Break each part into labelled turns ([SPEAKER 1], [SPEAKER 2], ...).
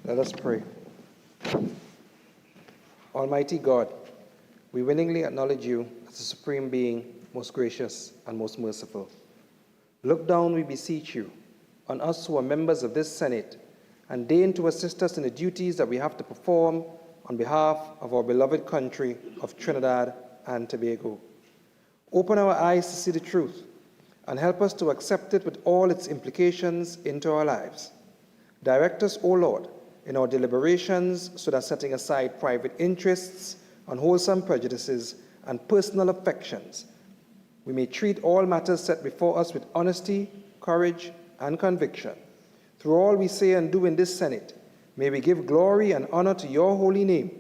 [SPEAKER 1] Let us pray. Almighty God, we willingly acknowledge you as the Supreme Being, most gracious and most merciful. Look down, we beseech you, on us who are members of this Senate, and deign to assist us in the duties that we have to perform on behalf of our beloved country of Trinidad and Tobago. Open our eyes to see the truth, and help us to accept it with all its implications into our lives. Direct us, O Lord, in our deliberations, so that setting aside private interests, unwholesome prejudices, and personal affections, we may treat all matters set before us with honesty, courage, and conviction. Through all we say and do in this Senate, may we give glory and honor to your holy name,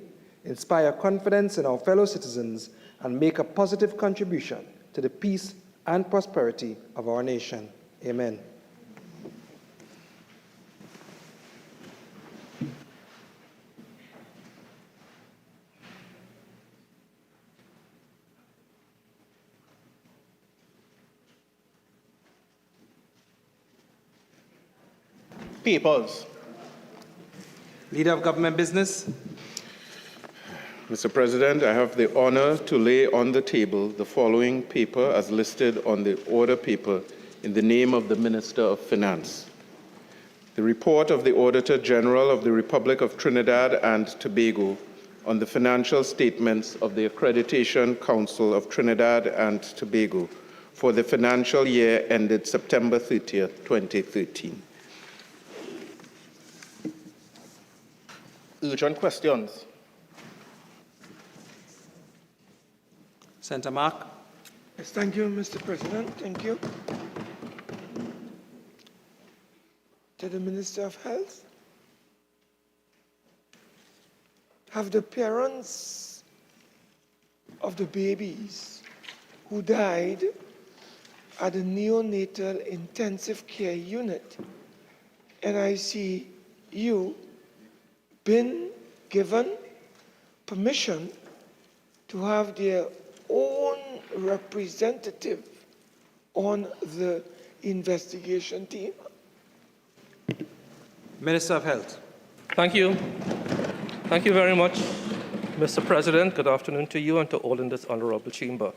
[SPEAKER 1] inspire confidence in our fellow citizens, and make a positive contribution to the peace and prosperity of our nation. Amen.
[SPEAKER 2] Papers.
[SPEAKER 1] Leader of Government Business.
[SPEAKER 2] Mr. President, I have the honor to lay on the table the following paper as listed on the order paper in the name of the Minister of Finance. The report of the Auditor General of the Republic of Trinidad and Tobago on the financial statements of the Accreditation Council of Trinidad and Tobago for the financial year ended September 30th, 2013.
[SPEAKER 3] Urgent questions.
[SPEAKER 1] Senator Mark.
[SPEAKER 4] Yes, thank you, Mr. President. Thank you. To the Minister of Health. Have the parents of the babies who died at the neonatal intensive care unit, NICU, been given permission to have their own representative on the investigation team?
[SPEAKER 1] Minister of Health.
[SPEAKER 3] Thank you. Thank you very much, Mr. President. Good afternoon to you and to all in this honorable chamber.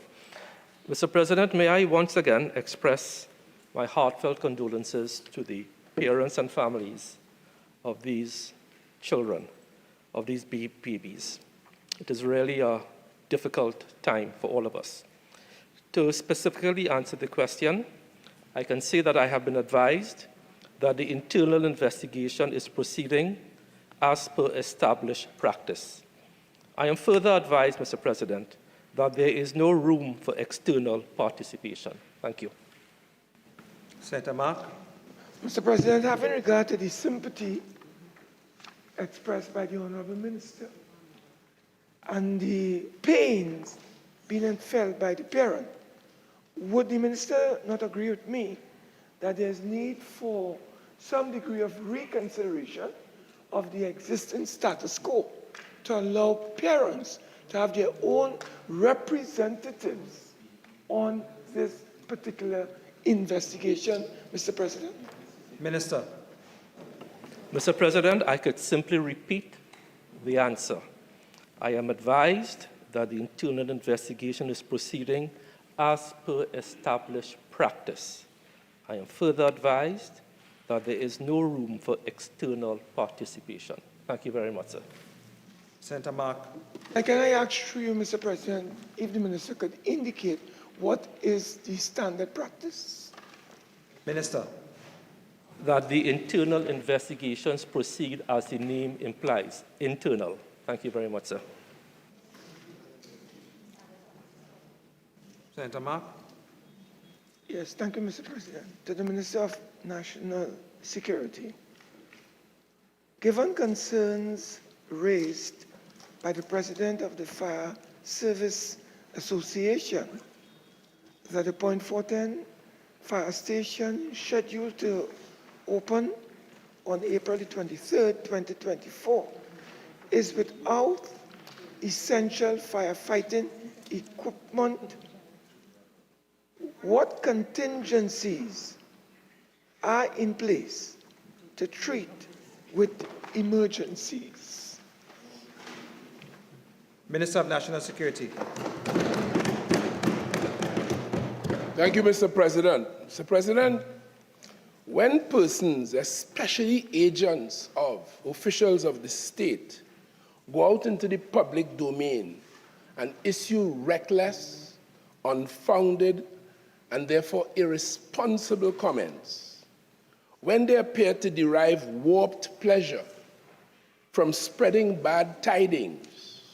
[SPEAKER 3] Mr. President, may I once again express my heartfelt condolences to the parents and families of these children, of these babies. It is really a difficult time for all of us. To specifically answer the question, I can say that I have been advised that the internal investigation is proceeding as per established practice. I am further advised, Mr. President, that there is no room for external participation. Thank you.
[SPEAKER 1] Senator Mark.
[SPEAKER 4] Mr. President, having regard to the sympathy expressed by the Honorable Minister and the pains being felt by the parent, would the Minister not agree with me that there's need for some degree of reconsideration of the existing status quo to allow parents to have their own representatives on this particular investigation, Mr. President?
[SPEAKER 1] Minister.
[SPEAKER 3] Mr. President, I could simply repeat the answer. I am advised that the internal investigation is proceeding as per established practice. I am further advised that there is no room for external participation. Thank you very much, sir.
[SPEAKER 1] Senator Mark.
[SPEAKER 4] Can I ask through you, Mr. President, if the Minister could indicate what is the standard practice?
[SPEAKER 1] Minister.
[SPEAKER 3] That the internal investigations proceed as the name implies, internal. Thank you very much, sir.
[SPEAKER 1] Senator Mark.
[SPEAKER 4] Yes, thank you, Mr. President. To the Minister of National Security. Given concerns raised by the President of the Fire Service Association that the Point 410 fire station scheduled to open on April the 23rd, 2024, is without essential firefighting equipment, what contingencies are in place to treat with emergencies.
[SPEAKER 1] Minister of National Security.
[SPEAKER 5] Thank you, Mr. President. Mr. President, when persons, especially agents of officials of the state, go out into the public domain and issue reckless, unfounded, and therefore irresponsible comments, when they appear to derive warped pleasure from spreading bad tidings,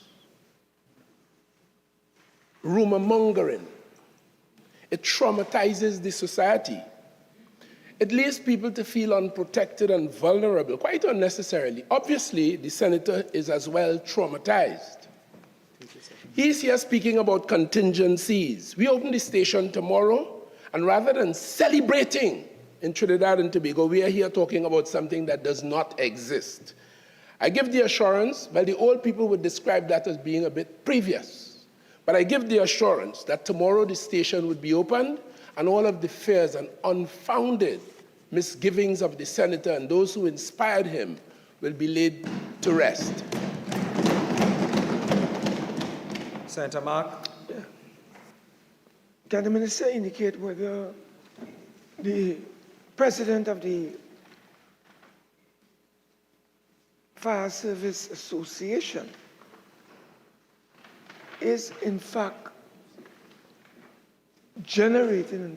[SPEAKER 5] rumor mongering, it traumatizes the society. It leaves people to feel unprotected and vulnerable, quite unnecessarily. Obviously, the senator is as well traumatized. He's here speaking about contingencies. We open the station tomorrow, and rather than celebrating in Trinidad and Tobago, we are here talking about something that does not exist. I give the assurance, well, the old people would describe that as being a bit previous, but I give the assurance that tomorrow the station would be opened and all of the fears and unfounded misgivings of the senator and those who inspired him will be laid to rest.
[SPEAKER 1] Senator Mark.
[SPEAKER 4] Can the minister indicate whether the president of the Fire Service Association is in fact generating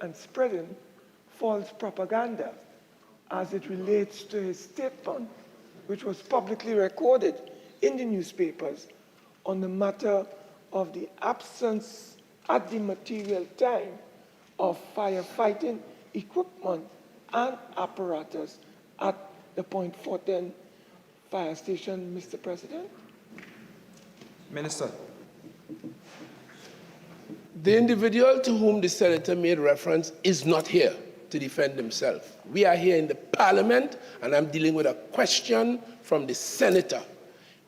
[SPEAKER 4] and spreading false propaganda as it relates to his statement, which was publicly recorded in the newspapers on the matter of the absence at the material time of firefighting equipment and apparatus at the Point Fortin fire station, Mr. President?
[SPEAKER 1] Minister.
[SPEAKER 5] The individual to whom the senator made reference is not here to defend himself. We are here in the parliament, and I'm dealing with a question from the senator.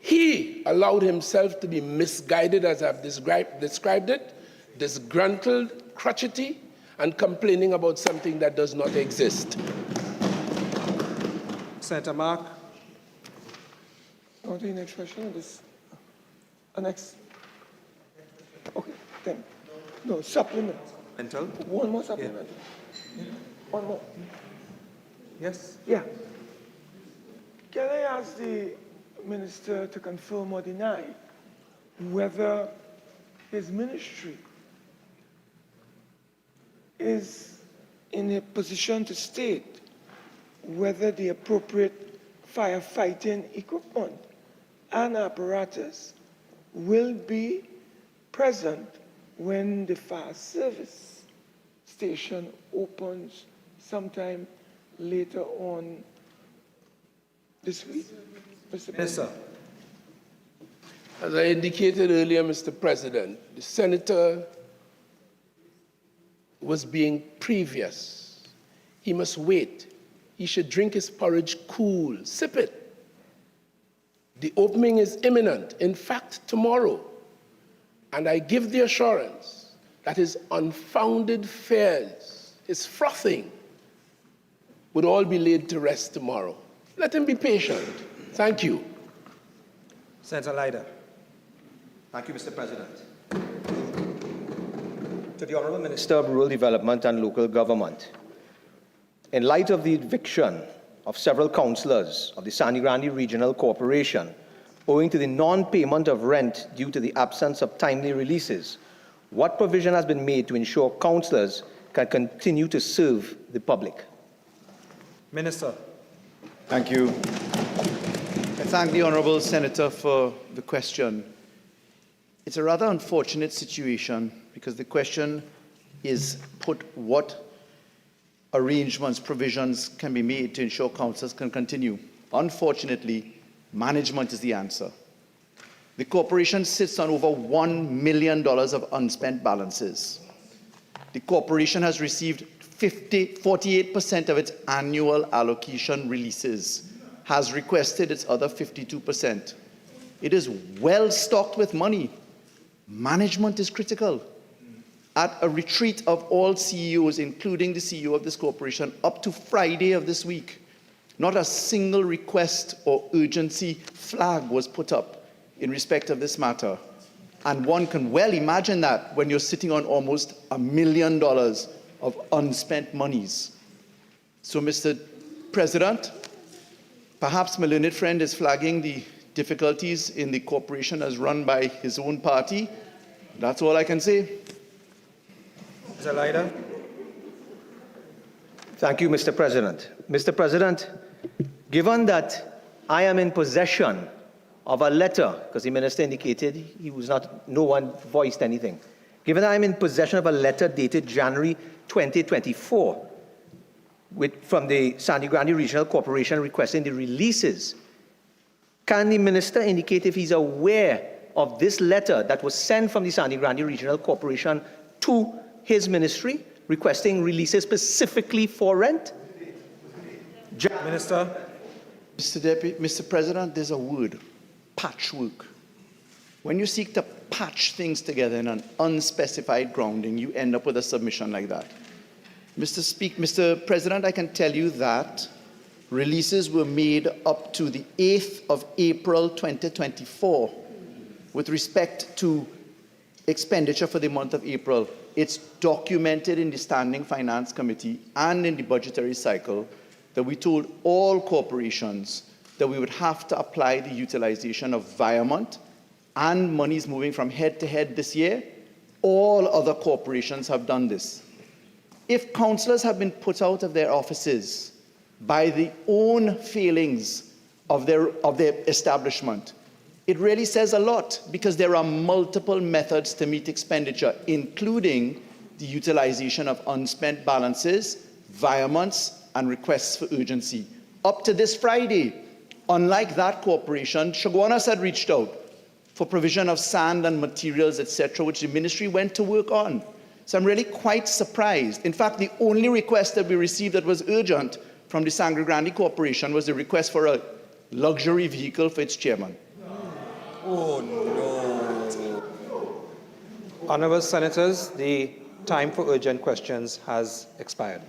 [SPEAKER 5] He allowed himself to be misguided, as I've described it, disgruntled, crotchety, and complaining about something that does not exist.
[SPEAKER 1] Senator Mark.
[SPEAKER 4] On to the next question. This next. Okay, then. No, supplement.
[SPEAKER 1] Mental.
[SPEAKER 4] One more supplement. Yeah. One more.
[SPEAKER 1] Yes.
[SPEAKER 4] Yeah. Can I ask the minister to confirm or deny whether his ministry is in a position to state whether the appropriate firefighting equipment and apparatus will be present when the fire service station opens sometime later on this week? Mr.
[SPEAKER 1] Minister.
[SPEAKER 5] As I indicated earlier, Mr. President, the senator was being previous. He must wait. He should drink his porridge cool, sip it. The opening is imminent, in fact, tomorrow. And I give the assurance that his unfounded fears, his frothing, would all be laid to rest tomorrow. Let him be patient. Thank you.
[SPEAKER 1] Senator Leiter.
[SPEAKER 6] Thank you, Mr. President. To the Honourable Minister of Rural Development and Local Government, in light of the eviction of several councillors of the Sangre Grande Regional Corporation owing to the non-payment of rent due to the absence of timely releases, what provision has been made to ensure councillors can continue to serve the public?
[SPEAKER 1] Minister.
[SPEAKER 7] Thank you. I thank the Honourable Senator for the question. It's a rather unfortunate situation because the question is put what arrangements, provisions can be made to ensure councillors can continue. Unfortunately, management is the answer. The corporation sits on over $1 million of unspent balances. The corporation has received 48% of its annual allocation releases, has requested its other 52%. It is well stocked with money. Management is critical. At a retreat of all CEOs, including the CEO of this corporation, up to Friday of this week, Not a single request or urgency flag was put up in respect of this matter. And one can well imagine that when you're sitting on almost $1 million of unspent monies. So, Mr. President, perhaps my learned friend is flagging the difficulties in the corporation as run by his own party. That's all I can say.
[SPEAKER 1] Mr. Leiter.
[SPEAKER 6] Thank you, Mr. President. Mr. President, given that I am in possession of a letter, because the minister indicated no one voiced anything. Given that I'm in possession of a letter dated January 2024 from the Sangre Grande Regional Corporation requesting the releases, can the minister indicate if he's aware of this letter that was sent from the Sangre Grande Regional Corporation to his ministry requesting releases specifically for rent?
[SPEAKER 1] Minister.
[SPEAKER 7] Mr. President, there's a word, patchwork. When you seek to patch things together in an unspecified grounding, you end up with a submission like that. Mr. President, I can tell you that releases were made up to the 8th of April 2024 with respect to expenditure for the month of April. It's documented in the Standing Finance Committee and in the budgetary cycle that we told all corporations that we would have to apply the utilization of Viamont and monies moving from head to head this year. All other corporations have done this. If councillors have been put out of their offices by the own failings of their establishment, it really says a lot, because there are multiple methods to meet expenditure, including the utilization of unspent balances, Viamonts, and requests for urgency. Up to this Friday, unlike that corporation, Chaguanas had reached out for provision of sand and materials, etc., which the ministry went to work on. So I'm really quite surprised. In fact, the only request that we received that was urgent from the Sangre Grande Corporation was the request for a luxury vehicle for its chairman.
[SPEAKER 1] Oh, no. Honourable Senators, the time for urgent questions has expired.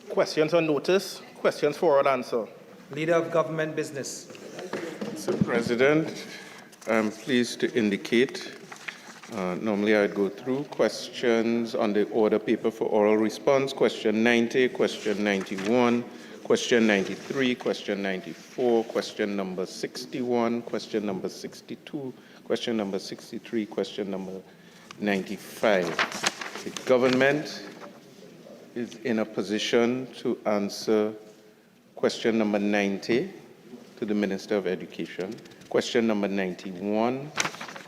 [SPEAKER 8] Questions on notice, questions for oral answer.
[SPEAKER 1] Leader of Government Business.
[SPEAKER 2] Mr. President, I'm pleased to indicate, normally I'd go through questions on the order paper for oral response, question 90, question 91, question 93, question 94, question number 61, question number 62, question number 63, question number 95. The government is in a position to answer question number 90 to the Minister of Education, question number 91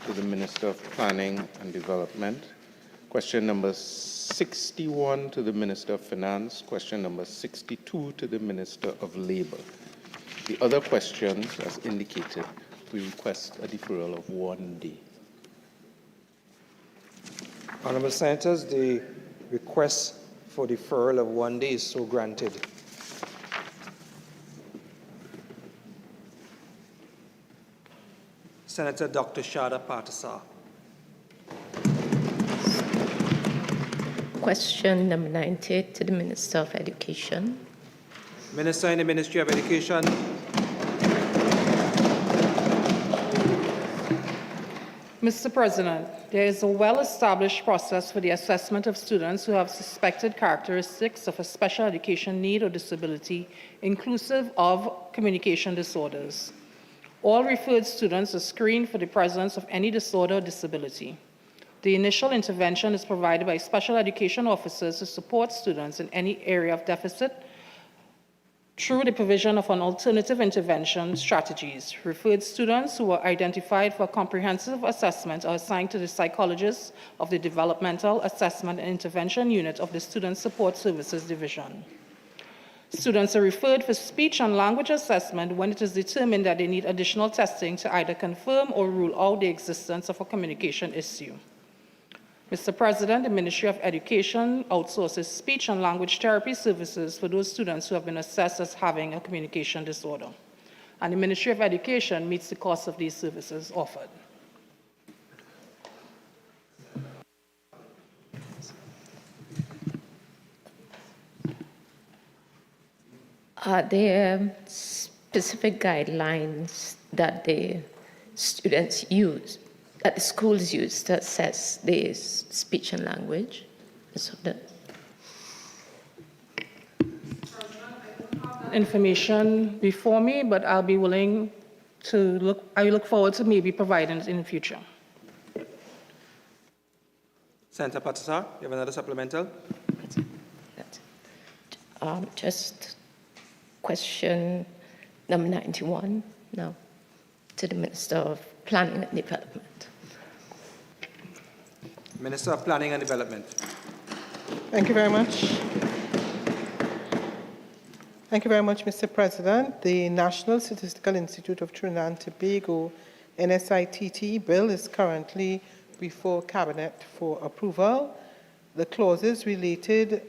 [SPEAKER 2] to the Minister of Planning and Development, question number 61 to the Minister of Finance, question number 62 to the Minister of Labour. The other questions, as indicated, we request a deferral of 1 day.
[SPEAKER 1] Honourable Senators, the request for deferral of 1 day is so granted. Senator Dr. Shada Patasar.
[SPEAKER 9] Question number 90 to the Minister of Education.
[SPEAKER 1] Minister in the Ministry of Education.
[SPEAKER 10] Mr. President, there is a well-established process for the assessment of students who have suspected characteristics of a special education need or disability, inclusive of communication disorders. All referred students are screened for the presence of any disorder or disability. The initial intervention is provided by special education officers to support students in any area of deficit through the provision of an alternative intervention strategies. Referred students who are identified for comprehensive assessment are assigned to the psychologists of the Developmental Assessment and Intervention Unit of the Student Support Services Division. Students are referred for speech and language assessment when it is determined that they need additional testing to either confirm or rule out the existence of a communication issue. Mr. President, the Ministry of Education outsources speech and language therapy services for those students who have been assessed as having a communication disorder. And the Ministry of Education meets the cost of these services offered.
[SPEAKER 9] Are there specific guidelines that the students use, that the schools use to assess their speech and language? So
[SPEAKER 10] information before me, but I'll be willing to look, I look forward to maybe providing it in the future.
[SPEAKER 1] Senator Patasar, you have another supplemental?
[SPEAKER 9] Just question number 91 now to the Minister of Planning and Development.
[SPEAKER 1] Minister of Planning and Development.
[SPEAKER 11] Thank you very much. Thank you very much, Mr. President. The National Statistical Institute of Trinidad and Tobago NSITT bill is currently before Cabinet for approval. The clauses related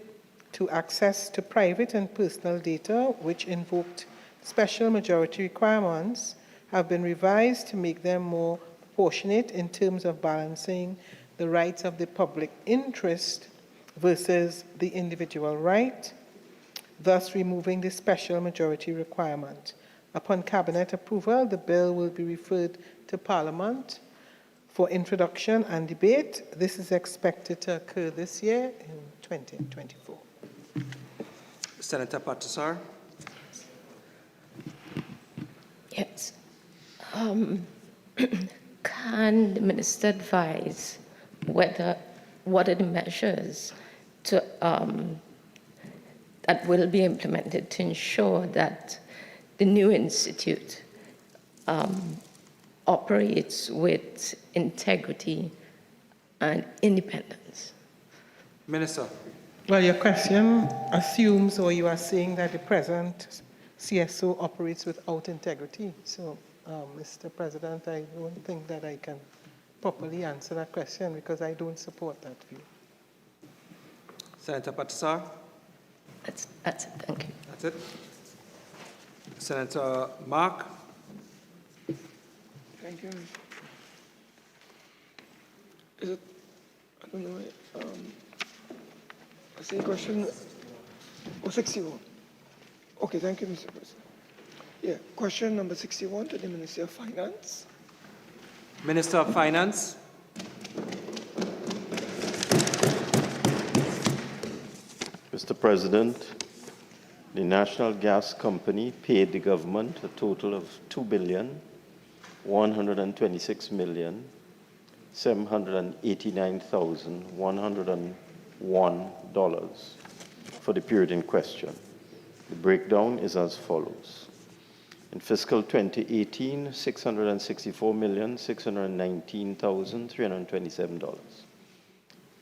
[SPEAKER 11] to access to private and personal data, which invoked special majority requirements, have been revised to make them more proportionate in terms of balancing the rights of the public interest versus the individual right, thus removing the special majority requirement. Upon Cabinet approval, the bill will be referred to Parliament for introduction and debate. This is expected to occur this year in 2024.
[SPEAKER 1] Senator Patasar.
[SPEAKER 9] Yes. Can the Minister advise what are the measures to, that will be implemented to ensure that the new institute operates with integrity and independence?
[SPEAKER 1] Minister.
[SPEAKER 11] Well, your question assumes, or you are saying that the present CSO operates without integrity. So, Mr. President, I don't think that I can properly answer that question because I don't support that view.
[SPEAKER 1] Senator Patasar.
[SPEAKER 9] That's it. Thank you.
[SPEAKER 1] That's it. Senator Mark.
[SPEAKER 4] Thank you. Is it, I don't know, I see question 61. Okay, thank you, Mr. President. Yeah, question number 61 to the Minister of Finance.
[SPEAKER 1] Minister of Finance.
[SPEAKER 12] Mr. President, the National Gas Company paid the government a total of $2,126,789,101 for the period in question. The breakdown is as follows. In fiscal 2018, $664,619,327.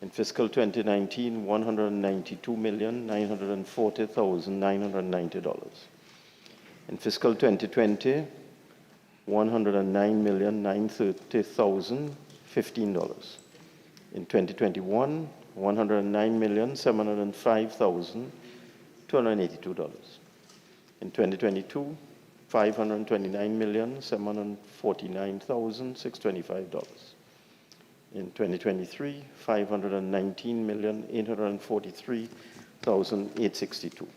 [SPEAKER 12] In fiscal 2019, $192,940,990. In fiscal 2020, $109,930,015. In 2021, $109,705,282. In 2022, $529,749,625. In 2023, $519,843,862.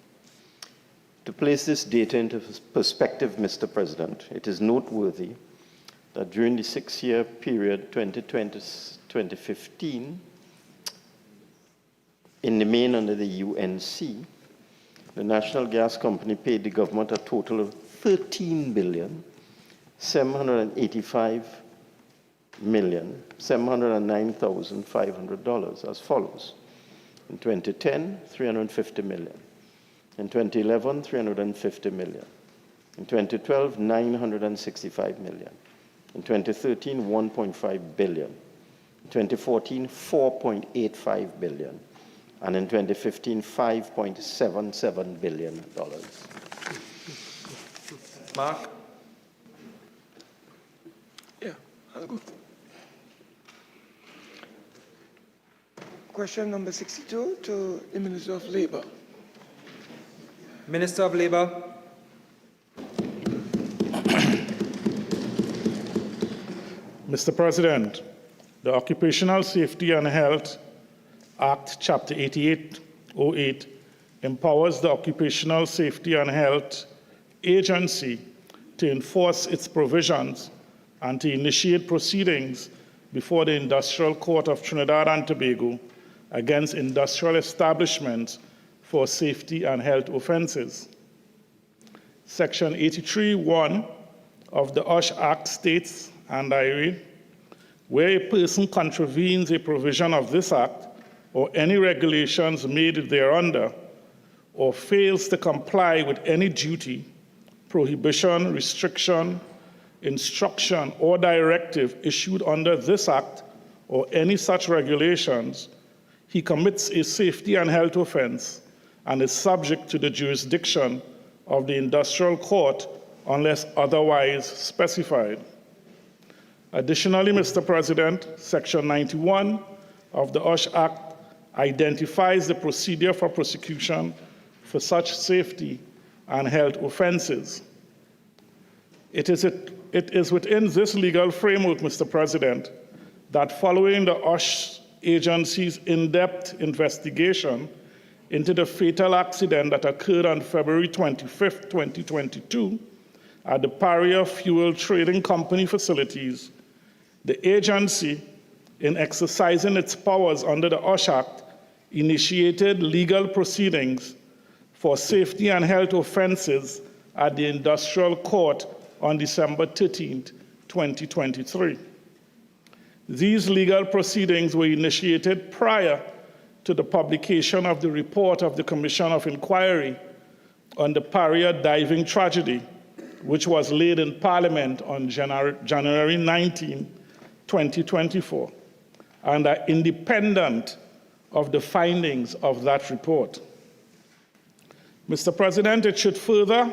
[SPEAKER 12] To place this data into perspective, Mr. President, it is noteworthy that during the 6-year period 2020-2015, in the main under the UNC, the National Gas Company paid the government a total of $13,785,709,500 as follows. In 2010, $350 million. In 2011, $350 million. In 2012, $965 million. In 2013, $1.5 billion. In 2014, $4.85 billion. And in 2015, $5.77 billion.
[SPEAKER 1] Mark.
[SPEAKER 4] Yeah, I'll go. Question number 62 to the Minister of Labour.
[SPEAKER 1] Minister of Labour.
[SPEAKER 13] Mr. President, the Occupational Safety and Health Act, Chapter 8808, empowers the Occupational Safety and Health Agency to enforce its provisions and to initiate proceedings before the Industrial Court of Trinidad and Tobago against industrial establishments for safety and health offenses. Section 83(1) of the USH Act states, and I read, where a person contravenes a provision of this Act or any regulations made thereunder, or fails to comply with any duty, prohibition, restriction, instruction, or directive issued under this Act or any such regulations, he commits a safety and health offense and is subject to the jurisdiction of the Industrial Court unless otherwise specified. Additionally, Mr. President, Section 91 of the USH Act identifies the procedure for prosecution for such safety and health offenses. It is within this legal framework, Mr. President, that following the USH agency's in-depth investigation into the fatal accident that occurred on February 25, 2022, at the Paria Fuel Trading Company facilities, the agency, in exercising its powers under the USH Act, initiated legal proceedings for safety and health offenses at the Industrial Court on December 13, 2023. These legal proceedings were initiated prior to the publication of the report of the Commission of Enquiry on the Paria diving tragedy, which was laid in Parliament on January 19, 2024, and are independent of the findings of that report. Mr. President, it should further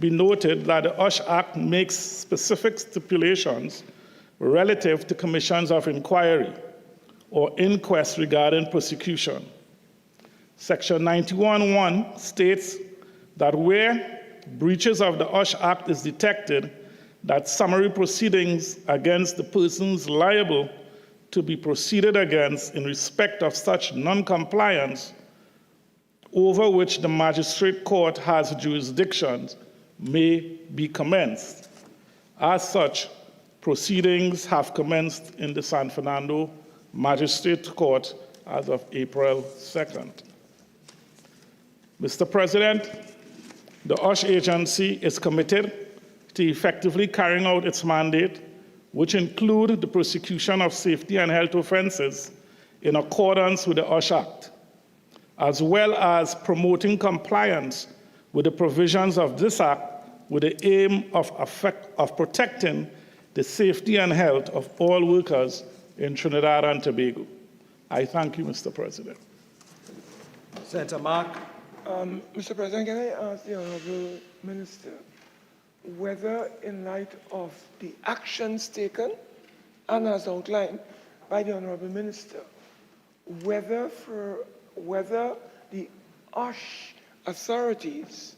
[SPEAKER 13] be noted that the USH Act makes specific stipulations relative to commissions of inquiry or inquests regarding prosecution. Section 91(1) states that where breaches of the USH Act is detected, that summary proceedings against the persons liable to be proceeded against in respect of such non-compliance over which the magistrate court has jurisdictions may be commenced. As such, proceedings have commenced in the San Fernando Magistrate Court as of April 2nd. Mr. President, the USH agency is committed to effectively carrying out its mandate, which include the prosecution of safety and health offenses in accordance with the USH Act, as well as promoting compliance with the provisions of this Act with the aim of protecting the safety and health of all workers in Trinidad and Tobago. I thank you, Mr. President.
[SPEAKER 1] Senator Mark.
[SPEAKER 4] Mr. President, can I ask the Honourable Minister whether, in light of the actions taken and as outlined by the Honourable Minister, whether the USH authorities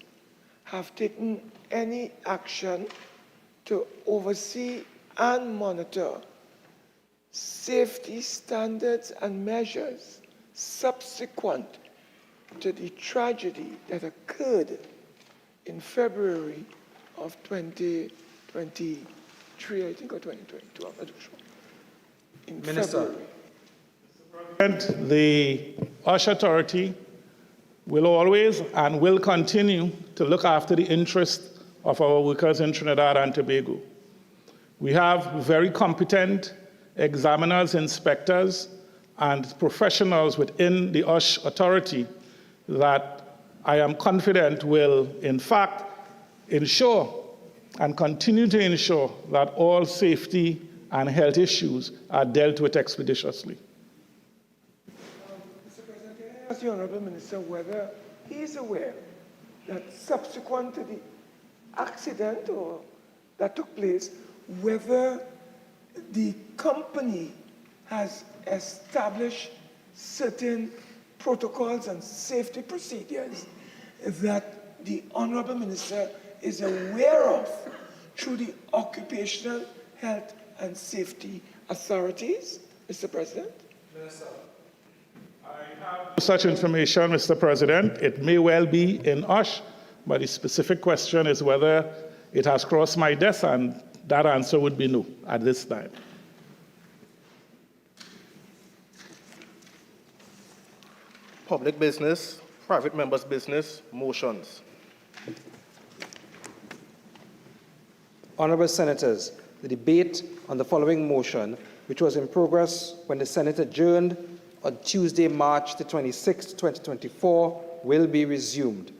[SPEAKER 4] have taken any action to oversee and monitor safety standards and measures subsequent to the tragedy that occurred in February of 2023, I think, or 2022, I'm not sure. In
[SPEAKER 1] Minister.
[SPEAKER 4] February.
[SPEAKER 13] The USH authority will always and will continue to look after the interests of our workers in Trinidad and Tobago. We have very competent examiners, inspectors, and professionals within the USH authority that I am confident will, in fact, ensure and continue to ensure that all safety and health issues are dealt with expeditiously.
[SPEAKER 4] Mr. President, can I ask the Honourable Minister whether he is aware that subsequent to the accident or that took place, whether the company has established certain protocols and safety procedures that the Honourable Minister is aware of through the Occupational Health and Safety Authorities, Mr. President?
[SPEAKER 13] Minister, I Such information, Mr. President. It may well be in USH, but the specific question is whether it has crossed my desk, and that answer would be no at this time.
[SPEAKER 8] Public business, private members' business, motions.
[SPEAKER 1] Honourable Senators, the debate on the following motion, which was in progress when the Senate adjourned on Tuesday, March the 26th, 2024, will be resumed.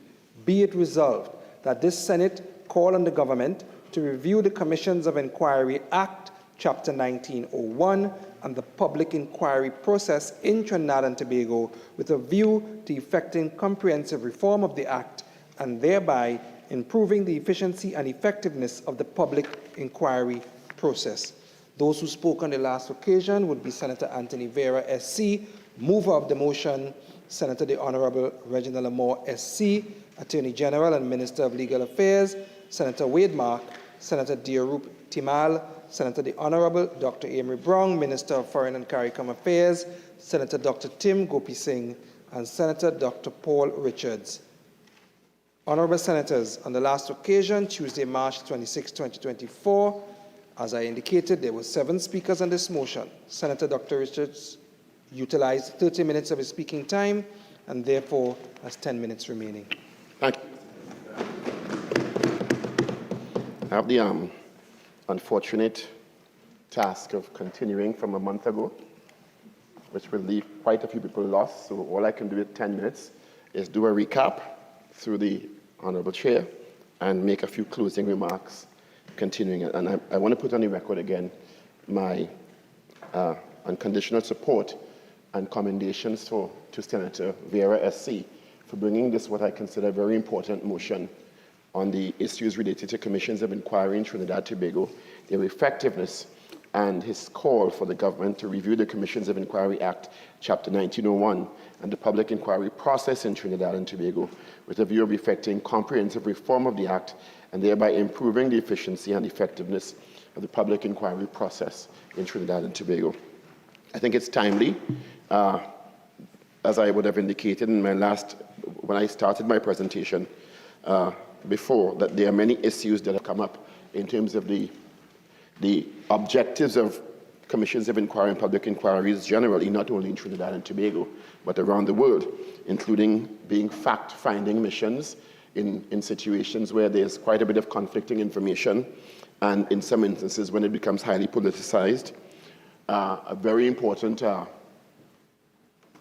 [SPEAKER 1] Be it resolved that this Senate call on the government to review the Commissions of Enquiry Act, Chapter 1901, and the public inquiry process in Trinidad and Tobago with a view to effecting comprehensive reform of the Act and thereby improving the efficiency and effectiveness of the public inquiry process. Those who spoke on the last occasion would be Senator Anthony Vieira, SC, mover of the motion, Senator the Honourable Reginald Amor, SC, Attorney General and Minister of Legal Affairs, Senator Wade Mark, Senator Diarup Timal, Senator the Honourable Dr. Amory Brown, Minister of Foreign and CARICOM Affairs, Senator Dr. Tim Gopi Singh, and Senator Dr. Paul Richards. Honourable Senators, on the last occasion, Tuesday, March 26, 2024, as I indicated, there were 7 speakers on this motion. Senator Dr. Richards utilized 30 minutes of his speaking time and therefore has 10 minutes remaining.
[SPEAKER 14] Thank you. I have the unfortunate task of continuing from a month ago, which will leave quite a few people lost. So all I can do in 10 minutes is do a recap through the Honourable Chair and make a few closing remarks continuing it. And I want to put on the record again my unconditional support and commendations to Senator Vieira, SC, for bringing this, what I consider a very important motion on the issues related to commissions of inquiry in Trinidad and Tobago, their effectiveness, and his call for the government to review the Commissions of Enquiry Act, Chapter 1901, and the public inquiry process in Trinidad and Tobago, with a view of effecting comprehensive reform of the Act and thereby improving the efficiency and effectiveness of the public inquiry process in Trinidad and Tobago. I think it's timely, as I would have indicated in my when I started my presentation before, that there are many issues that have come up in terms of the objectives of commissions of inquiry and public inquiries generally, not only in Trinidad and Tobago, but around the world, including being fact-finding missions in situations where there's quite a bit of conflicting information, and in some instances when it becomes highly politicized. A very important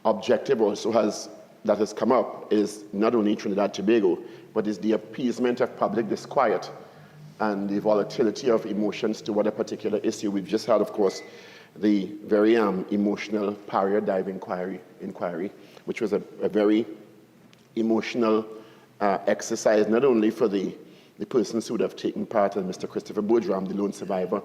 [SPEAKER 14] objective also that has come up is not only Trinidad and Tobago, but is the appeasement of public disquiet and the volatility of emotions toward a particular issue. We've just had, of course, the very emotional Paria dive inquiry, which was a very emotional exercise, not only for the persons who would have taken part, as Mr. Christopher Boudram, the lone survivor,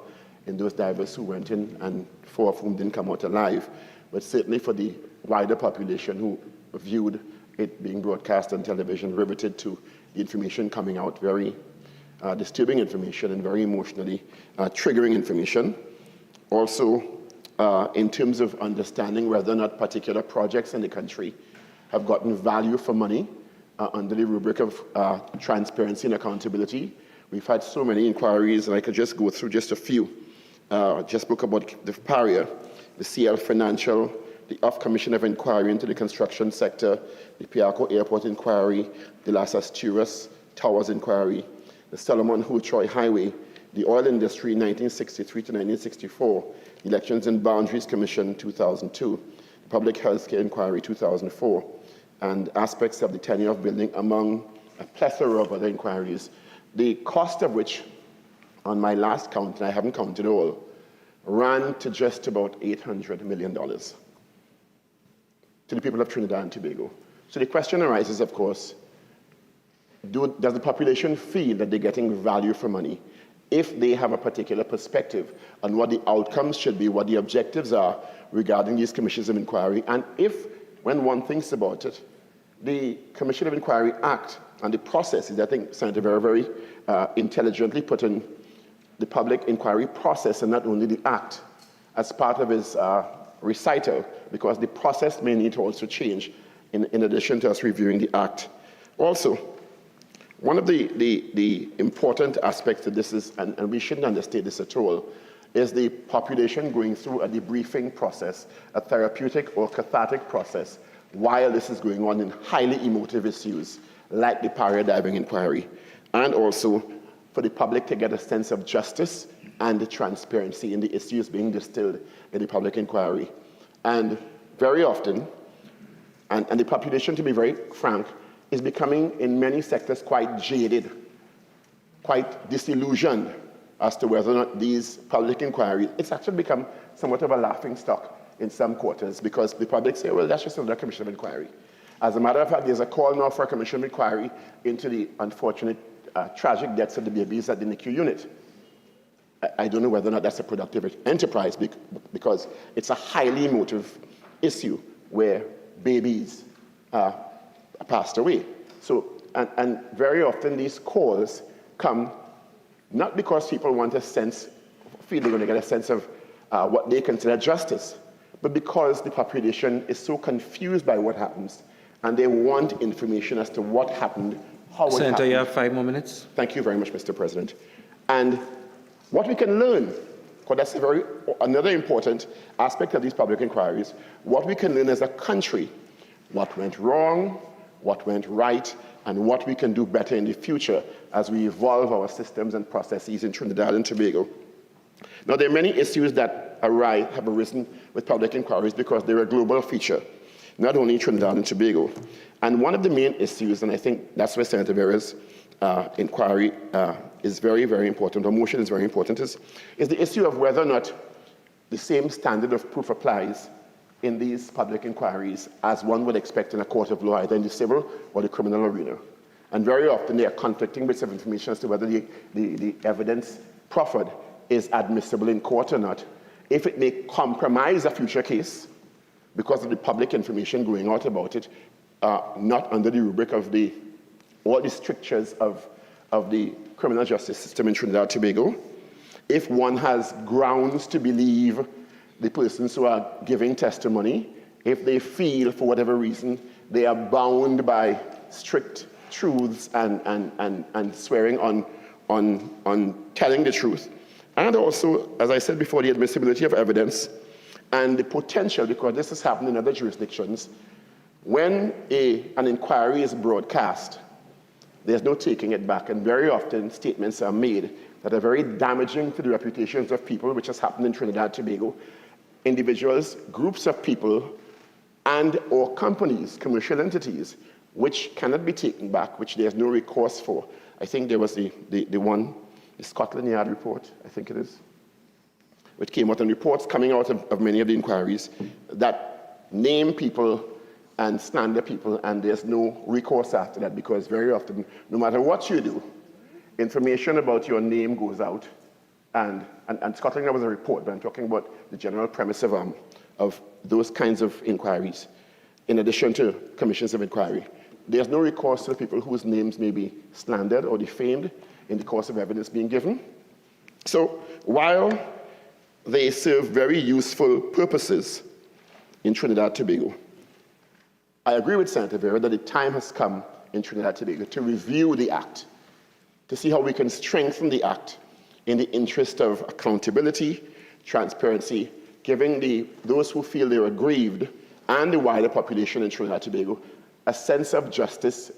[SPEAKER 14] in those divers who went in, and 4 of whom didn't come out alive, but certainly for the wider population who viewed it being broadcast on television, riveted to the information coming out, very disturbing information and very emotionally triggering information. Also, in terms of understanding whether or not particular projects in the country have gotten value for money under the rubric of transparency and accountability. We've had so many inquiries, and I could just go through just a few. Just spoke about the PARIA, the CL Financial, the Off Commission of Enquiry into the construction sector, the Piarco Airport Inquiry, the Las Asturas Towers Inquiry, the Solomon Hu-Troy Highway, the Oil Industry 1963 to 1964, the Elections and Boundaries Commission 2002, the Public Healthcare Inquiry 2004, and aspects of the tenure of building, among a plethora of other inquiries, the cost of which, on my last count, and I haven't counted all, ran to just about $800 million to the people of Trinidad and Tobago. So the question arises, of course, does the population feel that they're getting value for money if they have a particular perspective on what the outcomes should be, what the objectives are regarding these commissions of inquiry, and if, when one thinks about it, the Commission of Enquiry Act and the processes, I think Senator very intelligently put in the public inquiry process and not only the act as part of his recital, because the process may need to also change in addition to us reviewing the Act. Also, one of the important aspects of this is, and we shouldn't understate this at all, is the population going through a debriefing process, a therapeutic or cathartic process, while this is going on in highly emotive issues, like the para-diving inquiry, and also for the public to get a sense of justice and the transparency in the issues being distilled in the public inquiry. And very often, and the population, to be very frank, is becoming, in many sectors, quite jaded, quite disillusioned as to whether or not these public inquiries, it's actually become somewhat of a laughing stock in some quarters, because the public say, well, that's just another commission of inquiry. As a matter of fact, there's a call now for a commission of inquiry into the unfortunate tragic deaths of the babies at the NICU unit. I don't know whether or not that's a productive enterprise, because it's a highly emotive issue where babies passed away. So, and very often these calls come not because people want a sense, feel they're going to get a sense of what they consider justice, but because the population is so confused by what happens, and they want information as to what happened, how it happened.
[SPEAKER 1] Senator, you have 5 more minutes.
[SPEAKER 14] Thank you very much, Mr. President. And what we can learn, because that's another important aspect of these public inquiries, what we can learn as a country, what went wrong, what went right, and what we can do better in the future as we evolve our systems and processes in Trinidad and Tobago. Now, there are many issues that have arisen with public inquiries because they're a global feature, not only in Trinidad and Tobago. And one of the main issues, and I think that's where Senator Vieira's inquiry is very, very important, or motion is very important, is the issue of whether or not the same standard of proof applies in these public inquiries as one would expect in a court of law, either in the civil or the criminal arena. And very often they are conflicting bits of information as to whether the evidence proffered is admissible in court or not. If it may compromise a future case because of the public information going out about it, not under the rubric of all the strictures of the criminal justice system in Trinidad and Tobago. If one has grounds to believe the persons who are giving testimony, if they feel, for whatever reason, they are bound by strict truths and swearing on telling the truth. And also, as I said before, the admissibility of evidence and the potential, because this has happened in other jurisdictions, when an inquiry is broadcast, there's no taking it back, and very often statements are made that are very damaging to the reputations of people, which has happened in Trinidad and Tobago. Individuals, groups of people, and/or companies, commercial entities, which cannot be taken back, which there's no recourse for. I think there was the Scotland Yard report, I think it is, which came out, and reports coming out of many of the inquiries that name people and slander people, and there's no recourse after that, because very often, no matter what you do, information about your name goes out. And Scotland Yard was a report, but I'm talking about the general premise of those kinds of inquiries, in addition to commissions of inquiry. There's no recourse to the people whose names may be slandered or defamed in the course of evidence being given. So while they serve very useful purposes in Trinidad and Tobago, I agree with Senator Vieira that the time has come in Trinidad and Tobago to review the Act, to see how we can strengthen the Act in the interest of accountability, transparency, giving those who feel they're aggrieved and the wider population in Trinidad and Tobago a sense of justice,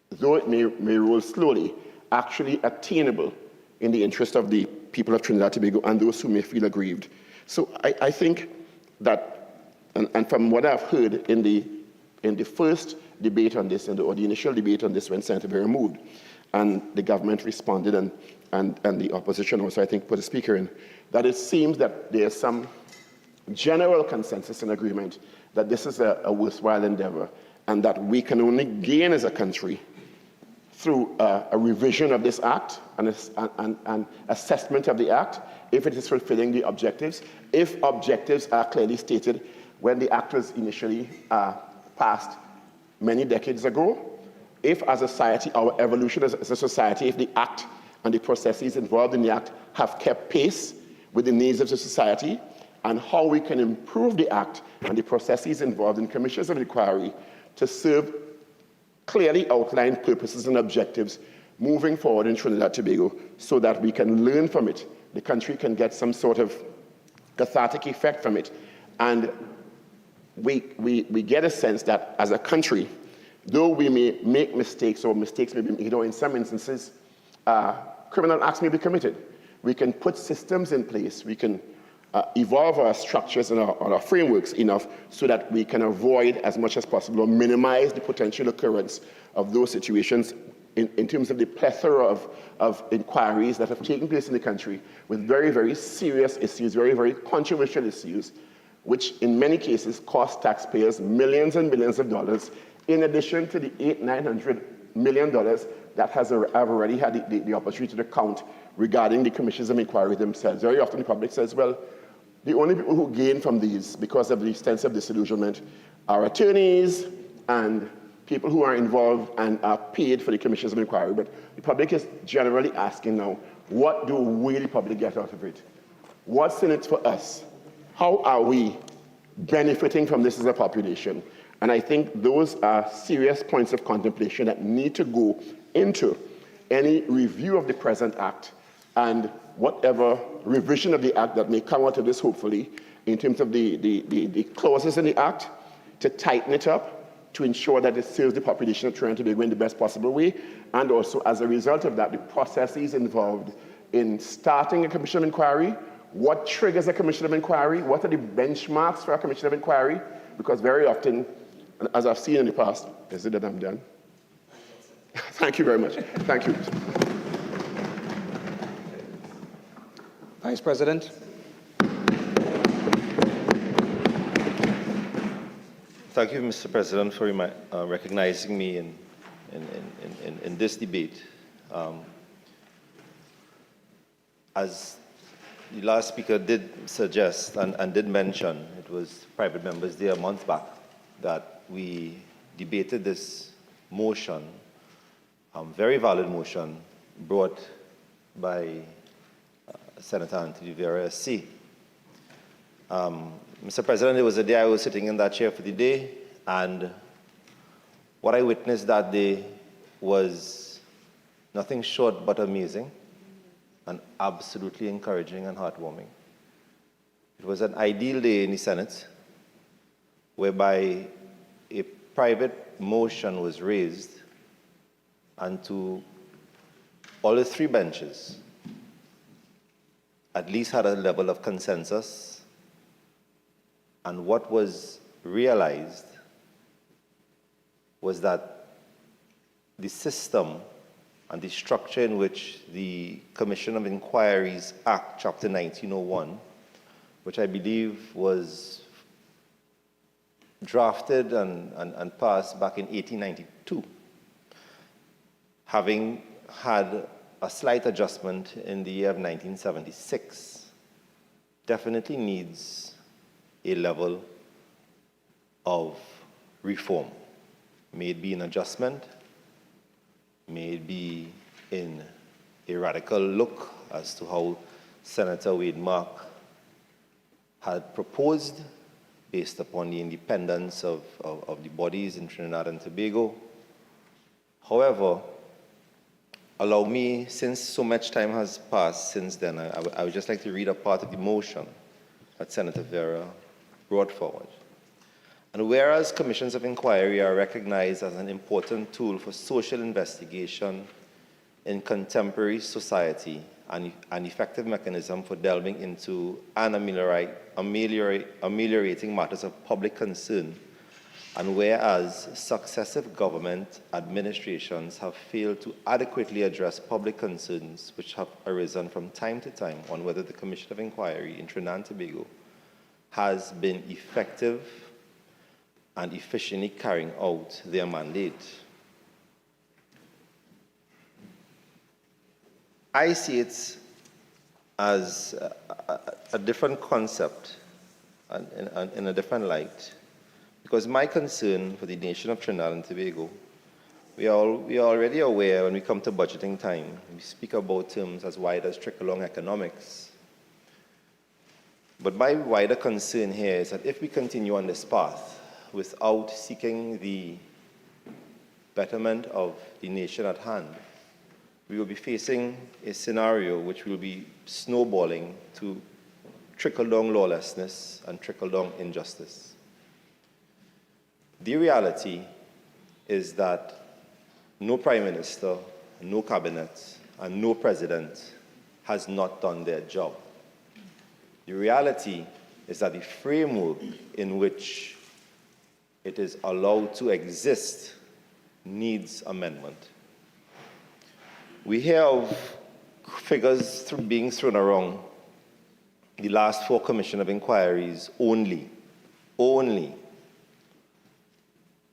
[SPEAKER 14] though it may roll slowly, actually attainable in the interest of the people of Trinidad and Tobago and those who may feel aggrieved. So I think that, and from what I've heard in the first debate on this, or the initial debate on this when Senator Vieira moved, and the government responded, and the opposition also, I think, put a speaker in, that it seems that there's some general consensus and agreement that this is a worthwhile endeavor, and that we can only gain as a country through a revision of this Act and assessment of the Act, if it is fulfilling the objectives. If objectives are clearly stated when the Act was initially passed many decades ago, if as a society, our evolution as a society, if the Act and the processes involved in the Act have kept pace with the needs of the society, and how we can improve the Act and the processes involved in commissions of inquiry to serve clearly outlined purposes and objectives moving forward in Trinidad and Tobago so that we can learn from it. The country can get some sort of cathartic effect from it. And we get a sense that as a country, though we may make mistakes or mistakes may be, in some instances, criminal acts may be committed. We can put systems in place. We can evolve our structures and our frameworks enough so that we can avoid as much as possible or minimize the potential occurrence of those situations in terms of the plethora of inquiries that have taken place in the country with very, very serious issues, very, very controversial issues, which in many cases cost taxpayers millions and millions of dollars, in addition to the $800–900 million that have already had the opportunity to count regarding the commissions of inquiry themselves. Very often the public says, well, the only people who gain from these because of the extensive disillusionment are attorneys and people who are involved and are paid for the commissions of inquiry. But the public is generally asking now, what do we, the public, get out of it? What's in it for us? How are we benefiting from this as a population? And I think those are serious points of contemplation that need to go into any review of the present Act and whatever revision of the Act that may come out of this, hopefully, in terms of the clauses in the Act, to tighten it up, to ensure that it serves the population of Trinidad and Tobago in the best possible way, and also, as a result of that, the processes involved in starting a commission of inquiry, what triggers a commission of inquiry, what are the benchmarks for a commission of inquiry, because very often, as I've seen in the past, is it that I'm done? Thank you very much. Thank you.
[SPEAKER 1] Vice President.
[SPEAKER 15] Thank you, Mr. President, for recognizing me in this debate. As the last speaker did suggest and did mention, it was Private Members Day a month back that we debated this motion, very valid motion, brought by Senator Anthony Vieira, SC. Mr. President, it was the day I was sitting in that chair for the day, and what I witnessed that day was nothing short but amazing and absolutely encouraging and heartwarming. It was an ideal day in the Senate whereby a private motion was raised, and to all the three benches at least had a level of consensus. And what was realized was that the system and the structure in which the Commission of Enquiries Act, Chapter 1901, which I believe was drafted and passed back in 1892, having had a slight adjustment in the year of 1976, definitely needs a level of reform. May it be an adjustment, may it be in a radical look as to how Senator Wade Mark had proposed based upon the independence of the bodies in Trinidad and Tobago. However, allow me, since so much time has passed since then, I would just like to read a part of the motion that Senator Vieira brought forward. And whereas commissions of inquiry are recognized as an important tool for social investigation in contemporary society and an effective mechanism for delving into and ameliorating matters of public concern, and whereas successive government administrations have failed to adequately address public concerns which have arisen from time to time on whether the Commission of Inquiry in Trinidad and Tobago has been effective and efficiently carrying out their mandate. I see it as a different concept and in a different light, because my concern for the nation of Trinidad and Tobago, we are already aware when we come to budgeting time, we speak about terms as wide as trickle-along economics. But my wider concern here is that if we continue on this path without seeking the betterment of the nation at hand, we will be facing a scenario which will be snowballing to trickle-down lawlessness and trickle-down injustice. The reality is that no Prime Minister, no Cabinet, and no President has not done their job. The reality is that the framework in which it is allowed to exist needs amendment. We hear of figures being thrown around. The last 4 Commission of Enquiries only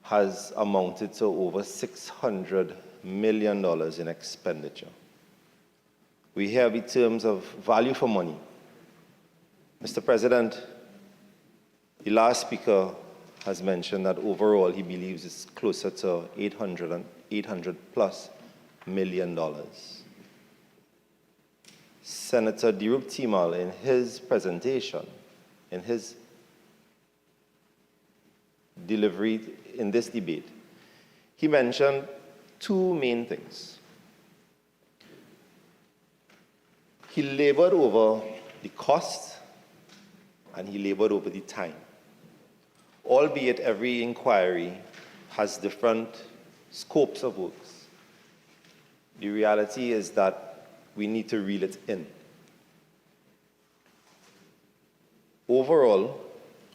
[SPEAKER 15] has amounted to over $600 million in expenditure. We hear in terms of value for money. Mr. President, the last speaker has mentioned that overall he believes it's closer to $800 plus million. Senator Dirub-Timal, in his presentation, in his delivery in this debate, he mentioned 2 main things. He labored over the cost and he labored over the time. Albeit every inquiry has different scopes of works, the reality is that we need to reel it in. Overall,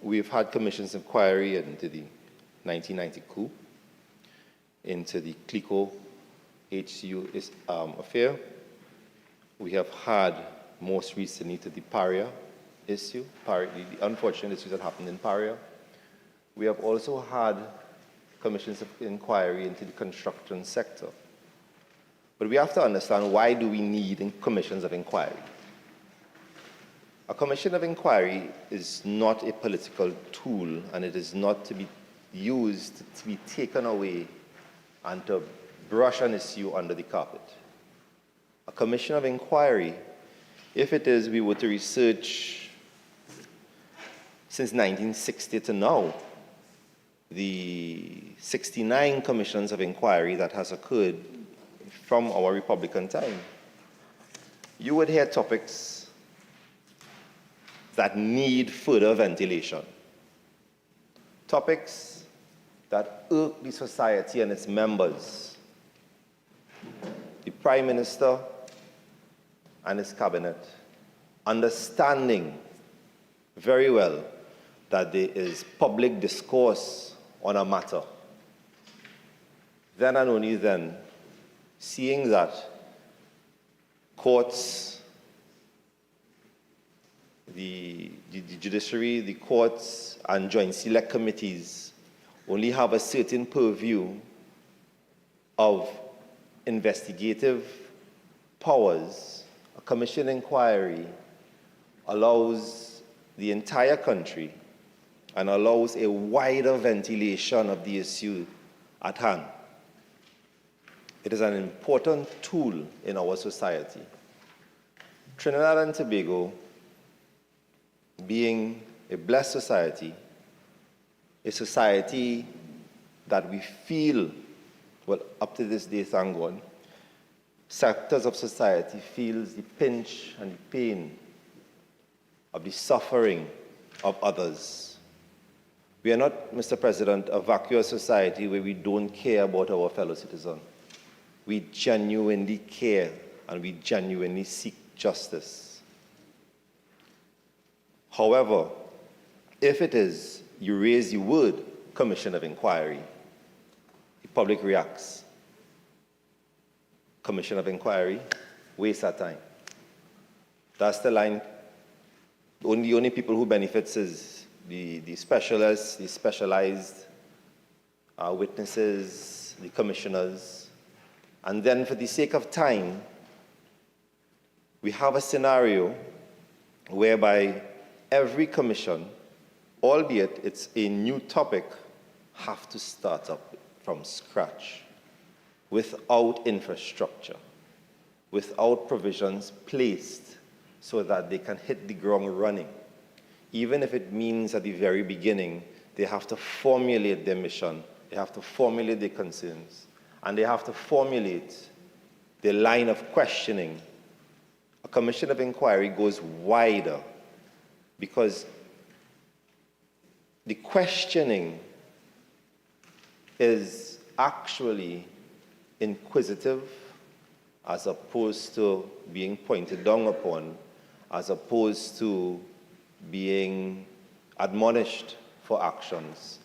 [SPEAKER 15] we've had commissions of inquiry into the 1990 coup, into the Clico HCU affair. We have had most recently to the Paria issue, the unfortunate issues that happened in Paria. We have also had commissions of inquiry into the construction sector. But we have to understand, why do we need commissions of inquiry? A commission of inquiry is not a political tool, and it is not to be used to be taken away and to brush an issue under the carpet. A commission of inquiry, if it is we were to research since 1960 to now, the 69 commissions of inquiry that has occurred from our Republican time, you would hear topics that need further ventilation. Topics that irk the society and its members. The Prime Minister and his cabinet understanding very well that there is public discourse on a matter. Then and only then, seeing that courts, the judiciary, the courts, and joint select committees only have a certain purview of investigative powers, a commission inquiry allows the entire country and allows a wider ventilation of the issue at hand. It is an important tool in our society. Trinidad and Tobago, being a blessed society, a society that we feel, well, up to this day, thank God, sectors of society feels the pinch and the pain of the suffering of others. We are not, Mr. President, a vacuous society where we don't care about our fellow citizens. We genuinely care and we genuinely seek justice. However, if it is you raise the word commission of inquiry, the public reacts. Commission of inquiry, waste our time. That's the line. The only people who benefits is the specialists, the specialized witnesses, the commissioners. And then for the sake of time, we have a scenario whereby every commission, albeit it's a new topic, have to start up from scratch without infrastructure, without provisions placed so that they can hit the ground running. even if it means at the very beginning, they have to formulate their mission, they have to formulate their concerns, and they have to formulate their line of questioning. A commission of inquiry goes wider because the questioning is actually inquisitive as opposed to being pointed down upon, as opposed to being admonished for actions.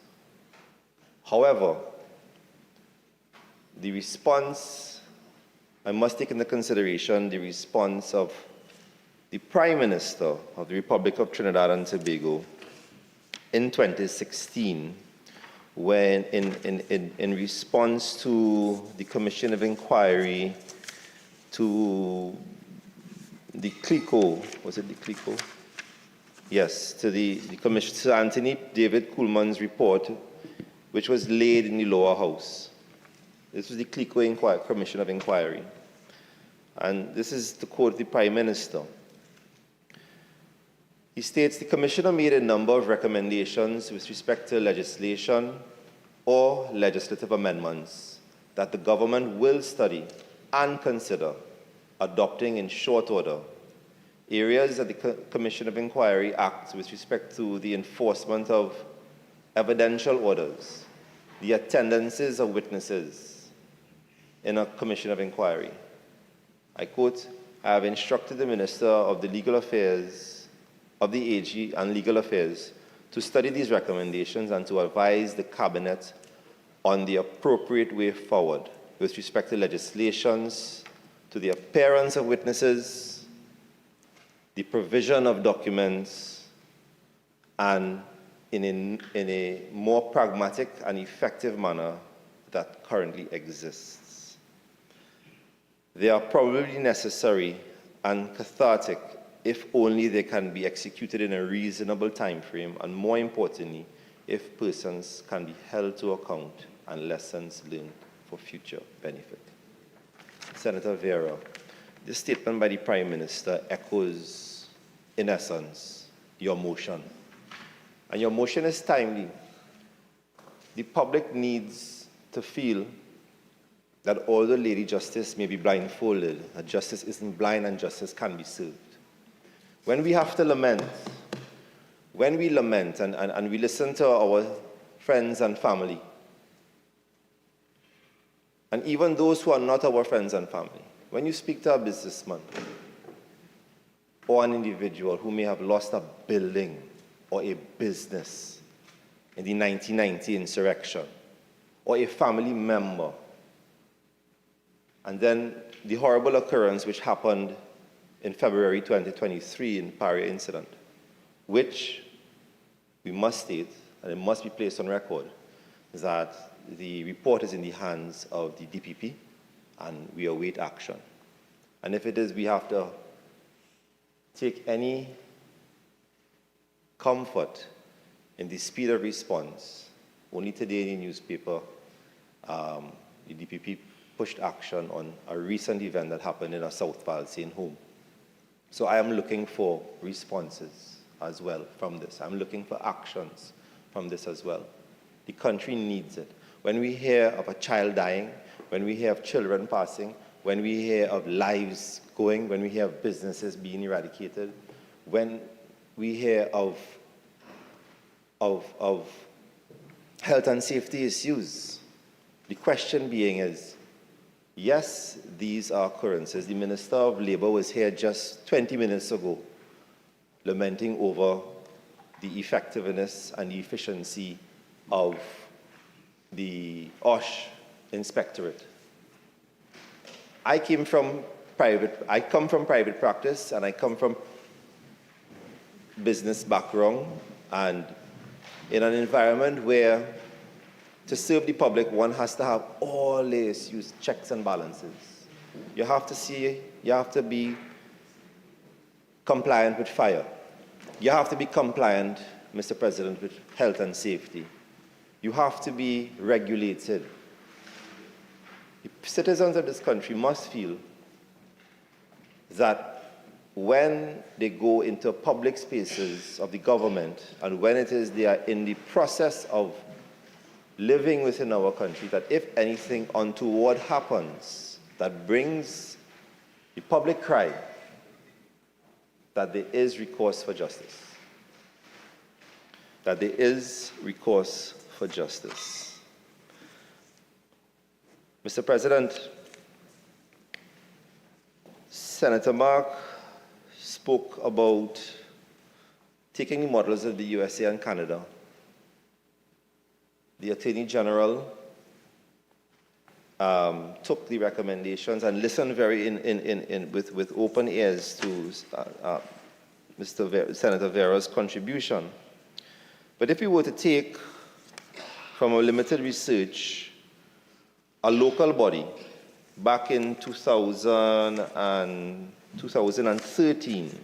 [SPEAKER 15] However, the response, I must take into consideration the response of the Prime Minister of the Republic of Trinidad and Tobago in 2016, when in response to the Commission of Inquiry to the CLICO, was it the CLICO? Yes, to the Commission, to Anthony David Kuhlman's report, which was laid in the lower house. This was the CLICO Commission of Inquiry. And this is to quote the Prime Minister. He states, the Commissioner made a number of recommendations with respect to legislation or legislative amendments that the government will study and consider adopting in short order. Areas that the Commission of Inquiry Act with respect to the enforcement of evidential orders, the attendances of witnesses in a Commission of Inquiry. I quote, I have instructed the Minister of the Legal Affairs, of the AG and Legal Affairs to study these recommendations and to advise the Cabinet on the appropriate way forward with respect to legislations, to the appearance of witnesses, the provision of documents, and in a more pragmatic and effective manner that currently exists. They are probably necessary and cathartic if only they can be executed in a reasonable time frame, and more importantly, if persons can be held to account and lessons learned for future benefit. Senator Vieira, this statement by the Prime Minister echoes, in essence, your motion. And your motion is timely. The public needs to feel that although Lady Justice may be blindfolded, that justice isn't blind and justice can be served. When we have to lament, when we lament and we listen to our friends and family, and even those who are not our friends and family, when you speak to a businessman or an individual who may have lost a building or a business in the 1990 insurrection, or a family member, and then the horrible occurrence which happened in February 2023 in Paria incident, which we must state, and it must be placed on record, is that the report is in the hands of the DPP, and we await action. And if it is, we have to take any comfort in the speed of response. Only today in the newspaper, the DPP pushed action on a recent event that happened in a South Valsayn home. So I am looking for responses as well from this. I'm looking for actions from this as well. The country needs it. When we hear of a child dying, when we hear of children passing, when we hear of lives going, when we hear of businesses being eradicated, when we hear of health and safety issues, the question being is, yes, these are occurrences. The Minister of Labour was here just 20 minutes ago lamenting over the effectiveness and the efficiency of the OSH inspectorate. I come from private practice, and I come from business background, and in an environment where to serve the public, one has to have all these checks and balances. You have to be compliant with fire. You have to be compliant, Mr. President, with health and safety. You have to be regulated. The citizens of this country must feel that when they go into public spaces of the government and when it is they are in the process of living within our country, that if anything untoward happens that brings the public cry, that there is recourse for justice. That there is recourse for justice. Mr. President, Senator Mark spoke about taking the models of the USA and Canada. The Attorney General took the recommendations and listened with open ears to Senator Vieira's contribution. But if we were to take from our limited research a local body back in 2013,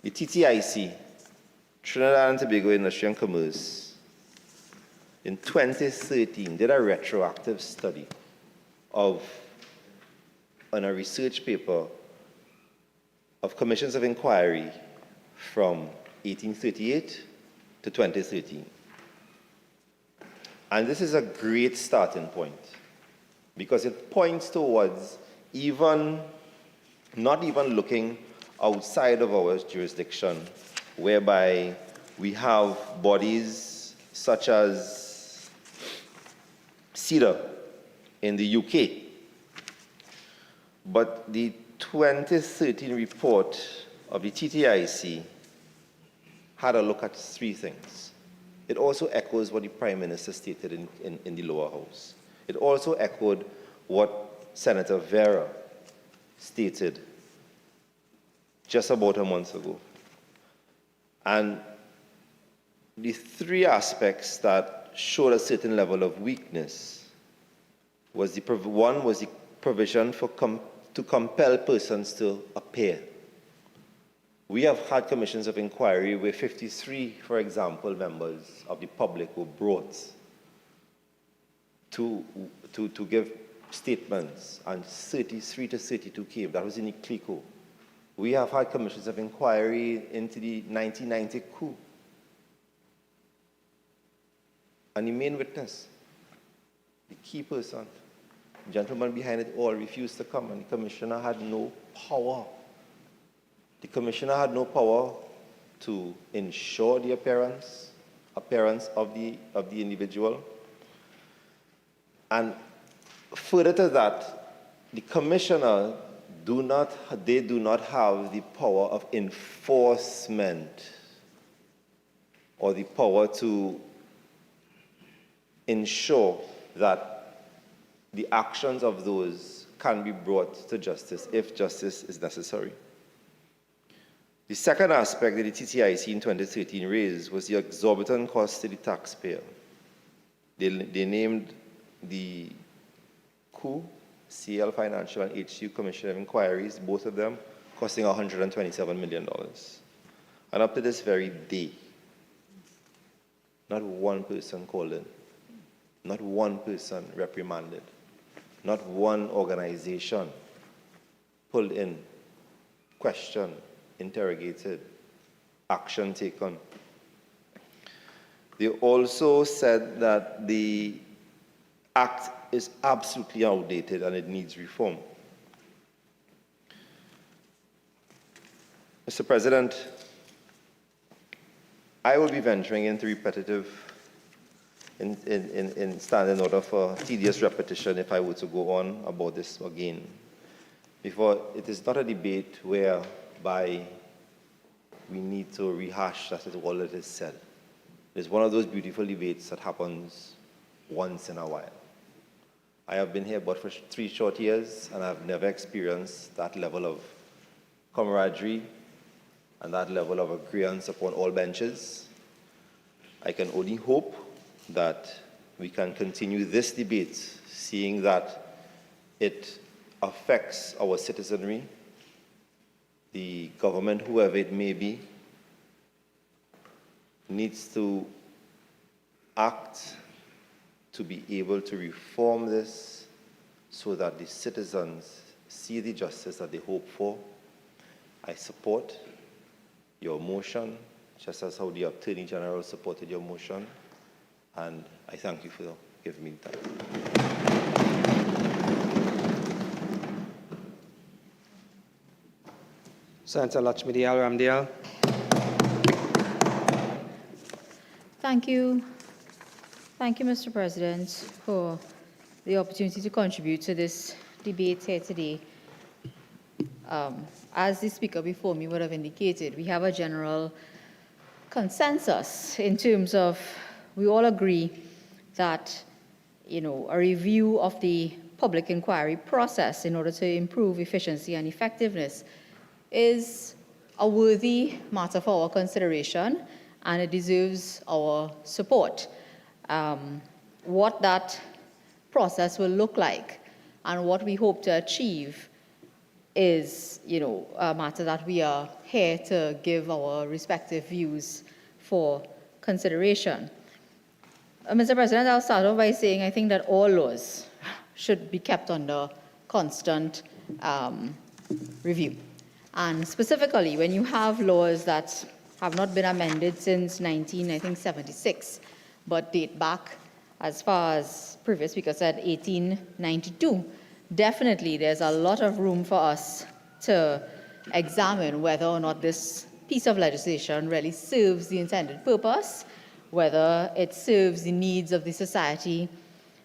[SPEAKER 15] the TTIC, Trinidad and Tobago Industry and Commerce, in 2013 did a retroactive study on a research paper of commissions of inquiry from 1838 to 2013. And this is a great starting point because it points towards not even looking outside of our jurisdiction, whereby we have bodies such as CEDA in the UK. But the 2013 report of the TTIC had a look at three things. It also echoes what the Prime Minister stated in the lower house. It also echoed what Senator Vieira stated just about a month ago. And the three aspects that showed a certain level of weakness was one was the provision to compel persons to appear. We have had commissions of inquiry where 53, for example, members of the public were brought to give statements, and 33 to 32 came. That was in the CLICO. We have had commissions of inquiry into the 1990 coup. And the main witness, the key person, the gentleman behind it all, refused to come, and the commissioner had no power. The commissioner had no power to ensure the appearance of the individual. And further to that, the commissioner do not have the power of enforcement or the power to ensure that the actions of those can be brought to justice if justice is necessary. The second aspect that the TTIC in 2013 raised was the exorbitant cost to the taxpayer. They named the COO, CL Financial and HCU Commission of Inquiries, both of them costing $127 million. And up to this very day, not one person called in, not one person reprimanded, not one organization pulled in, questioned, interrogated, action taken. They also said that the act is absolutely outdated and it needs reform. Mr. President, I will be venturing into repetitive in standing order for tedious repetition if I were to go on about this again. Before, it is not a debate whereby we need to rehash that is all that is said. It's one of those beautiful debates that happens once in a while. I have been here but for 3 short years, and I've never experienced that level of camaraderie and that level of agreement upon all benches. I can only hope that we can continue this debate, seeing that it affects our citizenry, the government, whoever it may be, needs to act to be able to reform this so that the citizens see the justice that they hope for, I support your motion, just as how the Attorney General supported your motion, and I thank you for giving me the time.
[SPEAKER 1] Senator Lutchmedial-Ramdial.
[SPEAKER 16] Thank you. Thank you, Mr. President, for the opportunity to contribute to this debate here today. As the speaker before me would have indicated, we have a general consensus in terms of we all agree that a review of the public inquiry process in order to improve efficiency and effectiveness is a worthy matter for our consideration, and it deserves our support. What that process will look like and what we hope to achieve is, a matter that we are here to give our respective views for consideration. Mr. President, I'll start off by saying I think that all laws should be kept under constant review. And specifically, when you have laws that have not been amended since 1976, but date back as far as previous speaker said, 1892, definitely there's a lot of room for us to examine whether or not this piece of legislation really serves the intended purpose, whether it serves the needs of the society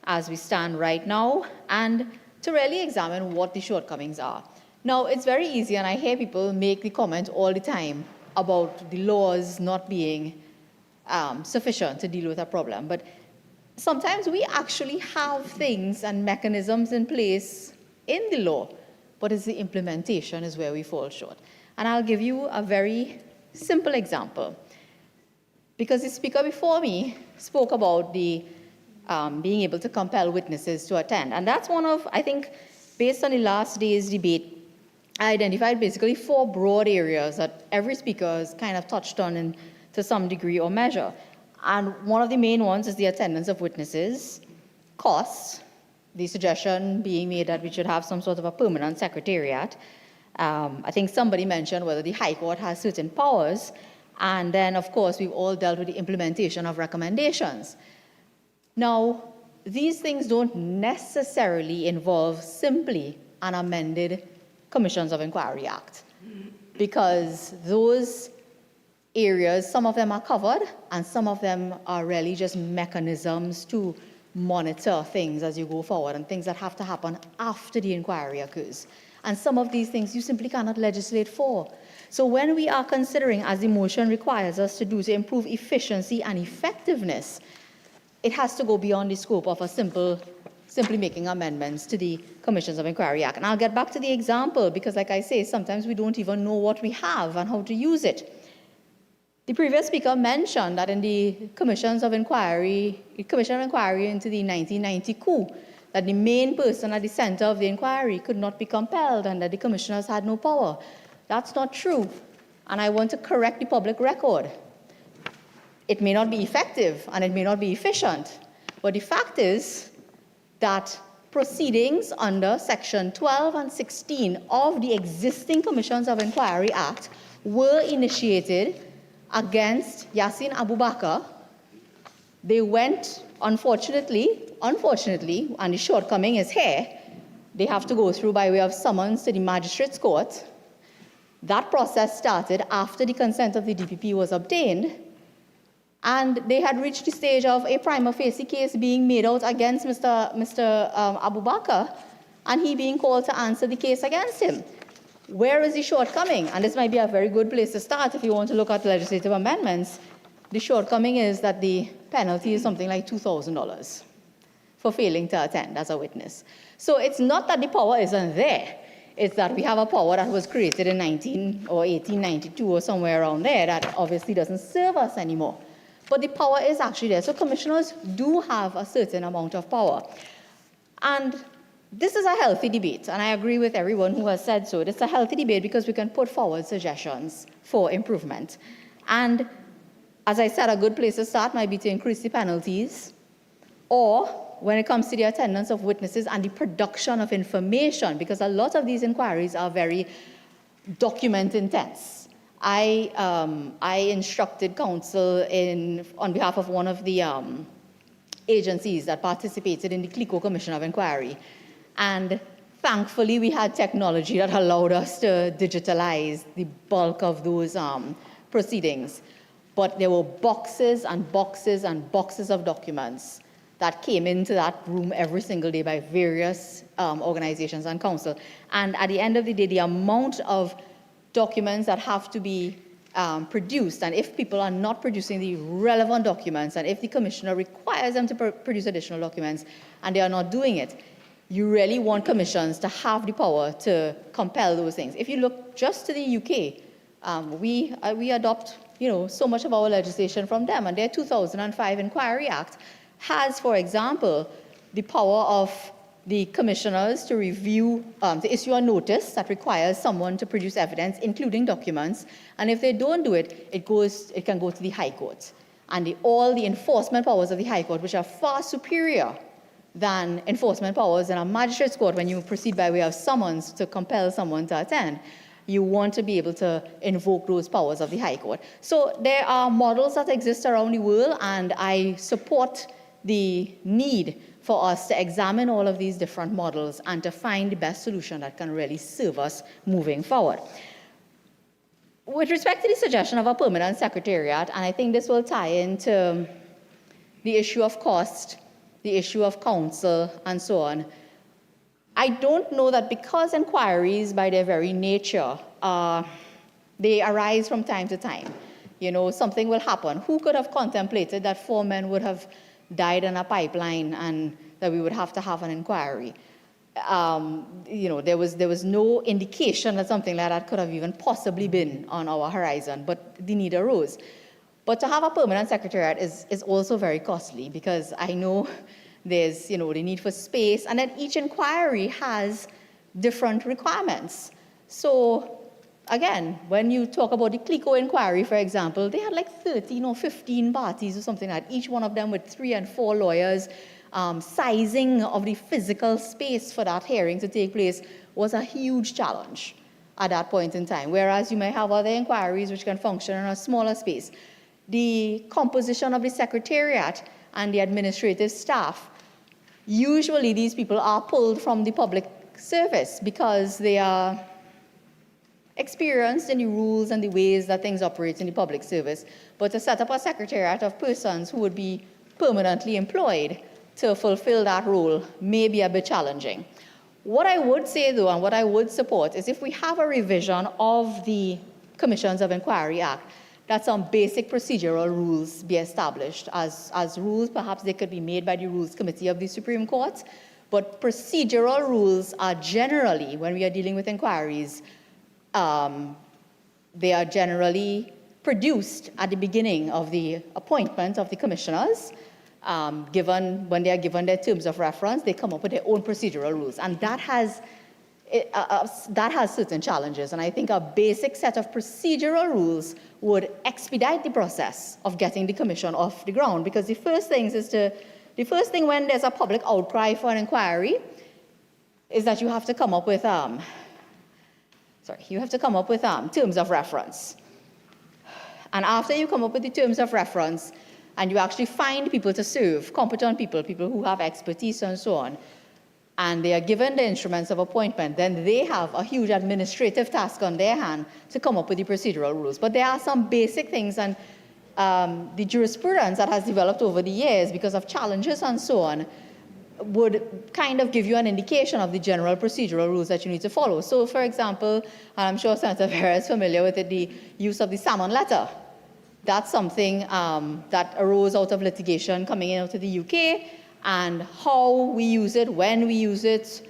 [SPEAKER 16] as we stand right now, and to really examine what the shortcomings are. Now, it's very easy, and I hear people make the comment all the time about the laws not being sufficient to deal with a problem. But sometimes we actually have things and mechanisms in place in the law, but it's the implementation is where we fall short. And I'll give you a very simple example. Because the speaker before me spoke about the being able to compel witnesses to attend. And that's one of, I think, based on the last day's debate, I identified basically 4 broad areas that every speaker has kind of touched on to some degree or measure. And one of the main ones is the attendance of witnesses, costs, the suggestion being made that we should have some sort of a permanent secretariat. I think somebody mentioned whether the High Court has certain powers. And then, of course, we've all dealt with the implementation of recommendations. Now, these things don't necessarily involve simply an amended Commissions of Enquiry Act, because those areas, some of them are covered, and some of them are really just mechanisms to monitor things as you go forward and things that have to happen after the inquiry occurs. And some of these things you simply cannot legislate for. So when we are considering, as the motion requires us to do, to improve efficiency and effectiveness, it has to go beyond the scope of a simply making amendments to the Commissions of Enquiry Act. And I'll get back to the example because, like I say, sometimes we don't even know what we have and how to use it. The previous speaker mentioned that in the Commission of Enquiry into the 1990 coup, that the main person at the center of the inquiry could not be compelled and that the commissioners had no power. That's not true. And I want to correct the public record. It may not be effective and it may not be efficient, but the fact is that proceedings under Section 12 and 16 of the existing Commissions of Enquiry Act were initiated against Yassin Abu Bakr. They went, unfortunately, and the shortcoming is here, they have to go through by way of summons to the magistrate's court. That process started after the consent of the DPP was obtained, and they had reached the stage of a prima facie case being made out against Mr. Abu Bakr, and he being called to answer the case against him. Where is the shortcoming? And this might be a very good place to start if you want to look at legislative amendments. The shortcoming is that the penalty is something like $2,000 for failing to attend as a witness. So it's not that the power isn't there. It's that we have a power that was created in 1892 or somewhere around there that obviously doesn't serve us anymore. But the power is actually there. So commissioners do have a certain amount of power. And this is a healthy debate, and I agree with everyone who has said so. It's a healthy debate because we can put forward suggestions for improvement. And as I said, a good place to start might be to increase the penalties, or when it comes to the attendance of witnesses and the production of information, because a lot of these inquiries are very document intense. I instructed counsel on behalf of one of the agencies that participated in the CLICO Commission of Enquiry. And thankfully, we had technology that allowed us to digitalize the bulk of those proceedings. But there were boxes and boxes and boxes of documents that came into that room every single day by various organizations and counsel. And at the end of the day, the amount of documents that have to be produced, and if people are not producing the relevant documents, and if the commissioner requires them to produce additional documents, and they are not doing it, you really want commissions to have the power to compel those things. If you look just to the UK, we adopt so much of our legislation from them, and their 2005 Enquiry Act has, for example, the power of the commissioners to review, to issue a notice that requires someone to produce evidence, including documents, and if they don't do it, it can go to the High Court. And all the enforcement powers of the High Court, which are far superior than enforcement powers in a magistrate's court when you proceed by way of summons to compel someone to attend, you want to be able to invoke those powers of the High Court. So there are models that exist around the world, and I support the need for us to examine all of these different models and to find the best solution that can really serve us moving forward. With respect to the suggestion of a permanent secretariat, and I think this will tie into the issue of cost, the issue of counsel, and so on, I don't know that because inquiries by their very nature, they arise from time to time. Something will happen. Who could have contemplated that 4 men would have died in a pipeline and that we would have to have an inquiry? There was no indication that something like that could have even possibly been on our horizon, but the need arose. But to have a permanent secretariat is also very costly, because I know there's the need for space, and then each inquiry has different requirements. So again, when you talk about the CLICO inquiry, for example, they had like 13 or 15 parties or something like that, each one of them with 3 and 4 lawyers. Sizing of the physical space for that hearing to take place was a huge challenge at that point in time, whereas you may have other inquiries which can function in a smaller space. The composition of the secretariat and the administrative staff, usually these people are pulled from the public service because they are experienced in the rules and the ways that things operate in the public service. But to set up a secretariat of persons who would be permanently employed to fulfill that role may be a bit challenging. What I would say, though, and what I would support, is if we have a revision of the Commissions of Enquiry Act, that some basic procedural rules be established. As rules, perhaps they could be made by the Rules Committee of the Supreme Court, but procedural rules are generally, when we are dealing with inquiries, they are generally produced at the beginning of the appointment of the commissioners. When they are given their terms of reference, they come up with their own procedural rules, and that has certain challenges. And I think a basic set of procedural rules would expedite the process of getting the commission off the ground, because the first thing when there's a public outcry for an inquiry is that you have to come up with terms of reference. And after you come up with the terms of reference, and you actually find people to serve, competent people who have expertise and so on, and they are given the instruments of appointment, then they have a huge administrative task on their hand to come up with the procedural rules. But there are some basic things, and the jurisprudence that has developed over the years because of challenges and so on would kind of give you an indication of the general procedural rules that you need to follow. So, for example, I'm sure Senator Vieira is familiar with it, the use of the salmon letter. That's something that arose out of litigation coming out of the UK, and how we use it, when we use it,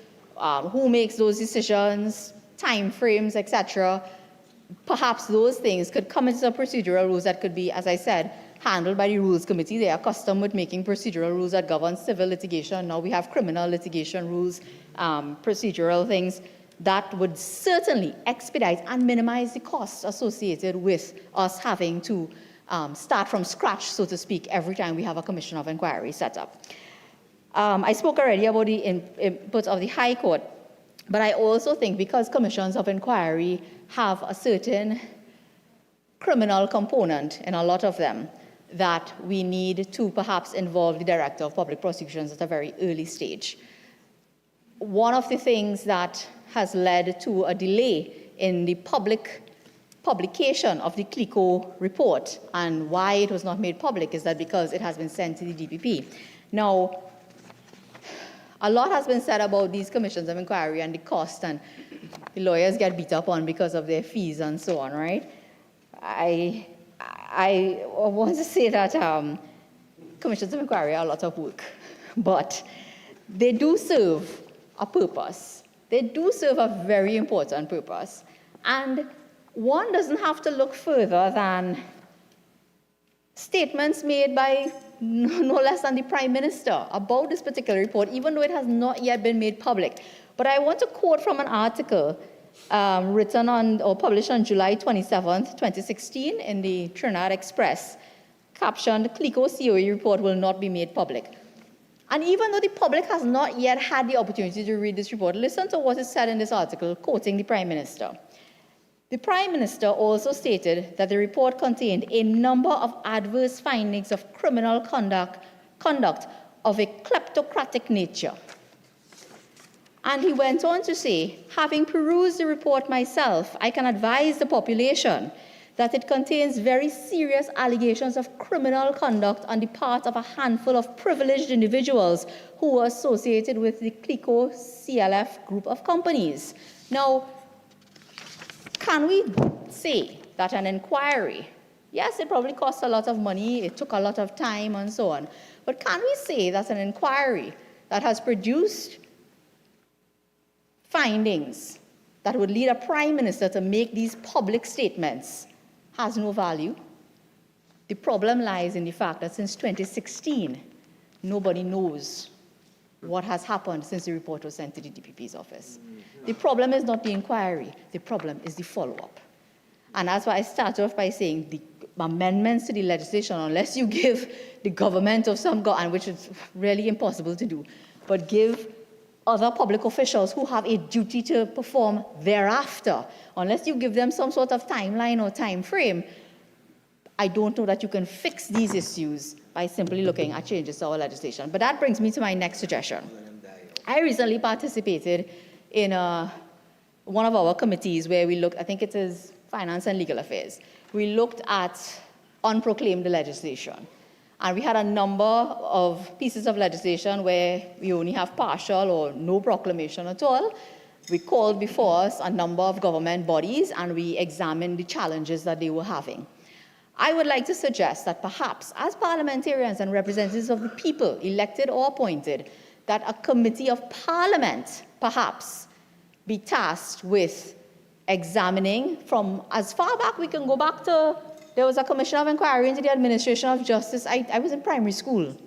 [SPEAKER 16] who makes those decisions, time frames, etc. Perhaps those things could come into the procedural rules that could be, as I said, handled by the Rules Committee. They are accustomed with making procedural rules that govern civil litigation. Now we have criminal litigation rules, procedural things that would certainly expedite and minimize the costs associated with us having to start from scratch, so to speak, every time we have a commission of inquiry set up. I spoke already about the input of the High Court. But I also think because commissions of inquiry have a certain criminal component in a lot of them, that we need to perhaps involve the Director of Public Prosecutions at a very early stage. One of the things that has led to a delay in the publication of the CLICO report and why it was not made public is that because it has been sent to the DPP. Now, a lot has been said about these commissions of inquiry and the cost, and the lawyers get beat up on because of their fees and so on, right? I want to say that commissions of inquiry are a lot of work, but they do serve a purpose. They do serve a very important purpose. And one doesn't have to look further than statements made by no less than the Prime Minister about this particular report, even though it has not yet been made public. But I want to quote from an article written on or published on July 27th, 2016 in the Trinidad Express, captioned, "CLICO COE report will not be made public." And even though the public has not yet had the opportunity to read this report, listen to what is said in this article, quoting the Prime Minister. The Prime Minister also stated that the report contained a number of adverse findings of criminal conduct of a kleptocratic nature. And he went on to say, having perused the report myself, I can advise the population that it contains very serious allegations of criminal conduct on the part of a handful of privileged individuals who were associated with the CLICO CLF group of companies. Now, can we say that an inquiry, yes, it probably cost a lot of money, it took a lot of time and so on, but can we say that an inquiry that has produced findings that would lead a Prime Minister to make these public statements has no value? The problem lies in the fact that since 2016, nobody knows what has happened since the report was sent to the DPP's office. The problem is not the inquiry, the problem is the follow-up. And that's why I started off by saying the amendments to the legislation, unless you give the government of some, and which is really impossible to do, but give other public officials who have a duty to perform thereafter, unless you give them some sort of timeline or time frame, I don't know that you can fix these issues by simply looking at changes to our legislation. But that brings me to my next suggestion. I recently participated in one of our committees where we looked, I think it is Finance and Legal Affairs. We looked at unproclaimed legislation. And we had a number of pieces of legislation where we only have partial or no proclamation at all. We called before us a number of government bodies and we examined the challenges that they were having. I would like to suggest that perhaps as parliamentarians and representatives of the people, elected or appointed, that a committee of parliament perhaps be tasked with examining from as far back we can go back to, there was a commission of inquiry into the administration of justice. I was in primary school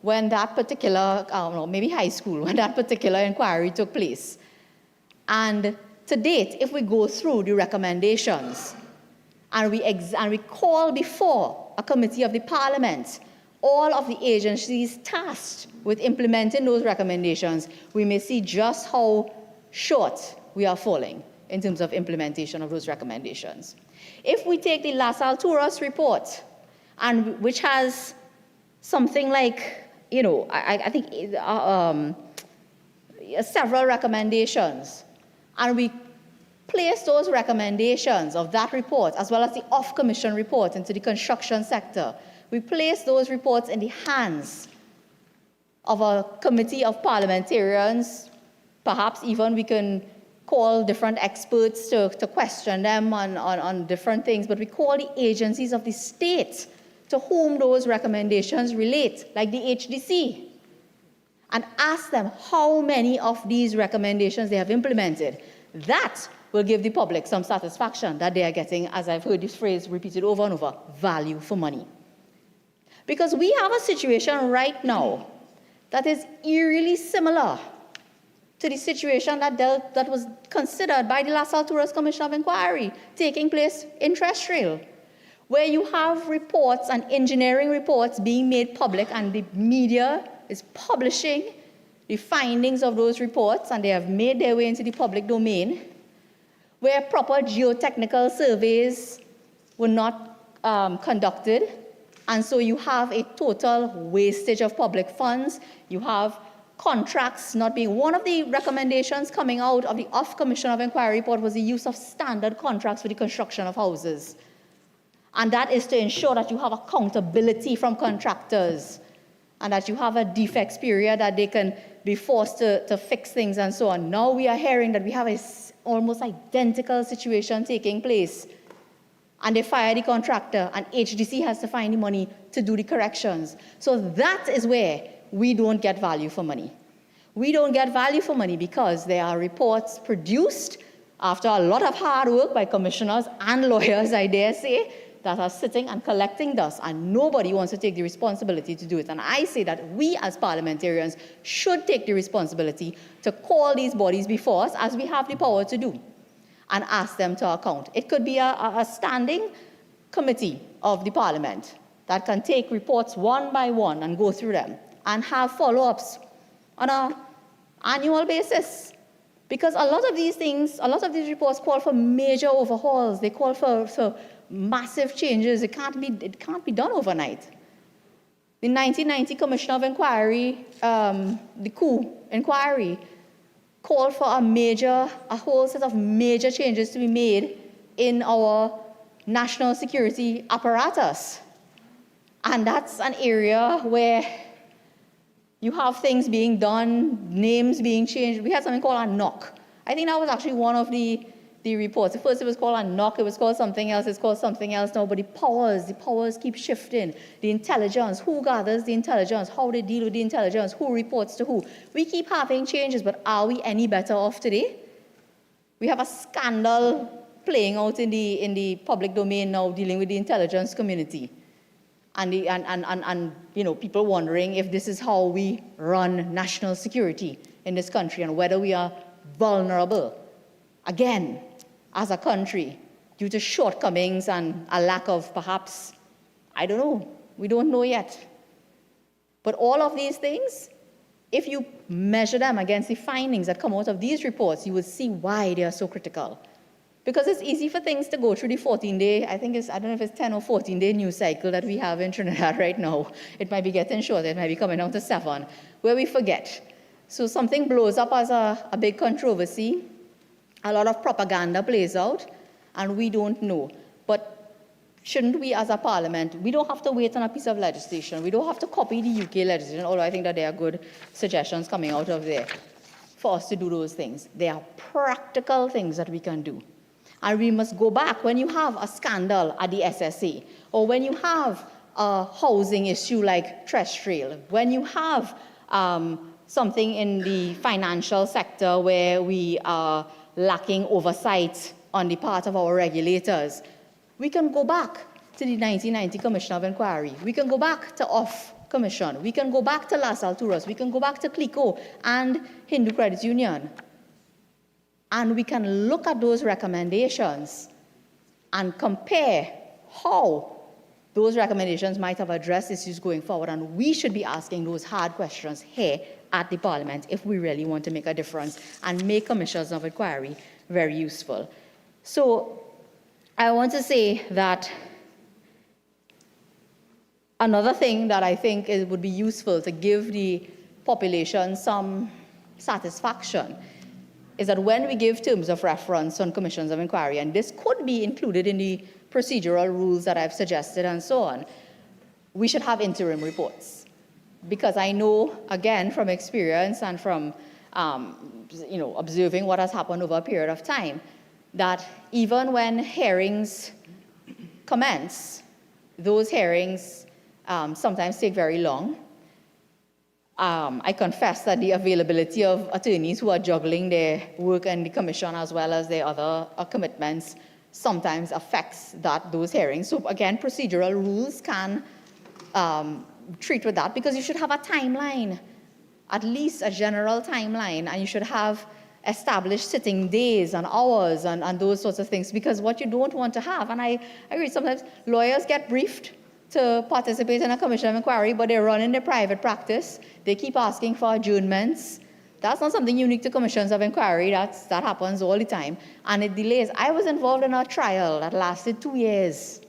[SPEAKER 16] when that particular, I don't know, maybe high school, when that particular inquiry took place. And to date, if we go through the recommendations and we call before a committee of the parliament all of the agencies tasked with implementing those recommendations, we may see just how short we are falling in terms of implementation of those recommendations. If we take the Las Alturas report, and which has something like, I think several recommendations, and we place those recommendations of that report, as well as the off-commission report into the construction sector, we place those reports in the hands of a committee of parliamentarians. Perhaps even we can call different experts to question them on different things, but we call the agencies of the state to whom those recommendations relate, like the HDC, and ask them how many of these recommendations they have implemented. That will give the public some satisfaction that they are getting, as I've heard this phrase repeated over and over, value for money. Because we have a situation right now that is eerily similar to the situation that was considered by the Las Alturas Commission of Inquiry taking place in Terrestrial, where you have reports and engineering reports being made public and the media is publishing the findings of those reports, and they have made their way into the public domain, where proper geotechnical surveys were not conducted, and so you have a total wastage of public funds. You have contracts not being. One of the recommendations coming out of the Commission of Enquiry report was the use of standard contracts for the construction of houses. And that is to ensure that you have accountability from contractors and that you have a defects period that they can be forced to fix things and so on. Now we are hearing that we have an almost identical situation taking place. And they fire the contractor, and HDC has to find the money to do the corrections. So that is where we don't get value for money. We don't get value for money because there are reports produced after a lot of hard work by commissioners and lawyers, I dare say, that are sitting and collecting dust, and nobody wants to take the responsibility to do it. And I say that we as parliamentarians should take the responsibility to call these bodies before us, as we have the power to do, and ask them to account. It could be a standing committee of the parliament that can take reports one by one and go through them and have follow-ups on an annual basis. Because a lot of these things, a lot of these reports call for major overhauls. They call for massive changes. It can't be done overnight. The 1990 Commission of Enquiry, the coup inquiry, called for a whole set of major changes to be made in our national security apparatus. And that's an area where you have things being done, names being changed. We had something called a knock. I think that was actually one of the reports. At first it was called a knock, it was called something else, it's called something else now, but the powers keep shifting. The intelligence, who gathers the intelligence, how they deal with the intelligence, who reports to who. We keep having changes, but are we any better off today? We have a scandal playing out in the public domain now dealing with the intelligence community. And people wondering if this is how we run national security in this country and whether we are vulnerable, again, as a country, due to shortcomings and a lack of perhaps, I don't know, we don't know yet. But all of these things, if you measure them against the findings that come out of these reports, you will see why they are so critical. Because it's easy for things to go through the 14-day, I don't know if it's 10 or 14-day news cycle that we have in Trinidad right now. It might be getting shorter, it might be coming down to 7, where we forget. So something blows up as a big controversy, a lot of propaganda plays out, and we don't know. But shouldn't we as a parliament, we don't have to wait on a piece of legislation. We don't have to copy the UK legislation, although I think that there are good suggestions coming out of there for us to do those things. There are practical things that we can do. And we must go back when you have a scandal at the SSA, or when you have a housing issue like terrestrial, when you have something in the financial sector where we are lacking oversight on the part of our regulators, we can go back to the 1990 Commission of Enquiry. We can go back to Commission. We can go back to Las Alturas. We can go back to CLICO and Hindu Credit Union. And we can look at those recommendations and compare how those recommendations might have addressed issues going forward. And we should be asking those hard questions here at the Parliament if we really want to make a difference and make commissions of inquiry very useful. So I want to say that another thing that I think would be useful to give the population some satisfaction is that when we give terms of reference on commissions of inquiry, and this could be included in the procedural rules that I've suggested and so on, we should have interim reports. Because I know, again, from experience and from observing what has happened over a period of time, that even when hearings commence, those hearings sometimes take very long. I confess that the availability of attorneys who are juggling their work and the commission as well as their other commitments sometimes affects those hearings. So again, procedural rules can treat with that, because you should have a timeline, at least a general timeline, and you should have established sitting days and hours and those sorts of things, because what you don't want to have, and I agree, sometimes lawyers get briefed to participate in a commission of inquiry, but they're running their private practice. They keep asking for adjournments. That's not something unique to commissions of inquiry. That happens all the time. And it delays. I was involved in a trial that lasted 2 years.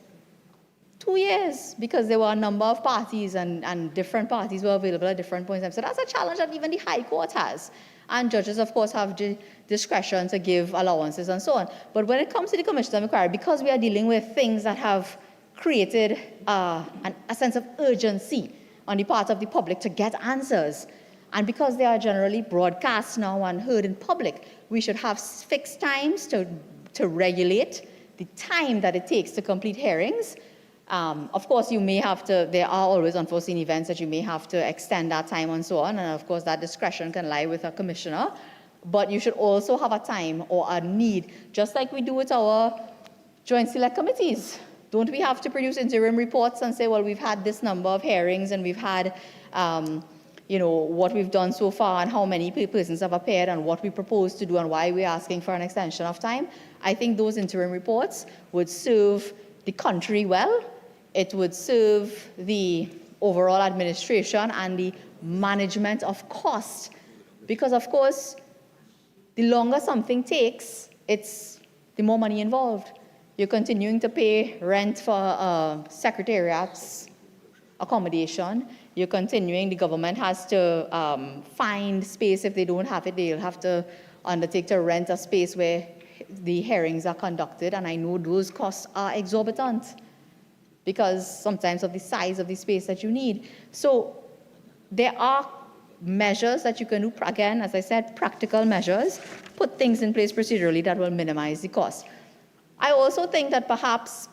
[SPEAKER 16] 2 years, because there were a number of parties and different parties were available at different points in time. So that's a challenge that even the High Court has. And judges, of course, have discretion to give allowances and so on. But when it comes to the commission of inquiry, because we are dealing with things that have created a sense of urgency on the part of the public to get answers, and because they are generally broadcast now and heard in public, we should have fixed times to regulate the time that it takes to complete hearings. Of course, you may have to, there are always unforeseen events that you may have to extend that time and so on, and of course that discretion can lie with a commissioner, but you should also have a time or a need, just like we do with our joint select committees. Don't we have to produce interim reports and say, well, we've had this number of hearings and we've had, what we've done so far and how many persons have appeared and what we propose to do and why we're asking for an extension of time? I think those interim reports would serve the country well. It would serve the overall administration and the management of cost. Because, of course, the longer something takes, it's the more money involved. You're continuing to pay rent for secretariat's accommodation. You're continuing, the government has to find space. If they don't have it, they'll have to undertake to rent a space where the hearings are conducted. And I know those costs are exorbitant, because sometimes of the size of the space that you need. So there are measures that you can do, again, as I said, practical measures, put things in place procedurally that will minimize the cost. I also think that perhaps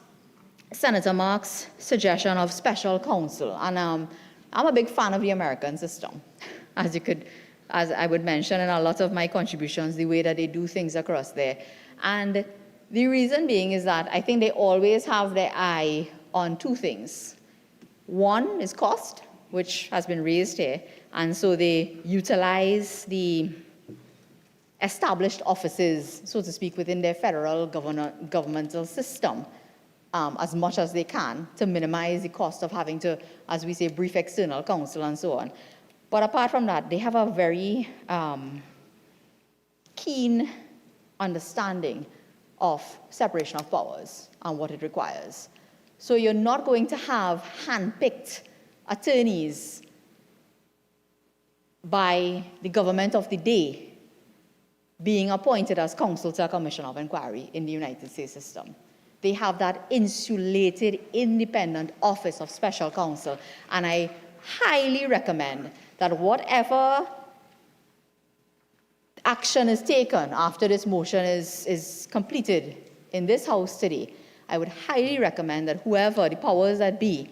[SPEAKER 16] Senator Mark's suggestion of special counsel, and I'm a big fan of the American system, as I would mention in a lot of my contributions, the way that they do things across there. And the reason being is that I think they always have their eye on two things. One is cost, which has been raised here, and so they utilize the established offices, so to speak, within their federal governmental system as much as they can to minimize the cost of having to, as we say, brief external counsel and so on. But apart from that, they have a very keen understanding of separation of powers and what it requires. So you're not going to have hand-picked attorneys by the government of the day being appointed as counsel to a commission of inquiry in the United States system. They have that insulated, independent office of special counsel. And I highly recommend that whatever action is taken after this motion is completed in this House today, I would highly recommend that whoever the powers that be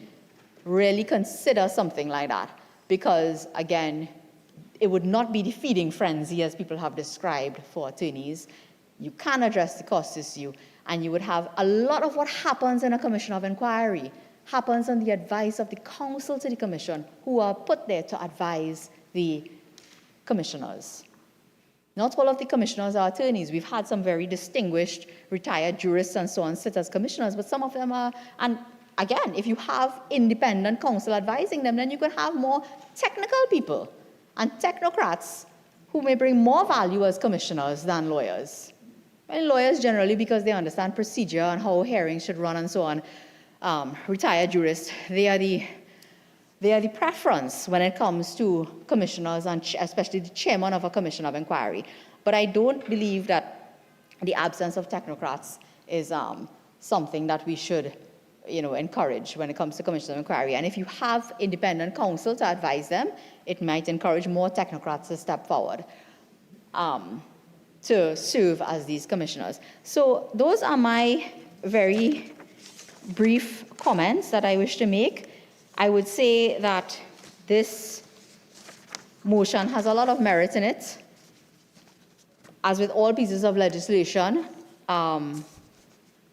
[SPEAKER 16] really consider something like that. Because, again, it would not be the feeding frenzy as people have described for attorneys. You can address the cost issue, and you would have a lot of what happens in a commission of inquiry happens on the advice of the counsel to the commission, who are put there to advise the commissioners. Not all of the commissioners are attorneys. We've had some very distinguished retired jurists and so on sit as commissioners, but some of them are, and again, if you have independent counsel advising them, then you can have more technical people and technocrats who may bring more value as commissioners than lawyers. And lawyers generally, because they understand procedure and how hearings should run and so on, retired jurists, they are the preference when it comes to commissioners and especially the chairman of a commission of inquiry. But I don't believe that the absence of technocrats is something that we should encourage when it comes to commission of inquiry. And if you have independent counsel to advise them, it might encourage more technocrats to step forward to serve as these commissioners. So those are my very brief comments that I wish to make. I would say that this motion has a lot of merit in it. As with all pieces of legislation,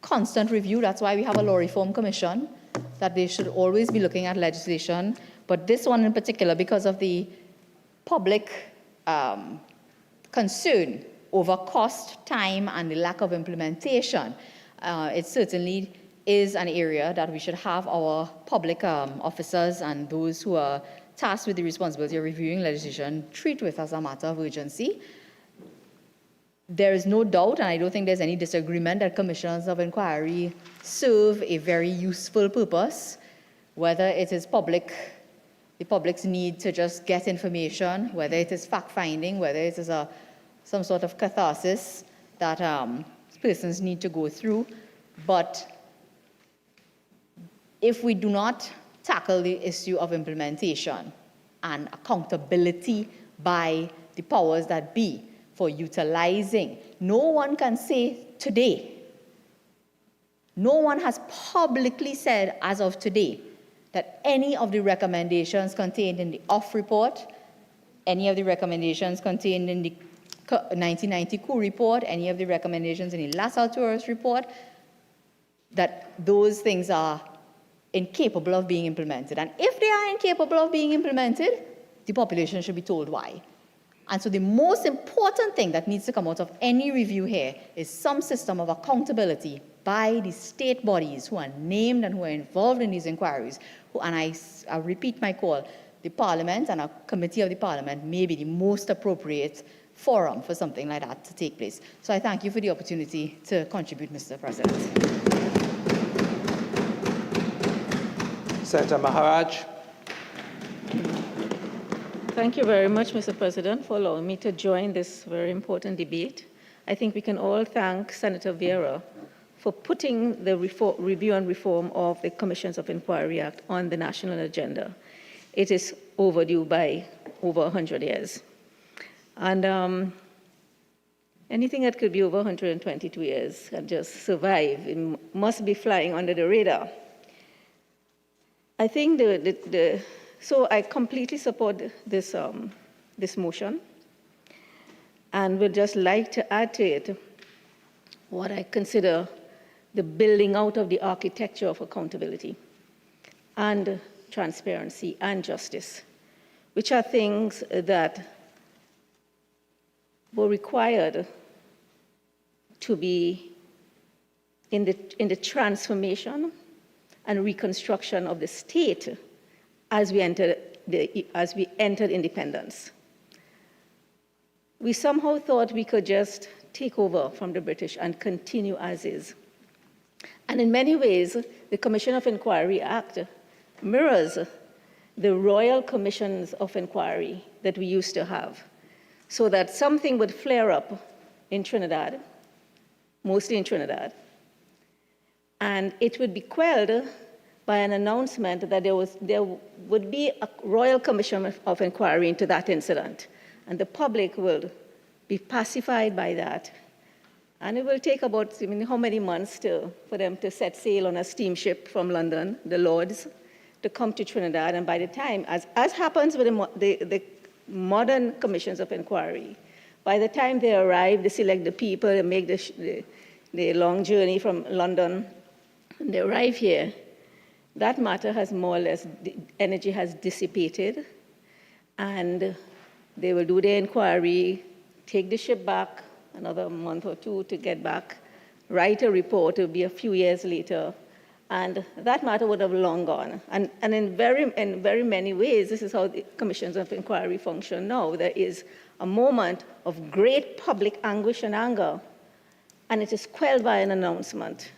[SPEAKER 16] constant review, that's why we have a law reform commission, that they should always be looking at legislation. But this one in particular, because of the public concern over cost, time, and the lack of implementation, it certainly is an area that we should have our public officers and those who are tasked with the responsibility of reviewing legislation treat with as a matter of urgency. There is no doubt, and I don't think there's any disagreement, that commissions of inquiry serve a very useful purpose, whether it is the public's need to just get information, whether it is fact-finding, whether it is some sort of catharsis that persons need to go through. But if we do not tackle the issue of implementation and accountability by the powers that be for utilizing, no one can say today, no one has publicly said as of today that any of the recommendations contained in the OFF report, any of the recommendations contained in the 1990 coup report, any of the recommendations in the LaSalle Tourist report, that those things are incapable of being implemented. And if they are incapable of being implemented, the population should be told why. And so the most important thing that needs to come out of any review here is some system of accountability by the state bodies who are named and who are involved in these inquiries. And I repeat my call, the Parliament and a committee of the Parliament may be the most appropriate forum for something like that to take place. So I thank you for the opportunity to contribute, Mr. President.
[SPEAKER 1] Senator Maharaj.
[SPEAKER 17] Thank you very much, Mr. President, for allowing me to join this very important debate. I think we can all thank Senator Vieira for putting the review and reform of the Commissions of Enquiry Act on the national agenda. It is overdue by over 100 years. And anything that could be over 122 years and just survive, it must be flying under the radar. I think so I completely support this, this motion and would just like to add to it what I consider the building out of the architecture of accountability and transparency and justice, which are things that were required to be in the transformation and reconstruction of the state as we entered independence. We somehow thought we could just take over from the British and continue as is. And in many ways, the Commission of Enquiry Act mirrors the Royal Commissions of Enquiry that we used to have, so that something would flare up in Trinidad, mostly in Trinidad, and it would be quelled by an announcement that there would be a Royal Commission of Enquiry into that incident, and the public will be pacified by that. And it will take about, how many months for them to set sail on a steamship from London, the Lords, to come to Trinidad. And by the time, as happens with the modern commissions of inquiry, by the time they arrive, they select the people, they make the long journey from London, and they arrive here, that matter has more or less, the energy has dissipated, and they will do their inquiry, take the ship back, another month or two to get back, write a report, it will be a few years later, and that matter would have long gone. And in very many ways, this is how the commissions of inquiry function now. There is a moment of great public anguish and anger, and it is quelled by an announcement.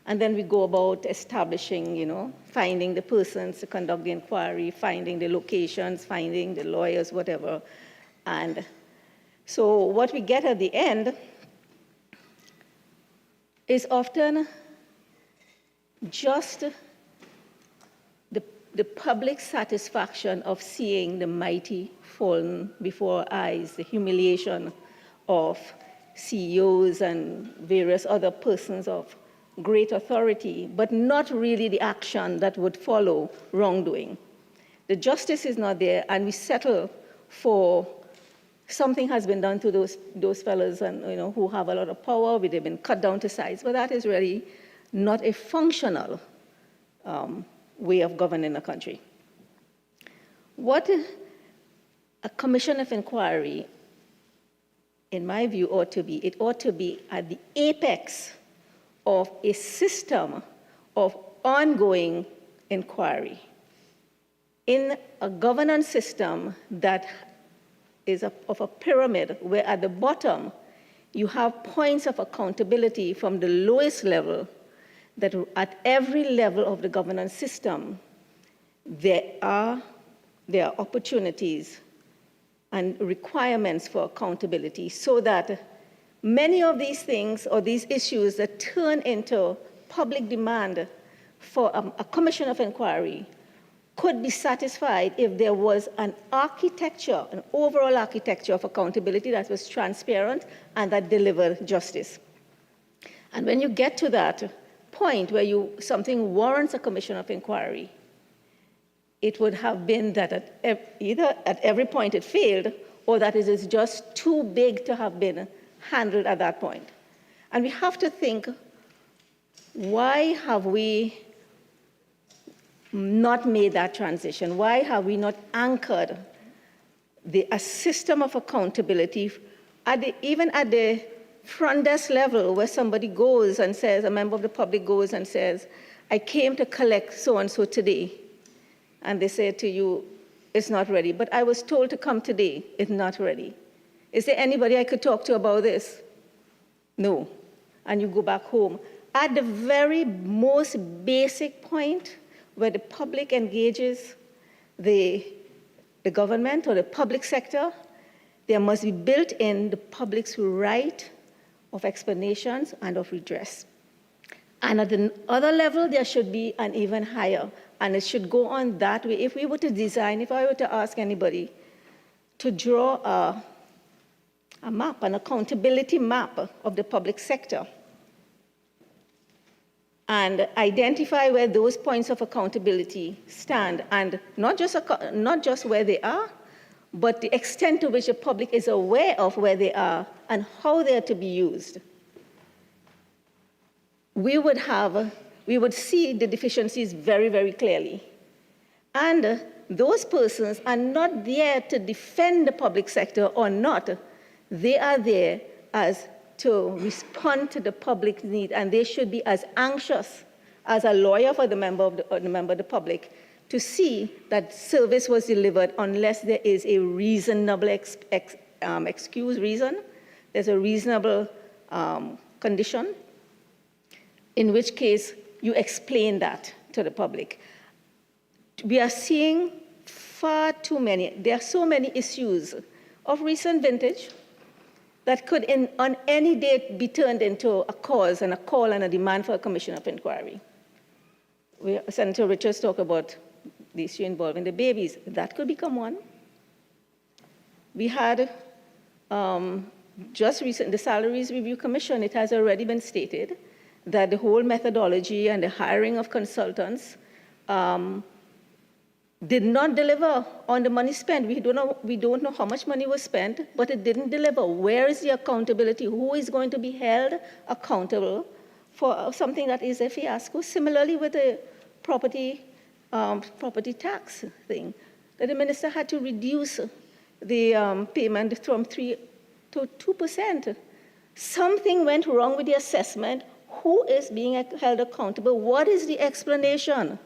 [SPEAKER 17] And then we go about establishing, finding the persons to conduct the inquiry, finding the locations, finding the lawyers, whatever. And so what we get at the end is often just the public satisfaction of seeing the mighty fallen before our eyes, the humiliation of CEOs and various other persons of great authority, but not really the action that would follow wrongdoing. The justice is not there, and we settle for something has been done to those fellows and who have a lot of power, they've been cut down to size, but that is really not a functional way of governing a country. What a commission of inquiry, in my view, ought to be, it ought to be at the apex of a system of ongoing inquiry in a governance system that is of a pyramid, where at the bottom you have points of accountability from the lowest level, that at every level of the governance system, there are opportunities and requirements for accountability, so that many of these things or these issues that turn into public demand for a commission of inquiry could be satisfied if there was an architecture, an overall architecture of accountability that was transparent and that delivered justice. And when you get to that point where something warrants a commission of inquiry, it would have been that either at every point it failed, or that it is just too big to have been handled at that point. And we have to think, why have we not made that transition? Why have we not anchored a system of accountability even at the front desk level, where somebody goes and says, a member of the public goes and says, I came to collect so-and-so today. And they say to you, it's not ready. But I was told to come today. It's not ready. Is there anybody I could talk to about this? No. And you go back home. At the very most basic point where the public engages the government or the public sector, there must be built in the public's right of explanations and of redress. And at the other level, there should be an even higher. And it should go on that way. If we were to design, if I were to ask anybody to draw a map, an accountability map of the public sector, and identify where those points of accountability stand, and not just where they are, but the extent to which the public is aware of where they are and how they are to be used, we would see the deficiencies very, very clearly. And those persons are not there to defend the public sector or not. They are there to respond to the public need, and they should be as anxious as a lawyer for the member of the public to see that service was delivered, unless there is a reasonable there's a reasonable condition, in which case you explain that to the public. We are seeing far too many, there are so many issues of recent vintage that could on any day be turned into a cause and a call and a demand for a commission of inquiry. Senator Richards talked about the issue involving the babies. That could become one. We had just recently, the Salaries Review Commission, it has already been stated that the whole methodology and the hiring of consultants did not deliver on the money spent. We don't know how much money was spent, but it didn't deliver. Where is the accountability? Who is going to be held accountable for something that is a fiasco? Similarly with the property tax thing, that the minister had to reduce the payment from 3% to 2%. Something went wrong with the assessment. Who is being held accountable? What is the explanation?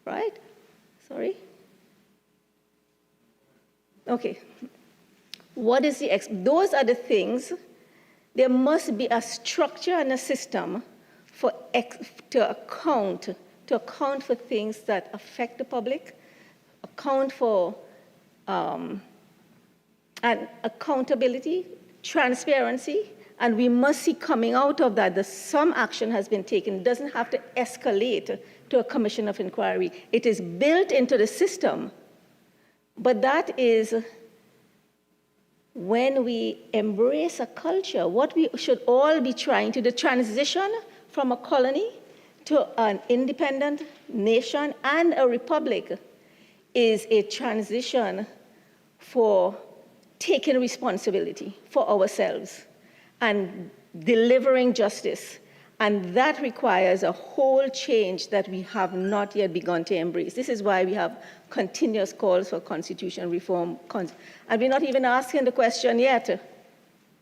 [SPEAKER 17] Right? Sorry? Okay. What is those are the things. There must be a structure and a system to account for things that affect the public, account for and accountability, transparency, and we must see coming out of that some action has been taken. It doesn't have to escalate to a commission of inquiry. It is built into the system, but that is when we embrace a culture, what we should all be trying to, the transition from a colony to an independent nation and a republic, is a transition for taking responsibility for ourselves and delivering justice. And that requires a whole change that we have not yet begun to embrace. This is why we have continuous calls for constitutional reform. And we're not even asking the question yet,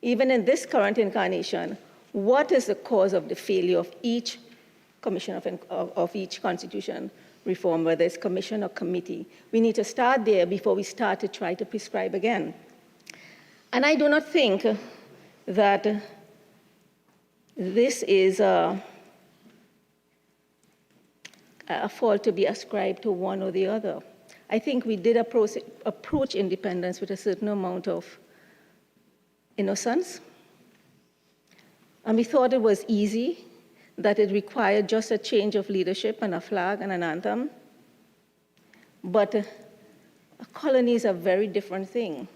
[SPEAKER 17] even in this current incarnation, what is the cause of the failure of each commission of each constitution reform, whether it's commission or committee. We need to start there before we start to try to prescribe again. And I do not think that this is a fault to be ascribed to one or the other. I think we did approach independence with a certain amount of innocence. And we thought it was easy, that it required just a change of leadership and a flag and an anthem. But a colony is a very different thing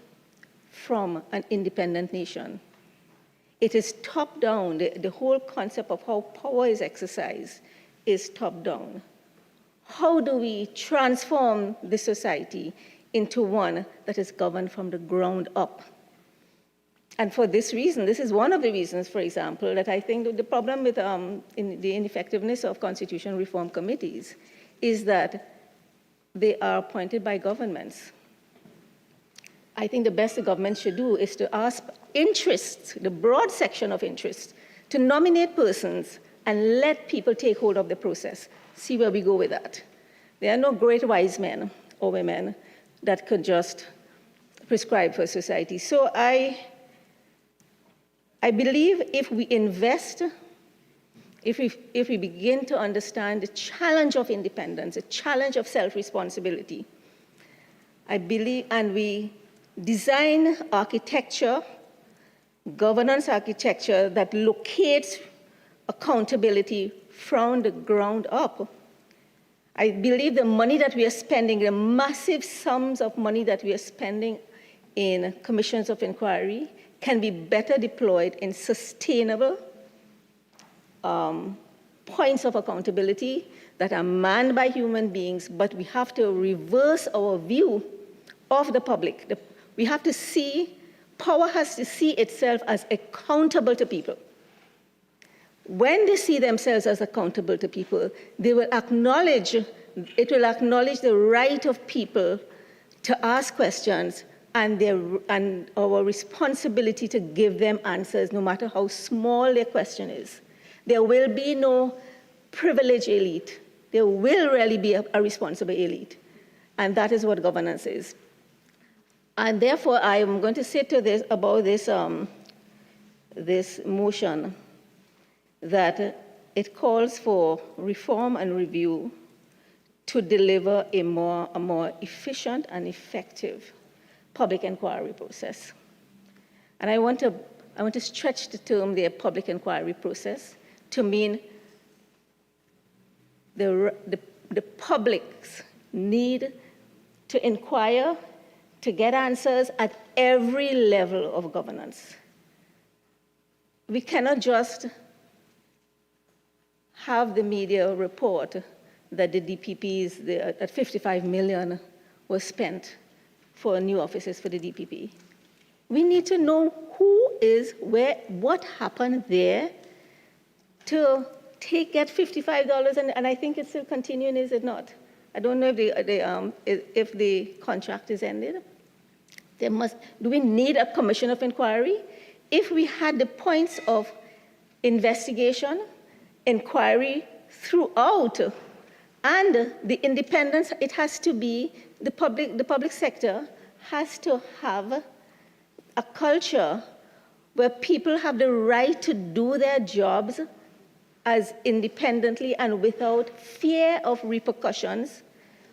[SPEAKER 17] from an independent nation. It is top-down. The whole concept of how power is exercised is top-down. How do we transform the society into one that is governed from the ground up? And for this reason, this is one of the reasons, for example, that I think that the problem with the ineffectiveness of constitutional reform committees is that they are appointed by governments. I think the best the government should do is to ask interests, the broad section of interests, to nominate persons and let people take hold of the process. See where we go with that. There are no great wise men or women that could just prescribe for society. So I believe if we invest, if we begin to understand the challenge of independence, the challenge of self-responsibility, I believe, and we design architecture, governance architecture that locates accountability from the ground up. I believe the money that we are spending, the massive sums of money that we are spending in commissions of inquiry can be better deployed in sustainable points of accountability that are manned by human beings, but we have to reverse our view of the public. We have to see, power has to see itself as accountable to people. When they see themselves as accountable to people, they will acknowledge, it will acknowledge the right of people to ask questions and our responsibility to give them answers, no matter how small their question is. There will be no privileged elite. There will really be a responsible elite. And that is what governance is. And therefore, I am going to say to this about this, this motion that it calls for reform and review to deliver a more efficient and effective public inquiry process. And I want to stretch the term the public inquiry process to mean the public's need to inquire, to get answers at every level of governance. We cannot just have the media report that the DPPs, that 55 million was spent for new offices for the DPP. We need to know who is where, what happened there to get $55, and I think it's still continuing, is it not? I don't know if the contract is ended. Do we need a commission of inquiry? If we had the points of investigation, inquiry throughout, and the independence, it has to be, the public sector has to have a culture where people have the right to do their jobs as independently and without fear of repercussions,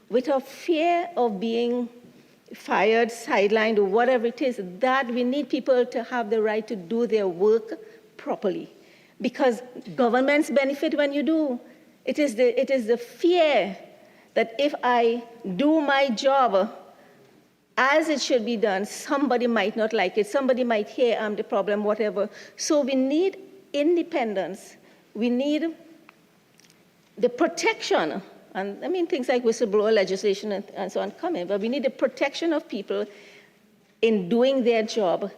[SPEAKER 17] without fear of being fired, sidelined, or whatever it is, that we need people to have the right to do their work properly. Because governments benefit when you do. It is the fear that if I do my job as it should be done, somebody might not like it, somebody might hear I'm the problem, whatever. So we need independence. We need the protection, and I mean things like whistleblower legislation and so on coming, but we need the protection of people in doing their job.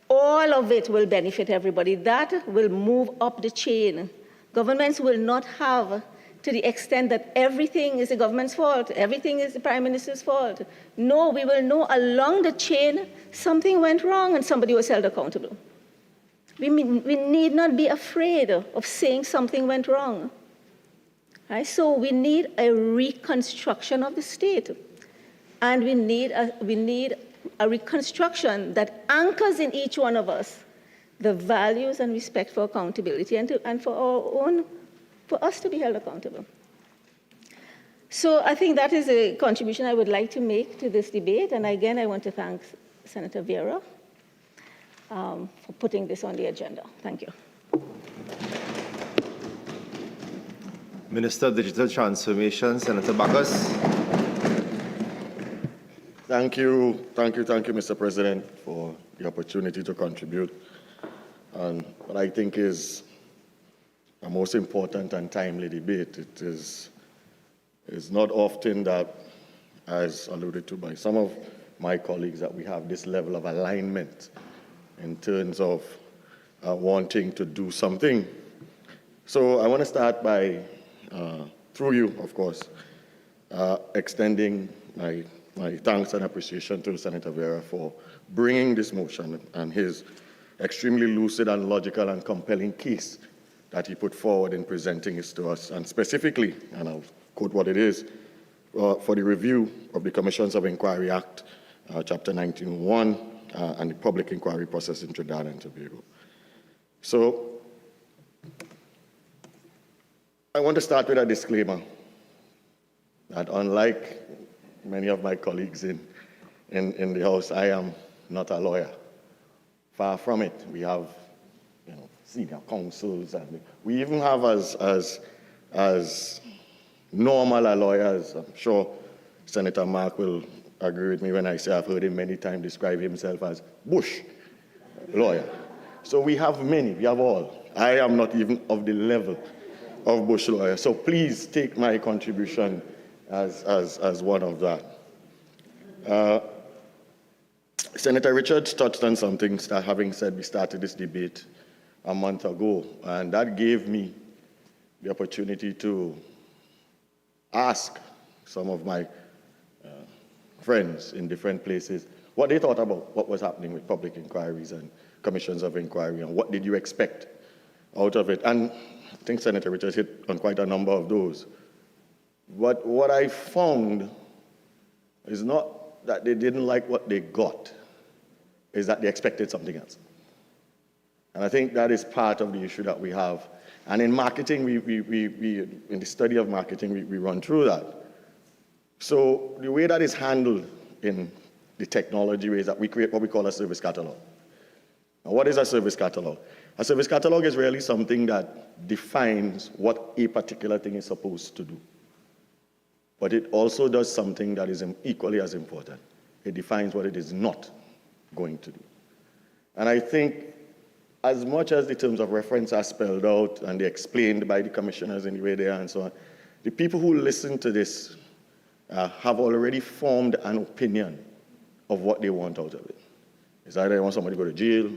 [SPEAKER 17] All of it will benefit everybody. That will move up the chain. Governments will not have, to the extent that everything is the government's fault, everything is the Prime Minister's fault. No, we will know along the chain something went wrong and somebody was held accountable. We need not be afraid of saying something went wrong. Right? So we need a reconstruction of the state. And we need a reconstruction that anchors in each one of us the values and respect for accountability and for us to be held accountable. So I think that is a contribution I would like to make to this debate. And again, I want to thank Senator Vieira for putting this on the agenda. Thank you.
[SPEAKER 15] Minister of Digital Transformation, Senator Bacchus.
[SPEAKER 14] Thank you, Mr. President, for the opportunity to contribute on what I think is a most important and timely debate. It is not often that, as alluded to by some of my colleagues, that we have this level of alignment in terms of wanting to do something. So I want to start by, through you, of course, extending my thanks and appreciation to Senator Vieira for bringing this motion and his extremely lucid and logical and compelling case that he put forward in presenting this to us, and specifically, and I'll quote what it is, for the review of the Commissions of Enquiry Act, Chapter 19.1, and the public inquiry process in Trinidad and Tobago. So I want to start with a disclaimer that unlike many of my colleagues in the House, I am not a lawyer. Far from it. We have senior counsels, and we even have as normal a lawyers. I'm sure Senator Mark will agree with me when I say I've heard him many times describe himself as Bush lawyer. So we have many, we have all. I am not even of the level of Bush lawyer. So please take my contribution as one of that. Senator Richards touched on something, having said we started this debate a month ago, and that gave me the opportunity to ask some of my friends in different places what they thought about what was happening with public inquiries and commissions of inquiry, and what did you expect out of it. And I think Senator Richards hit on quite a number of those. But what I found is not that they didn't like what they got, is that they expected something else. And I think that is part of the issue that we have. And in marketing, in the study of marketing, we run through that. So the way that is handled in the technology is that we create what we call a service catalog. Now, what is a service catalog? A service catalog is really something that defines what a particular thing is supposed to do. But it also does something that is equally as important. It defines what it is not going to do. And I think as much as the terms of reference are spelled out and they're explained by the commissioners in the way they are and so on, the people who listen to this have already formed an opinion of what they want out of it. It's either they want somebody to go to jail,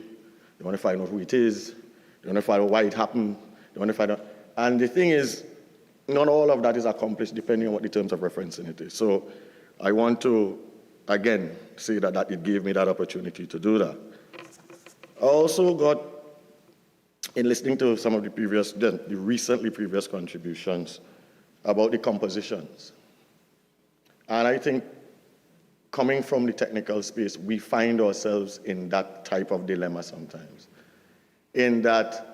[SPEAKER 14] they want to find out who it is, they want to find out why it happened, they want to find out. And the thing is, not all of that is accomplished depending on what the terms of reference in it is. So I want to, again, say that it gave me that opportunity to do that. I also got, in listening to some of the recently previous contributions about the compositions. And I think coming from the technical space, we find ourselves in that type of dilemma sometimes. In that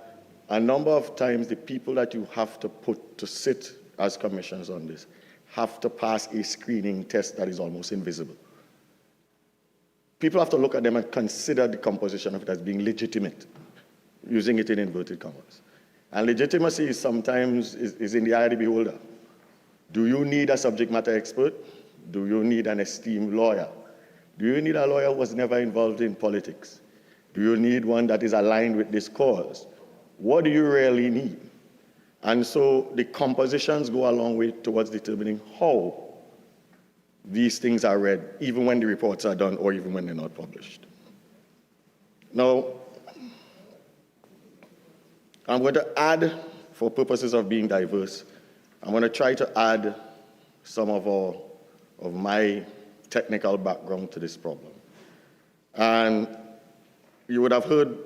[SPEAKER 14] a number of times the people that you have to put to sit as commissioners on this have to pass a screening test that is almost invisible. People have to look at them and consider the composition of it as being legitimate, using it in inverted commas. And legitimacy is sometimes is in the eye of the beholder. Do you need a subject matter expert? Do you need an esteemed lawyer? Do you need a lawyer who was never involved in politics? Do you need one that is aligned with this cause? What do you really need? And so the compositions go a long way towards determining how these things are read, even when the reports are done or even when they're not published. Now, I'm going to add, for purposes of being diverse, I'm going to try to add some of my technical background to this problem. And you would have heard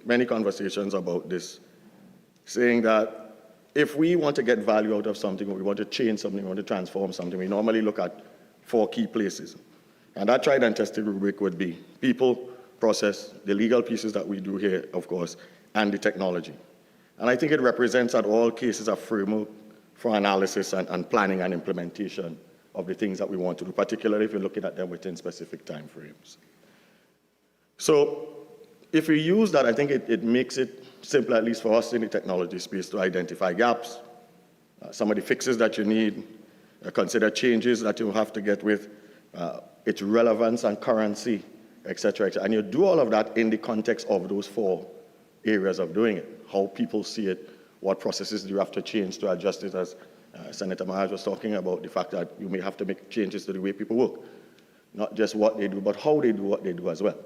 [SPEAKER 14] many conversations about this, saying that
[SPEAKER 18] if we want to get value out of something, or we want to change something, we want to transform something, we normally look at 4 key places. And that tried and tested rubric would be people, process, the legal pieces that we do here, of course, and the technology. And I think it represents that all cases a framework for analysis and planning and implementation of the things that we want to do, particularly if you're looking at them within specific time frames. So if we use that, I think it makes it simpler, at least for us in the technology space, to identify gaps, some of the fixes that you need, consider changes that you have to get with its relevance and currency, et cetera, et cetera. And you do all of that in the context of those 4 areas of doing it, how people see it, what processes do you have to change to adjust it, as Senator Maharaj was talking about, the fact that you may have to make changes to the way people work, not just what they do, but how they do what they do as well.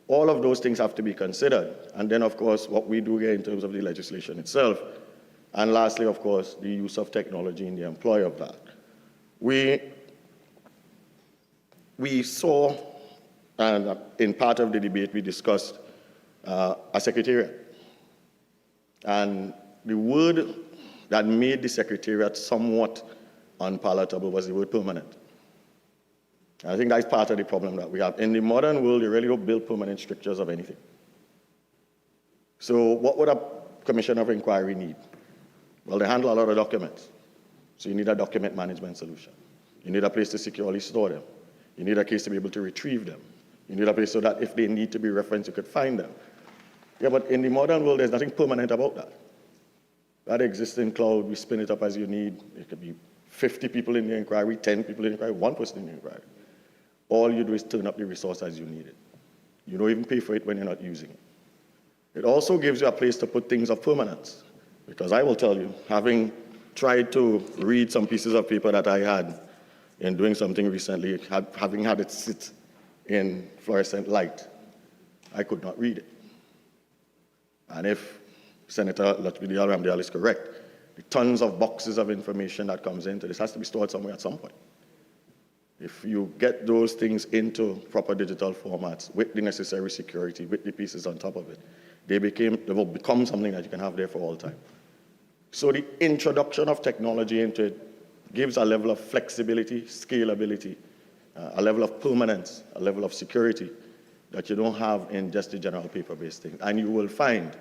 [SPEAKER 18] All of those things have to be considered. And then, of course, what we do here in terms of the legislation itself. And lastly, of course, the use of technology in the employ of that. We saw, and in part of the debate, we discussed a secretariat. And the word that made the secretariat somewhat unpalatable was the word permanent. And I think that's part of the problem that we have. In the modern world, you really don't build permanent structures of anything. So what would a commission of inquiry need? Well, they handle a lot of documents. So you need a document management solution. You need a place to securely store them. You need a case to be able to retrieve them. You need a place so that if they need to be referenced, you could find them. Yeah, but in the modern world, there's nothing permanent about that. That exists in cloud. We spin it up as you need. It could be 50 people in the inquiry, 10 people in the inquiry, 1 person in the inquiry. All you do is turn up the resource as you need it. You don't even pay for it when you're not using it. It also gives you a place to put things of permanence. Because I will tell you, having tried to read some pieces of paper that I had in doing something recently, having had it sit in fluorescent light, I could not read it. And if Senator Lutchmedial-Ramdial is correct, the tons of boxes of information that comes into this has to be stored somewhere at some point. If you get those things into proper digital formats with the necessary security, with the pieces on top of it, they will become something that you can have there for all time. So the introduction of technology into it gives a level of flexibility, scalability, a level of permanence, a level of security that you don't have in just the general paper-based thing. And you will find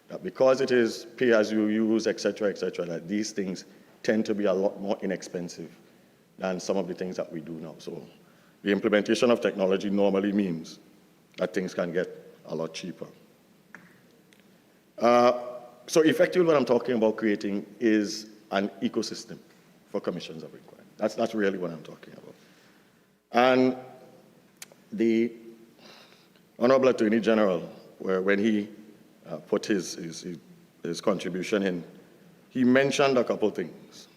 [SPEAKER 18] that because it is pay as you use, et cetera, that these things tend to be a lot more inexpensive than some of the things that we do now. So the implementation of technology normally means that things can get a lot cheaper. So effectively what I'm talking about creating is an ecosystem for commissions of inquiry. That's really what I'm talking about. And the Honorable Attorney General, when he put his contribution in, he mentioned a couple things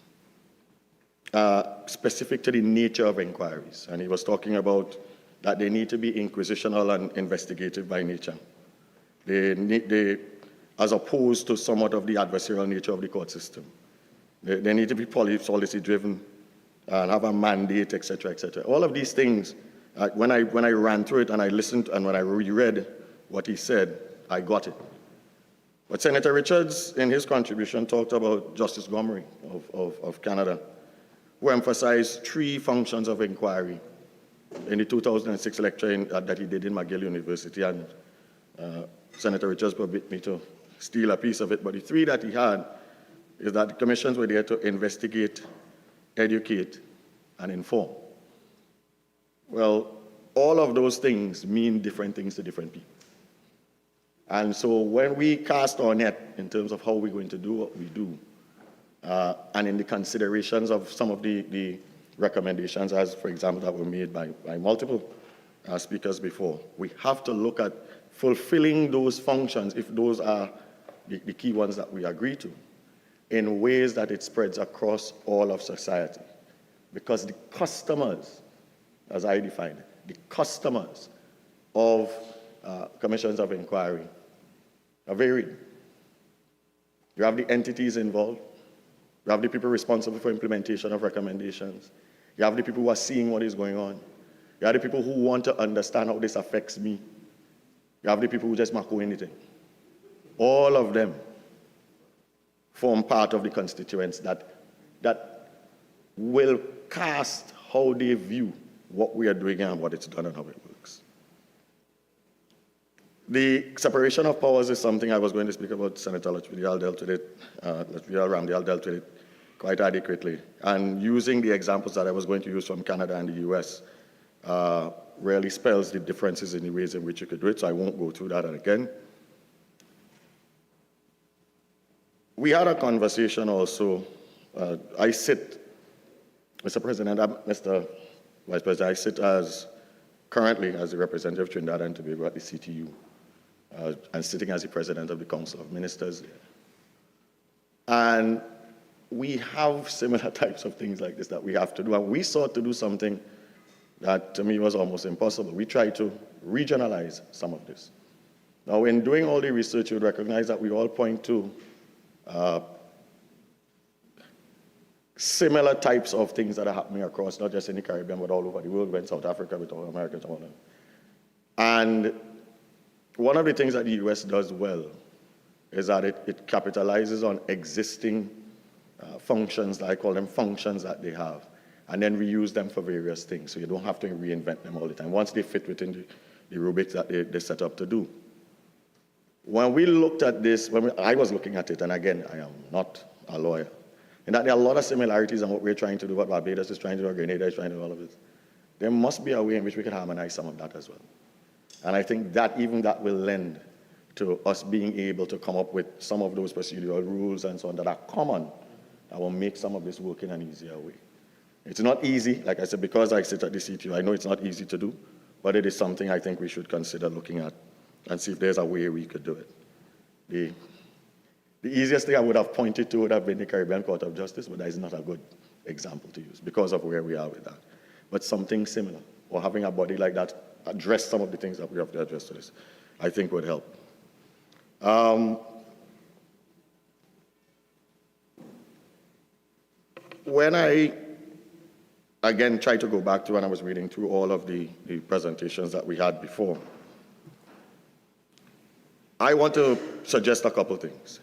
[SPEAKER 18] specific to the nature of inquiries. And he was talking about that they need to be inquisitional and investigative by nature. They as opposed to somewhat of the adversarial nature of the court system. They need to be policy-driven and have a mandate, et cetera, et cetera. All of these things, when I ran through it and I listened and when I reread what he said, I got it. But Senator Richards, in his contribution, talked about Justice Gomery of Canada, who emphasized 3 functions of inquiry in the 2006 lecture that he did in McGill University. And Senator Richards permitted me to steal a piece of it, but the 3 that he had is that the commissions were there to investigate, educate, and inform. Well, all of those things mean different things to different people. And so when we cast our net in terms of how we're going to do what we do, and in the considerations of some of the recommendations, as for example, that were made by multiple speakers before, we have to look at fulfilling those functions, if those are the key ones that we agree to, in ways that it spreads across all of society. Because the customers, as I define it, the customers of commissions of inquiry are varied. You have the entities involved. You have the people responsible for implementation of recommendations. You have the people who are seeing what is going on. You have the people who want to understand how this affects me. You have the people who just mark anything. All of them form part of the constituents that will cast how they view what we are doing and what it's done and how it works. The separation of powers is something I was going to speak about. Senator Lutchmedial dealt with it, Lutchmedial-Ramdial dealt with it quite adequately. And using the examples that I was going to use from Canada and the US really spells the differences in the ways in which you could do it, so I won't go through that again. We had a conversation also. I sit, Mr. President, Mr. Vice President, I sit currently as the representative of Trinidad and Tobago at the CTU, and sitting as the president of the Council of Ministers there. And we have similar types of things like this that we have to do, and we sought to do something that to me was almost impossible. We tried to regionalize some of this. Now, in doing all the research, you would recognize that we all point to similar types of things that are happening across, not just in the Caribbean, but all over the world, in South Africa, with all Americans, all of them. And one of the things that the US does well is that it capitalizes on existing functions, I call them functions that they have, and then reuse them for various things, so you don't have to reinvent them all the time, once they fit within the rubrics that they set up to do. When we looked at this, I was looking at it, and again, I am not a lawyer, and that there are a lot of similarities in what we're trying to do, what Barbados is trying to do, what Grenada is trying to do, all of this. There must be a way in which we can harmonize some of that as well. And I think that even that will lend to us being able to come up with some of those procedural rules and so on that are common, that will make some of this work in an easier way. It's not easy, like I said, because I sit at the CTU, I know it's not easy to do, but it is something I think we should consider looking at and see if there's a way we could do it. The easiest thing I would have pointed to would have been the Caribbean Court of Justice, but that is not a good example to use because of where we are with that. But something similar, or having a body like that address some of the things that we have to address to this, I think would help. When I, again, try to go back to when I was reading through all of the presentations that we had before, I want to suggest a couple things.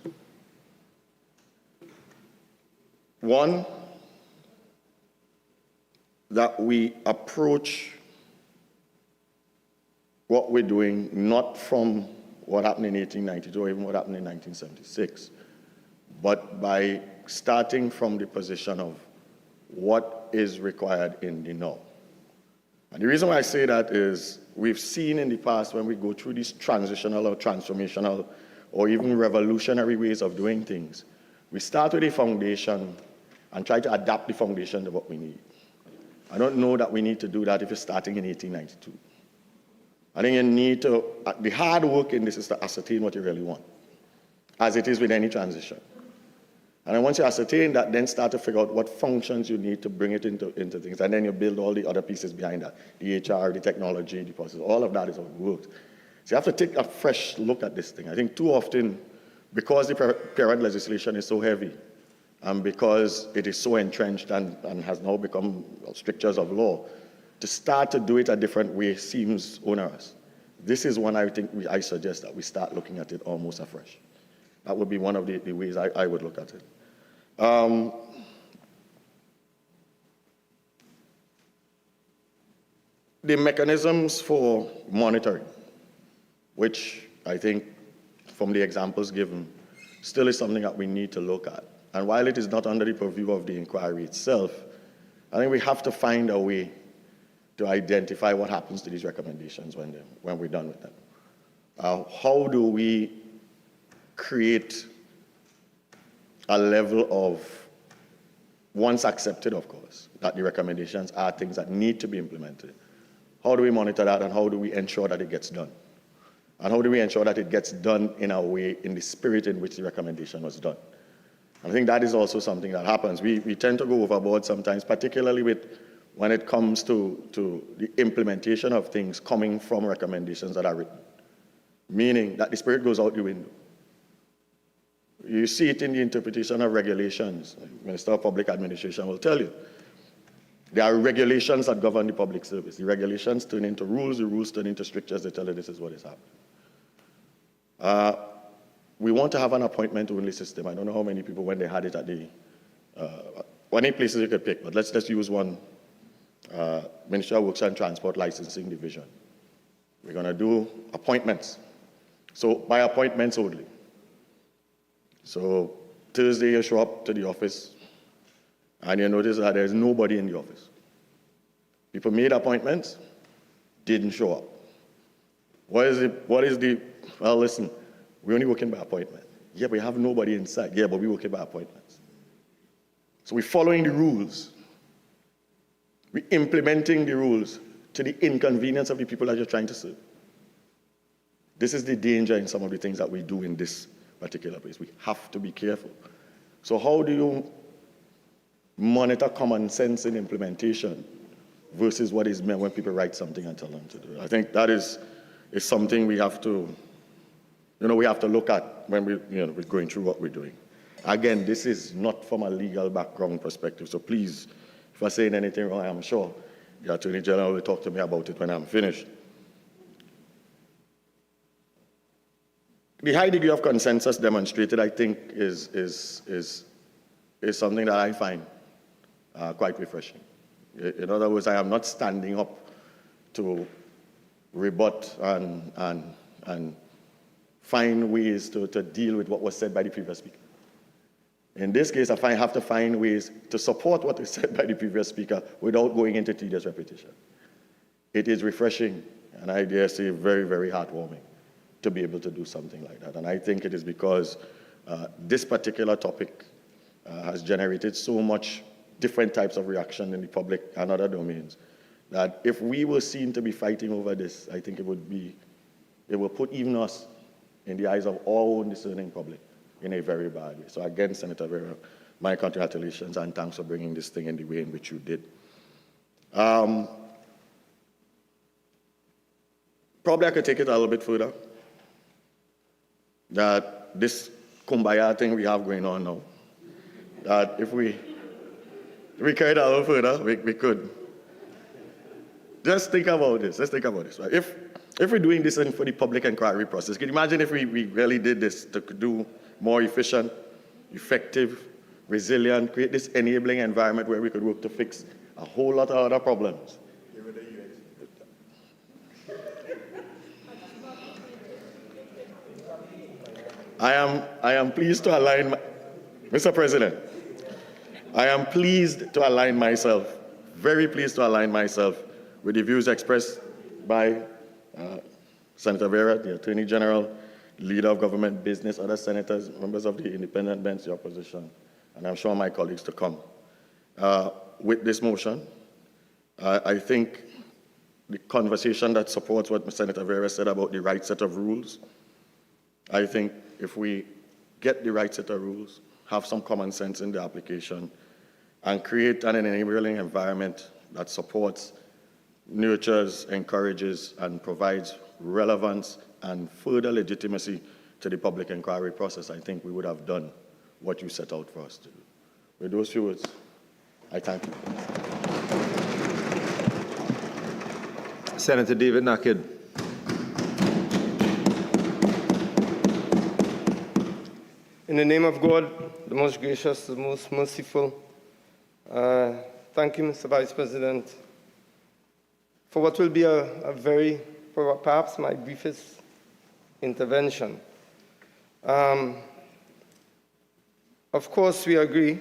[SPEAKER 18] One, that we approach what we're doing not from what happened in 1892 or even what happened in 1976, but by starting from the position of what is required in the now. And the reason why I say that is we've seen in the past when we go through these transitional or transformational or even revolutionary ways of doing things, we start with a foundation and try to adapt the foundation to what we need. I don't know that we need to do that if you're starting in 1892. I think you need to, the hard work in this is to ascertain what you really want, as it is with any transition. And then once you ascertain that, then start to figure out what functions you need to bring it into things, and then you build all the other pieces behind that, the HR, the technology, the process, all of that is how it works. So you have to take a fresh look at this thing. I think too often, because the parent legislation is so heavy, and because it is so entrenched and has now become strictures of law, to start to do it a different way seems onerous. This is one I think I suggest that we start looking at it almost afresh. That would be one of the ways I would look at it. The mechanisms for monitoring, which I think from the examples given, still is something that we need to look at. And while it is not under the purview of the inquiry itself, I think we have to find a way to identify what happens to these recommendations when we're done with them. How do we create a level of, once accepted, of course, that the recommendations are things that need to be implemented? How do we monitor that, and how do we ensure that it gets done? And how do we ensure that it gets done in a way, in the spirit in which the recommendation was done? I think that is also something that happens. We tend to go overboard sometimes, particularly when it comes to the implementation of things coming from recommendations that are written, meaning that the spirit goes out the window. You see it in the interpretation of regulations. The Minister of Public Administration will tell you. There are regulations that govern the public service. The regulations turn into rules, the rules turn into strictures, they tell you this is what is happening. we want to have an appointment-only system. I don't know how many people, when they had it at the, any places you could pick, but let's use one, Ministry of Works and Transport Licensing Division. We're going to do appointments. So by appointments only. So Thursday you show up to the office and you notice that there's nobody in the office. People made appointments, didn't show up. What is the, well, listen, we're only working by appointment. Yeah, we have nobody inside. Yeah, but we're working by appointments. So we're following the rules. We're implementing the rules to the inconvenience of the people that you're trying to serve. This is the danger in some of the things that we do in this particular place. We have to be careful. So how do you monitor common sense in implementation versus what is meant when people write something and tell them to do it? I think that is something we have to, we have to look at when we're going through what we're doing. Again, this is not from a legal background perspective, so please, if I'm saying anything wrong, I'm sure the Attorney General will talk to me about it when I'm finished. The high degree of consensus demonstrated, I think, is something that I find quite refreshing. In other words, I am not standing up to rebut and find ways to deal with what was said by the previous speaker. In this case, I have to find ways to support what was said by the previous speaker without going into tedious repetition. It is refreshing, and I dare say very, very heartwarming to be able to do something like that. And I think it is because this particular topic has generated so much different types of reaction in the public and other domains that if we were seen to be fighting over this, I think it will put even us in the eyes of all own discerning public in a very bad way. So again, Senator Vieira, my congratulations and thanks for bringing this thing in the way in which you did. Probably I could take it a little bit further. That this kumbaya thing we have going on now, that if we carried it a little further, we could. Just think about this. Let's think about this. Right? If we're doing this for the public inquiry process, can you imagine if we really did this to do more efficient, effective, resilient, create this enabling environment where we could work to fix a whole lot of other problems? I am pleased to align, Mr. President, I am pleased to align myself, very pleased to align myself with the views expressed by Senator Vieira, the Attorney General, Leader of Government Business, other senators, members of the independent bench, the opposition, and I'm sure my colleagues to come. With this motion, I think the conversation that supports what Senator Vieira said about the right set of rules, I think if we get the right set of rules, have some common sense in the application, and create an enabling environment that supports, nurtures, encourages, and provides relevance and further legitimacy to the public inquiry process, I think we would have done what you set out for us to do. With those few words, I thank you.
[SPEAKER 6] Senator David Nakhid.
[SPEAKER 19] In the name of God, the most gracious, the most merciful, thank you, Mr. Vice President, for what will be a very, perhaps my briefest intervention. Of course, we agree,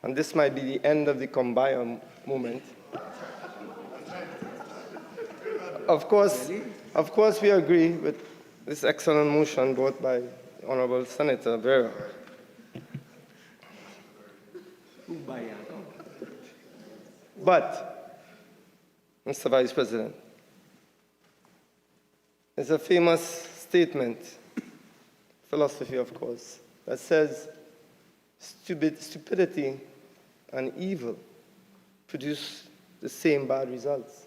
[SPEAKER 19] and this might be the end of the Kumbaya moment. Of course, we agree with this excellent motion brought by Honorable Senator Vieira. But, Mr. Vice President, there's a famous statement, philosophy of course, that says stupidity and evil produce the same bad results.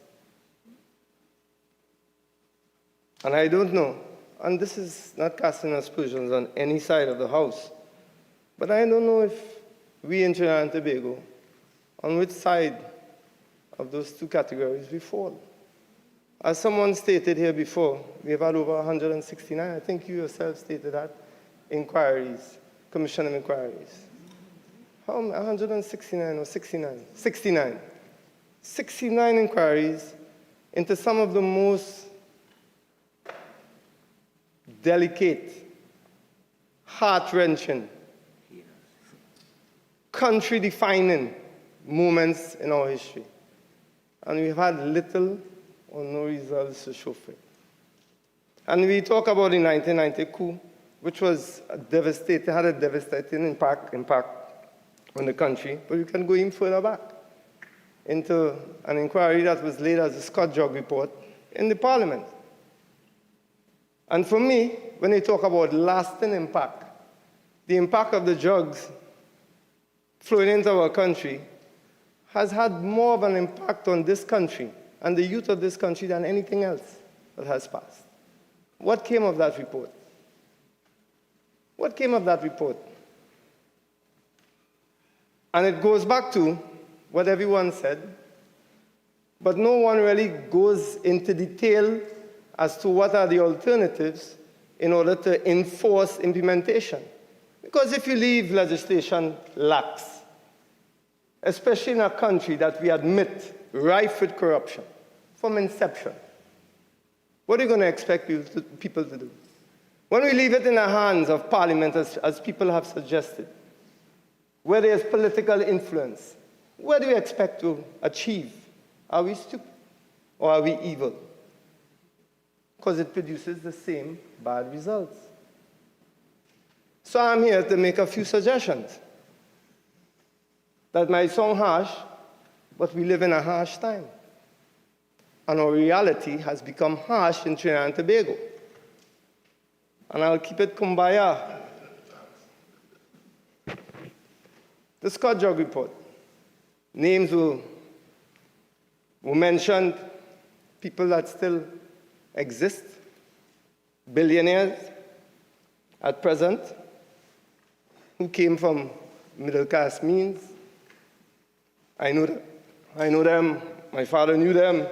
[SPEAKER 19] And I don't know, and this is not casting aspersions on any side of the House, but I don't know if we in Trinidad and Tobago, on which side of those two categories we fall. As someone stated here before, we have had over 169, I think you yourself stated that, inquiries, Commission of Inquiries. How many? 169 or 69? 69. 69 inquiries into some of the most delicate, heart-wrenching, country-defining moments in our history. And we've had little or no results to show for it. And we talk about the 1990 coup, which was had a devastating impact on the country, but we can go even further back into an inquiry that was laid as a Scott Jog report in the Parliament. And for me, when they talk about lasting impact, the impact of the drugs flowing into our country has had more of an impact on this country and the youth of this country than anything else that has passed. What came of that report? What came of that report? And it goes back to what everyone said, but no one really goes into detail as to what are the alternatives in order to enforce implementation. Because if you leave legislation lax, especially in a country that we admit rife with corruption from inception, what are you going to expect people to do? When we leave it in the hands of Parliament, as people have suggested, where there's political influence, what do we expect to achieve? Are we stupid or are we evil? Because it produces the same bad results. So I'm here to make a few suggestions that might sound harsh, but we live in a harsh time. And our reality has become harsh in Trinidad and Tobago. And I'll keep it kumbaya. The Scott Jog report. Names were mentioned, people that still exist, billionaires at present, who came from middle-class means. I know them, my father knew them,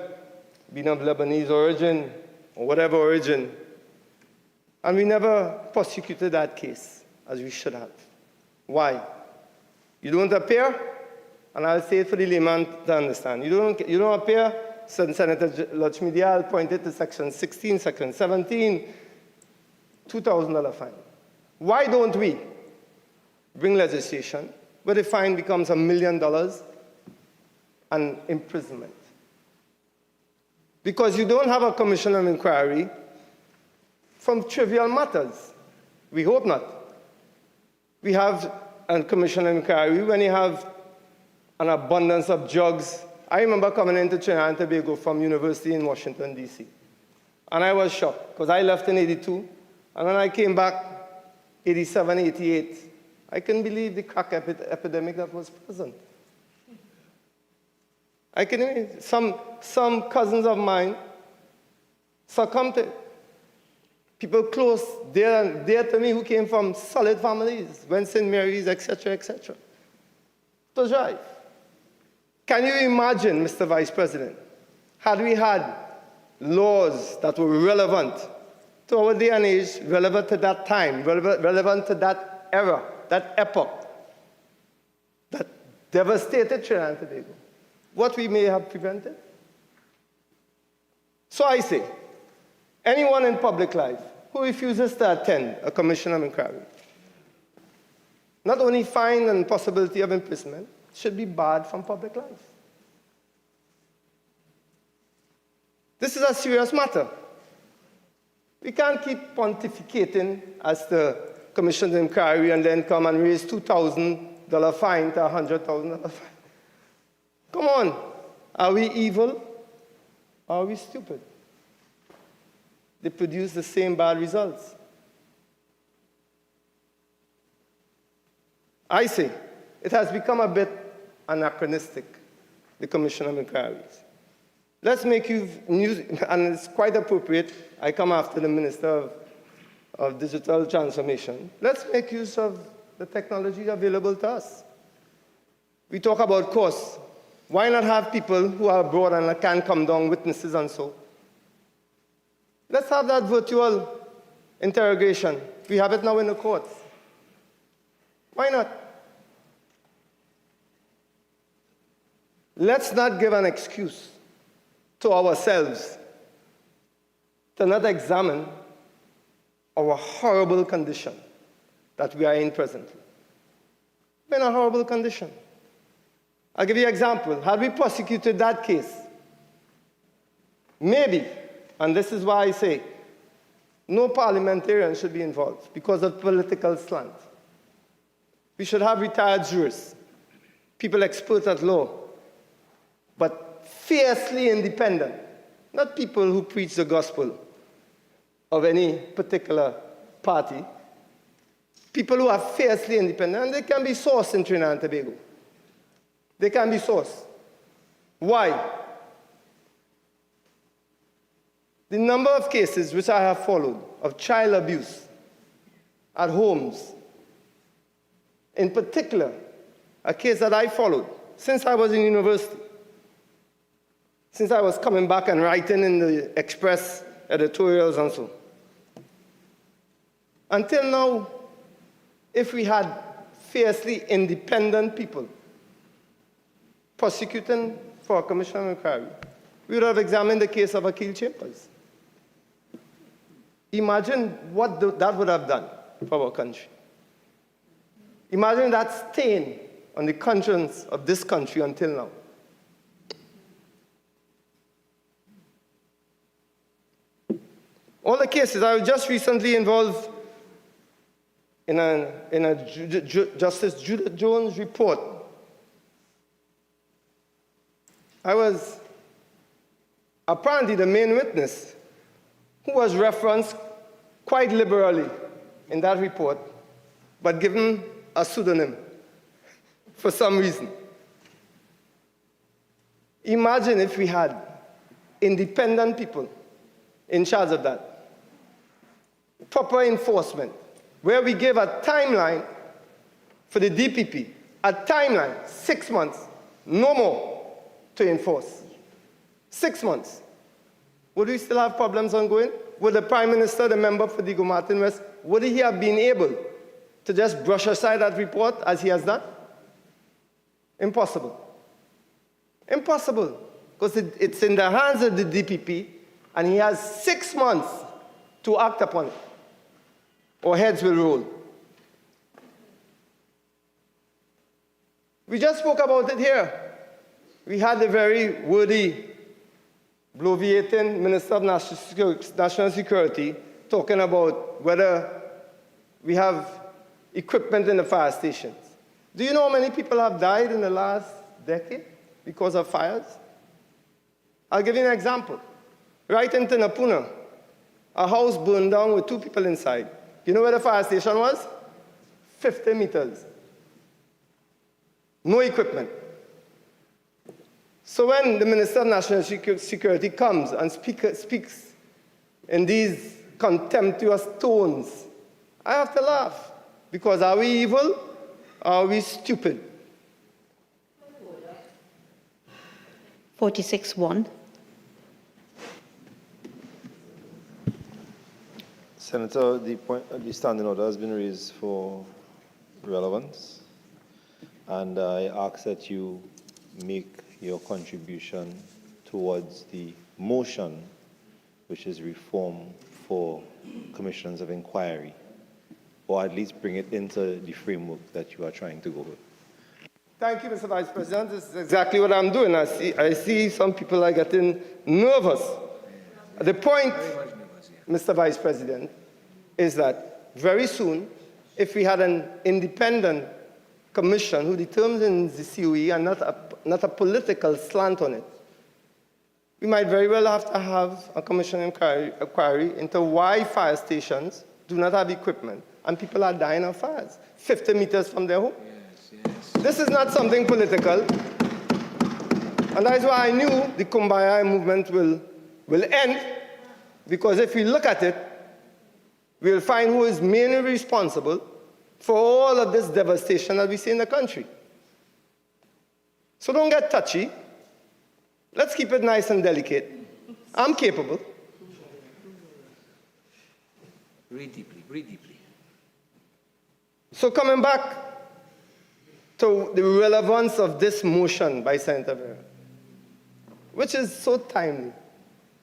[SPEAKER 19] being of Lebanese origin, or whatever origin. And we never prosecuted that case, as we should have. Why? You don't appear, and I'll say it for the layman to understand. You don't appear, Senator Lutchmedial pointed to Section 16, Section 17, $2,000 fine. Why don't we bring legislation where the fine becomes $1 million and imprisonment? Because you don't have a commission of inquiry from trivial matters. We hope not. We have a commission of inquiry when you have an abundance of drugs. I remember coming into Trinidad and Tobago from university in Washington, D.C. And I was shocked, because I left in 82, and when I came back, 87, 88, I couldn't believe the crack epidemic that was present. Some cousins of mine succumbed to it. People close, dear to me, who came from solid families, went St. Mary's, etc., etc. To drive. Can you imagine, Mr. Vice President, had we had laws that were relevant to our day and age, relevant to that time, relevant to that era, that epoch, that devastated Trinidad and Tobago, what we may have prevented? So I say, anyone in public life who refuses to attend a commission of inquiry, not only fine and possibility of imprisonment, should be barred from public life. This is a serious matter. We can't keep pontificating as the commission of inquiry and then come and raise $2,000 fine to $100,000 fine. Come on, are we evil or are we stupid? They produce the same bad results. I say, it has become a bit anachronistic, the Commission of Inquiries. Let's make use, and it's quite appropriate, I come after the Minister of Digital Transformation. Let's make use of the technology available to us. We talk about costs. Why not have people who are abroad and can come down, witnesses and so? Let's have that virtual interrogation. We have it now in the courts. Why not? Let's not give an excuse to ourselves to not examine our horrible condition that we are in presently. We're in a horrible condition. I'll give you an example. Had we prosecuted that case, maybe, and this is why I say, no parliamentarian should be involved because of political slant. We should have retired jurists, people expert at law, but fiercely independent, not people who preach the gospel of any particular party, people who are fiercely independent, and they can be sourced in Trinidad and Tobago. They can be sourced. Why? The number of cases which I have followed of child abuse at homes, in particular, a case that I followed since I was in university, since I was coming back and writing in the Express editorials and so. Until now, if we had fiercely independent people prosecuting for a commission of inquiry, we would have examined the case of Akil Chambers. Imagine what that would have done for our country. Imagine that stain on the conscience of this country until now. All the cases, I was just recently involved in a Justice Judith Jones report. I was apparently the main witness who was referenced quite liberally in that report, but given a pseudonym for some reason. Imagine if we had independent people in charge of that. Proper enforcement, where we give a timeline for the DPP, a timeline, 6 months, no more to enforce. 6 months. Would we still have problems ongoing? Would the Prime Minister, the member for Diego Martin West, would he have been able to just brush aside that report as he has done? Impossible. Impossible. Because it's in the hands of the DPP, and he has 6 months to act upon it, or heads will roll. We just spoke about it here. We had the very wordy, bloviating Minister of National Security talking about whether we have equipment in the fire stations. Do you know how many people have died in the last decade because of fires? I'll give you an example. Right in Tinapuna, a house burned down with 2 people inside. You know where the fire station was? 50 meters. No equipment. So when the Minister of National Security comes and speaks in these contemptuous tones, I have to laugh. Because are we evil? Or are we stupid?
[SPEAKER 16] 46-1.
[SPEAKER 15] Senator, the standing order has been raised for relevance, and I ask that you make your contribution towards the motion, which is reform for commissions of inquiry, or at least bring it into the framework that you are trying to go with.
[SPEAKER 19] Thank you, Mr. Vice President. This is exactly what I'm doing. I see some people are getting nervous. The point, Mr. Vice President, is that very soon, if we had an independent commission who determines the COE and not a political slant on it, we might very well have to have a commission inquiry into why fire stations do not have equipment and people are dying of fires 50 meters from their home. This is not something political, and that is why I knew the Kumbaya movement will end, because if we look at it, we'll find who is mainly responsible for all of this devastation that we see in the country. So don't get touchy. Let's keep it nice and delicate. I'm capable.
[SPEAKER 20] Breathe deeply, breathe deeply.
[SPEAKER 19] So coming back to the relevance of this motion by Senator Vieira, which is so timely.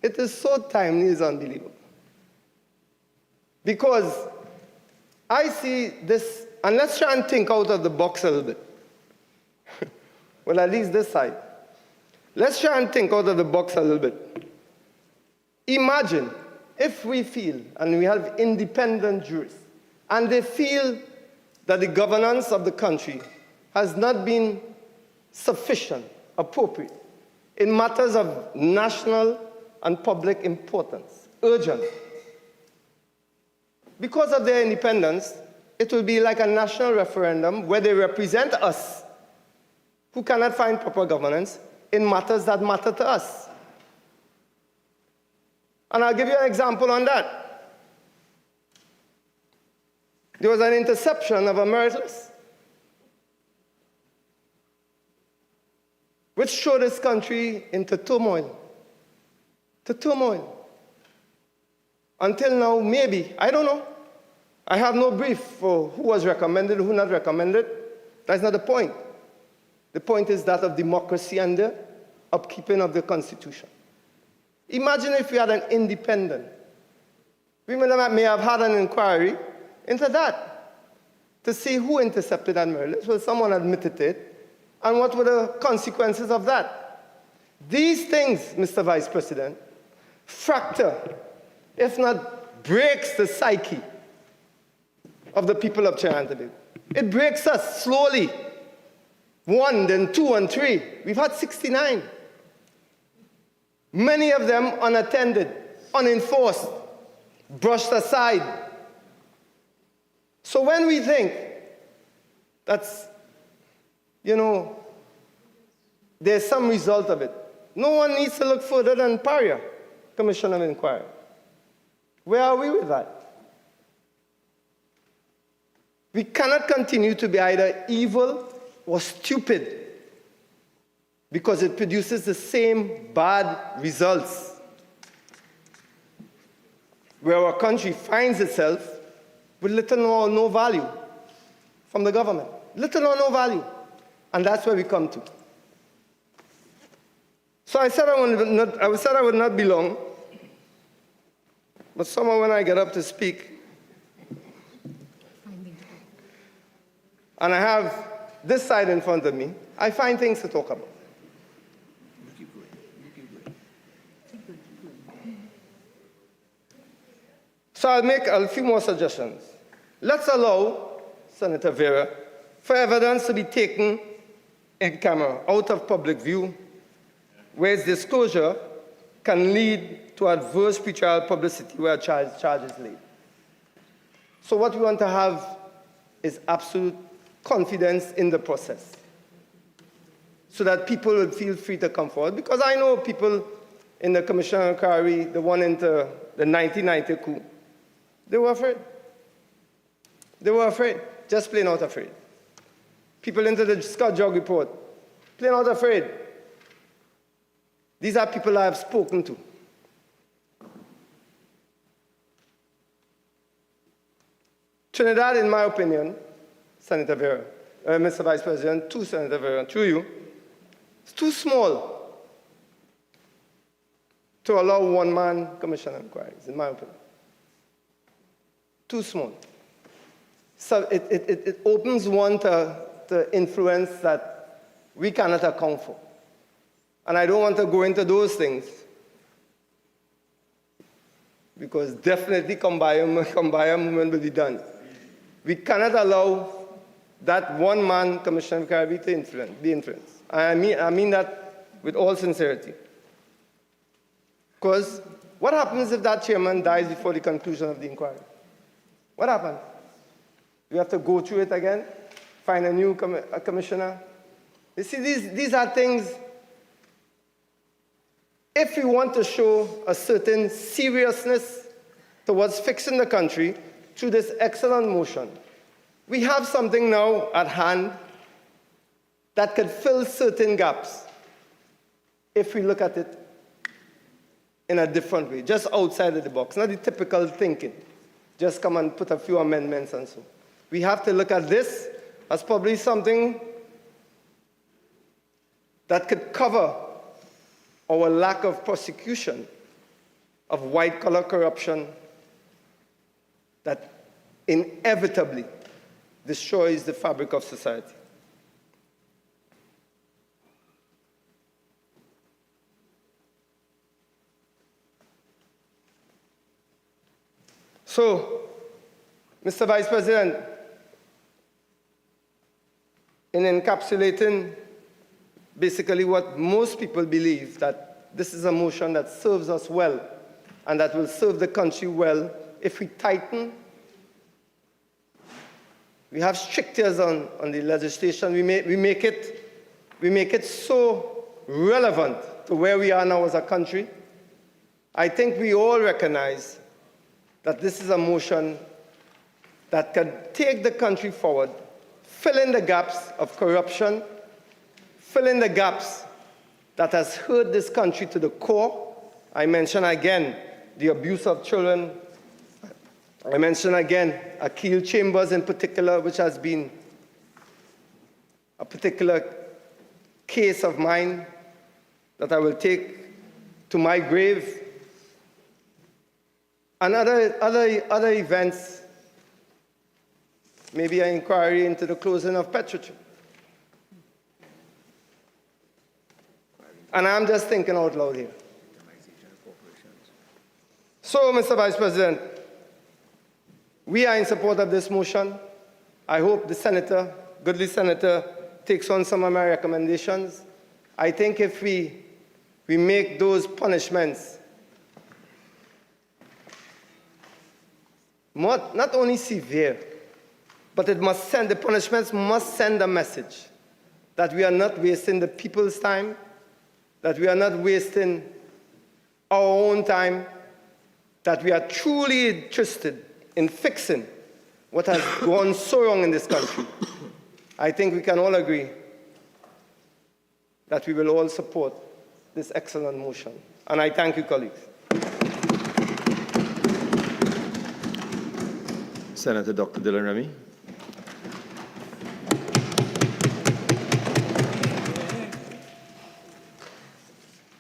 [SPEAKER 19] It is so timely, it's unbelievable. Because I see this, and let's try and think out of the box a little bit. Well, at least this side. Let's try and think out of the box a little bit. Imagine if we feel, and we have independent jurists, and they feel that the governance of the country has not been sufficient, appropriate, in matters of national and public importance, urgent. Because of their independence, it will be like a national referendum where they represent us who cannot find proper governance in matters that matter to us. And I'll give you an example on that. There was an interception of a merit list, which threw this country into turmoil. Until now, maybe, I don't know. I have no brief for who was recommended, who not recommended. That's not the point. The point is that of democracy and the upkeeping of the Constitution. Imagine if we had an independent. We may have had an inquiry into that to see who intercepted that merit list. Well, someone admitted it, and what were the consequences of that? These things, Mr. Vice President, fracture, if not breaks the psyche of the people of Jayanti. It breaks us slowly. 1, then 2, and 3. We've had 69. Many of them unattended, unenforced, brushed aside. So when we think that's, there's some result of it, no one needs to look further than ParlView, Commission of Enquiry. Where are we with that? We cannot continue to be either evil or stupid because it produces the same bad results, where our country finds itself with little or no value from the government. Little or no value. And that's where we come to. So I said I would not be long, but somehow when I get up to speak, and I have this side in front of me, I find things to talk about. So I'll make a few more suggestions. Let's allow Senator Vieira for evidence to be taken in camera, out of public view, where its disclosure can lead to adverse pretrial publicity where a charge is laid. So what we want to have is absolute confidence in the process, so that people will feel free to come forward. Because I know people in the Commission of Enquiry, the one into the 1990 coup, they were afraid. They were afraid, just plain out afraid. People into the Scott Jog report, plain out afraid. These are people I have spoken to. Trinidad, in my opinion, Senator Vieira, Mr. Vice President, to Senator Vieira, through you, it's too small to allow one-man commission inquiries, in my opinion. Too small. So it opens one to influence that we cannot account for. And I don't want to go into those things, because definitely Combine movement will be done. We cannot allow that one-man commission inquiry to be influenced. I mean that with all sincerity. Because what happens if that chairman dies before the conclusion of the inquiry? What happens? We have to go through it again, find a new commissioner. You see, these are things, if we want to show a certain seriousness towards fixing the country through this excellent motion, we have something now at hand that could fill certain gaps if we look at it in a different way, just outside of the box, not the typical thinking. just come and put a few amendments and so. We have to look at this as probably something that could cover our lack of prosecution of white-collar corruption that inevitably destroys the fabric of society. So, Mr. Vice President, in encapsulating basically what most people believe, that this is a motion that serves us well and that will serve the country well if we tighten. We have strictures on the legislation. We make it so relevant to where we are now as a country. I think we all recognize that this is a motion that can take the country forward, fill in the gaps of corruption, fill in the gaps that has hurt this country to the core. I mention again the abuse of children. I mention again Akil Chambers in particular, which has been a particular case of mine that I will take to my grave. And other events, maybe an inquiry into the closing of Petrochim. And I'm just thinking out loud here. So, Mr. Vice President, we are in support of this motion. I hope the senator, goodly senator, takes on some of my recommendations. I think if we make those punishments not only severe, but the punishments must send a message that we are not wasting the people's time, that we are not wasting our own time, that we are truly interested in fixing what has gone so wrong in this country. I think we can all agree that we will all support this excellent motion. And I thank you, colleagues.
[SPEAKER 15] Senator Dr. Dillon-Remy.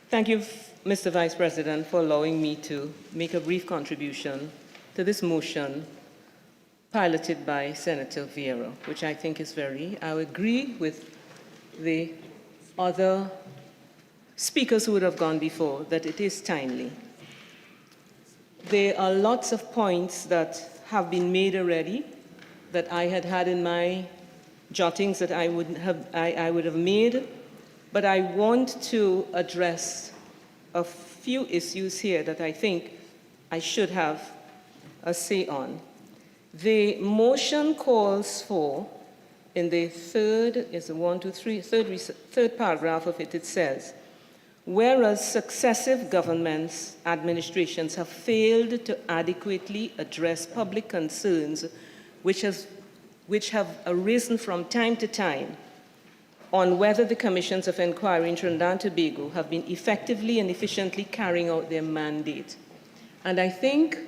[SPEAKER 20] Thank you, Mr. Vice President, for allowing me to make a brief contribution to this motion piloted by Senator Vieira, which I think is I agree with the other speakers who would have gone before that it is timely. There are lots of points that have been made already that I had in my jottings that I would have made, but I want to address a few issues here that I think I should have a say on. The motion calls for, in the third paragraph of it, it says, whereas successive governments, administrations have failed to adequately address public concerns which have arisen from time to time on whether the Commissions of Enquiry in Trinidad and Tobago have been effectively and efficiently carrying out their mandate. And I think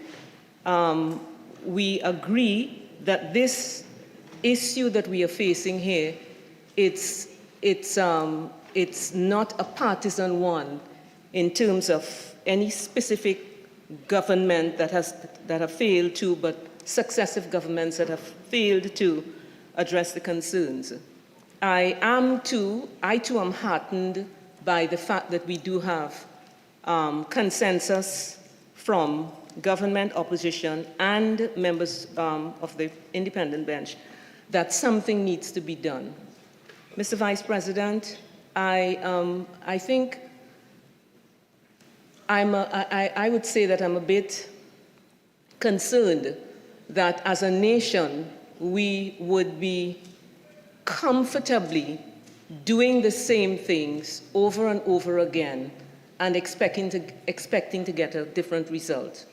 [SPEAKER 20] we agree that this issue that we are facing here, it's not a partisan one in terms of any specific government that have failed to, but successive governments that have failed to address the concerns. I too am heartened by the fact that we do have consensus from government, opposition, and members of the independent bench that something needs to be done. Mr. Vice President, I think I would say that I'm a bit concerned that as a nation we would be comfortably doing the same things over and over again and expecting to get a different result.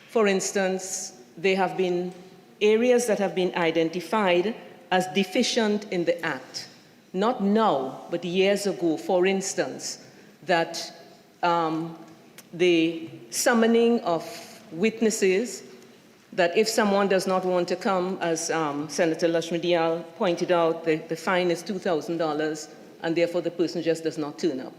[SPEAKER 20] For instance, there have been areas that have been identified as deficient in the Act. Not now, but years ago, for instance, that the summoning of witnesses that if someone does not want to come, as Senator Lutchmedial pointed out, the fine is $2,000, and therefore the person just does not turn up.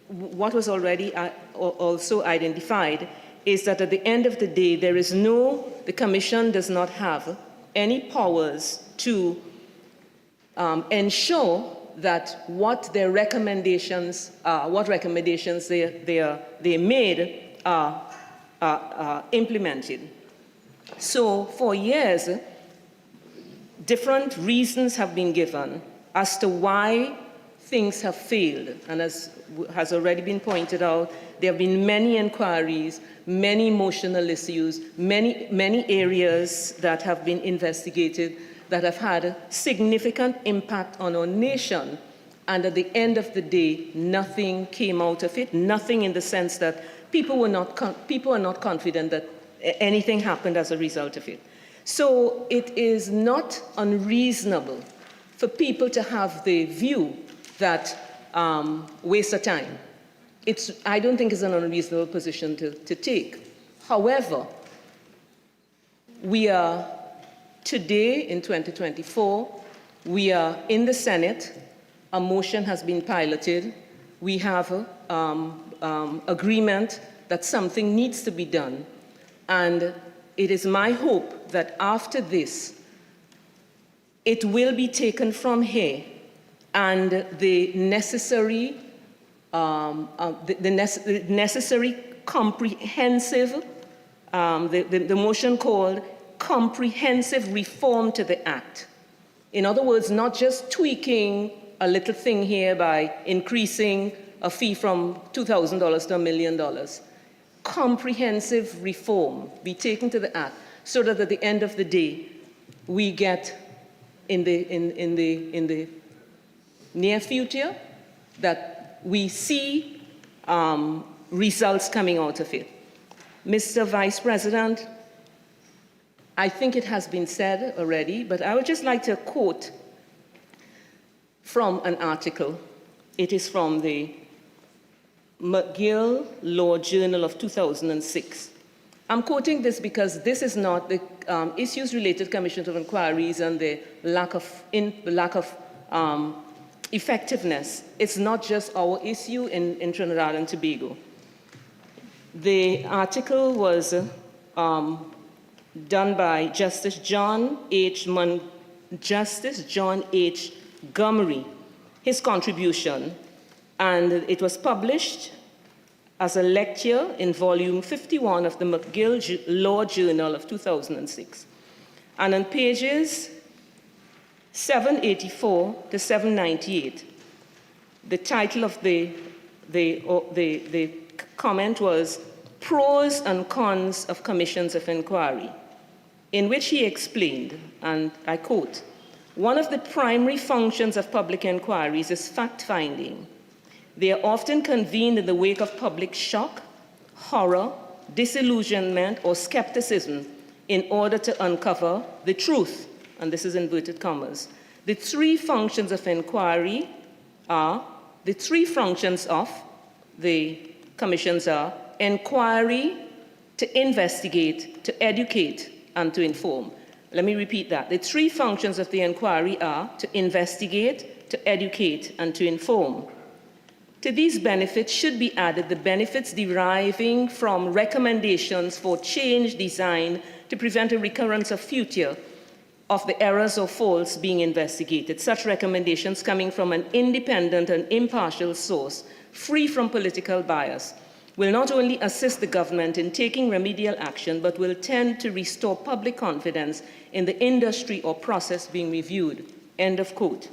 [SPEAKER 20] What was already also identified is that at the end of the day, the Commission does not have any powers to ensure that what recommendations they made are implemented. So for years, different reasons have been given as to why things have failed. And as has already been pointed out, there have been many inquiries, many emotional issues, many areas that have been investigated that have had a significant impact on our nation. And at the end of the day, nothing came out of it, nothing in the sense that people are not confident that anything happened as a result of it. So it is not unreasonable for people to have the view that waste of time. I don't think it's an unreasonable position to take. However, we are today in 2024, we are in the Senate, a motion has been piloted, we have agreement that something needs to be done, and it is my hope that after this, it will be taken from here and the necessary comprehensive, the motion called comprehensive reform to the Act. In other words, not just tweaking a little thing here by increasing a fee from $2,000 to $1 million. Comprehensive reform be taken to the Act so that at the end of the day, we get in the near future that we see results coming out of it. Mr. Vice President, I think it has been said already, but I would just like to quote from an article. It is from the McGill Law Journal of 2006. I'm quoting this because this is not the issues related to commissions of inquiries and the lack of effectiveness. It's not just our issue in Trinidad and Tobago. The article was done by Justice John H. Montgomery, his contribution, and it was published as a lecture in volume 51 of the McGill Law Journal of 2006. And on pages 784 to 798, the title of the comment was Pros and Cons of Commissions of Enquiry, in which he explained, and I quote, "One of the primary functions of public inquiries is fact-finding. They are often convened in the wake of public shock, horror, disillusionment, or skepticism in order to uncover the truth," and this is inverted commas. The three functions of inquiry are, the three functions of the commissions are inquiry, to investigate, to educate, and to inform. Let me repeat that. The three functions of the inquiry are to investigate, to educate, and to inform. To these benefits should be added the benefits deriving from recommendations for change designed to prevent a recurrence of future of the errors or faults being investigated. Such recommendations coming from an independent and impartial source, free from political bias, will not only assist the government in taking remedial action, but will tend to restore public confidence in the industry or process being reviewed. End of quote.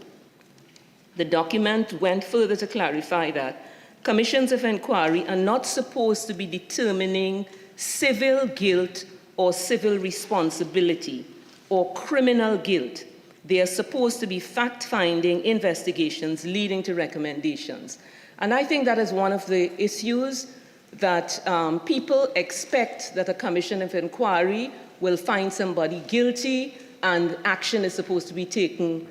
[SPEAKER 20] The document went further to clarify that commissions of inquiry are not supposed to be determining civil guilt or civil responsibility or criminal guilt. They are supposed to be fact-finding investigations leading to recommendations. And I think that is one of the issues that people expect, that a commission of inquiry will find somebody guilty and action is supposed to be taken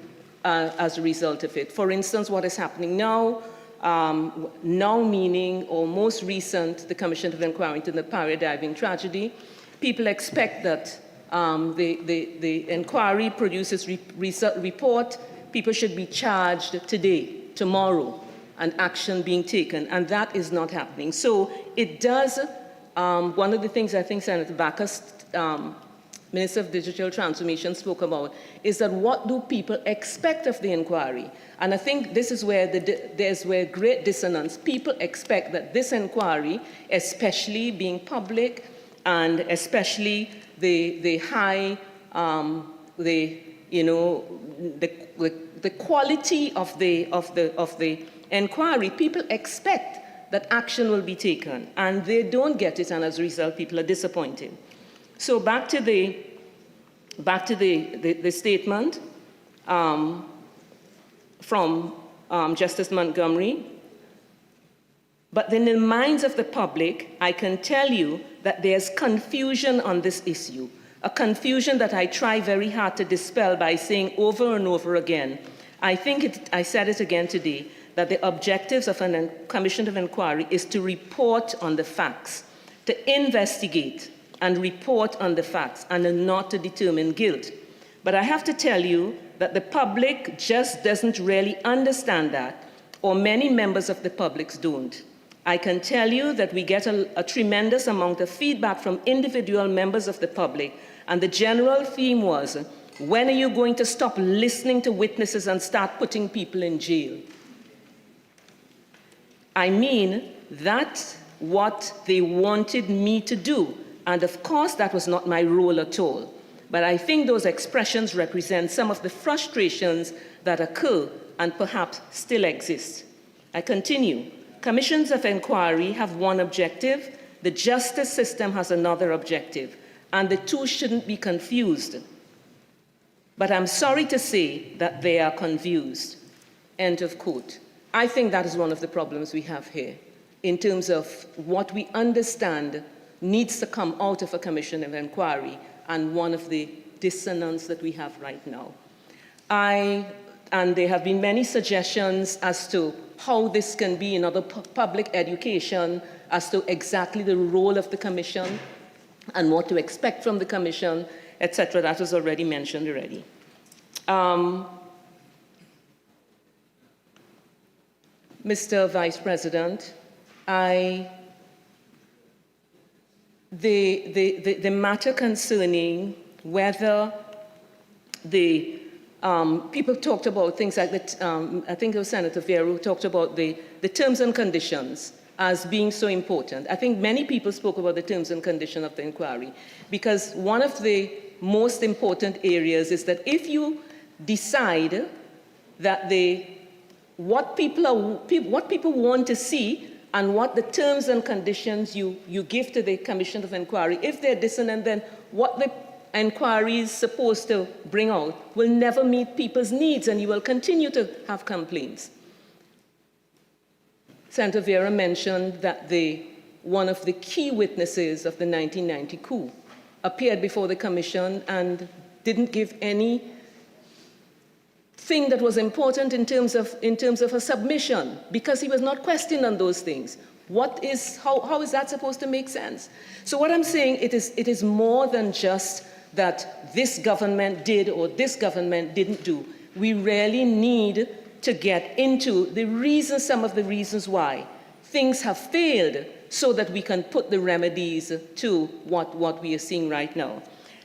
[SPEAKER 20] as a result of it. For instance, what is happening now, now meaning, or most recent, the Commission of Enquiry into the Paria-diving tragedy. People expect that the inquiry produces report. People should be charged today, tomorrow, and action being taken, and that is not happening. So it does, one of the things I think Senator Bacchus, Minister of Digital Transformation, spoke about is that what do people expect of the inquiry? And I think this is where there's great dissonance. People expect that this inquiry, especially being public, and especially the high, the quality of the inquiry, people expect that action will be taken, and they don't get it, and as a result, people are disappointed. So back to the statement from Justice Montgomery. But in the minds of the public, I can tell you that there's confusion on this issue, a confusion that I try very hard to dispel by saying over and over again. I said it again today, that the objectives of a Commission of Enquiry is to report on the facts, to investigate and report on the facts, and not to determine guilt. But I have to tell you that the public just doesn't really understand that, or many members of the public don't. I can tell you that we get a tremendous amount of feedback from individual members of the public, and the general theme was, when are you going to stop listening to witnesses and start putting people in jail? I mean, that's what they wanted me to do. And of course, that was not my role at all. But I think those expressions represent some of the frustrations that occur and perhaps still exist. I continue. Commissions of Enquiry have one objective. The justice system has another objective. And the two shouldn't be confused. But I'm sorry to say that they are confused. End of quote. I think that is one of the problems we have here in terms of what we understand needs to come out of a Commission of Enquiry, and one of the dissonance that we have right now. And there have been many suggestions as to how this can be in other public education, as to exactly the role of the Commission and what to expect from the Commission, etc. That was already mentioned already. Mr. Vice President, the matter concerning whether the people talked about things like that. I think it was Senator Vieira who talked about the terms and conditions as being so important. I think many people spoke about the terms and conditions of the inquiry, because one of the most important areas is that if you decide that what people want to see and what the terms and conditions you give to the Commission of Enquiry, if they're dissonant, then what the inquiry is supposed to bring out will never meet people's needs, and you will continue to have complaints. Senator Vieira mentioned that one of the key witnesses of the 1990 coup appeared before the Commission and didn't give any thing that was important in terms of a submission, because he was not questioned on those things. How is that supposed to make sense? So what I'm saying, it is more than just that this government did or this government didn't do. We really need to get into some of the reasons why things have failed, so that we can put the remedies to what we are seeing right now.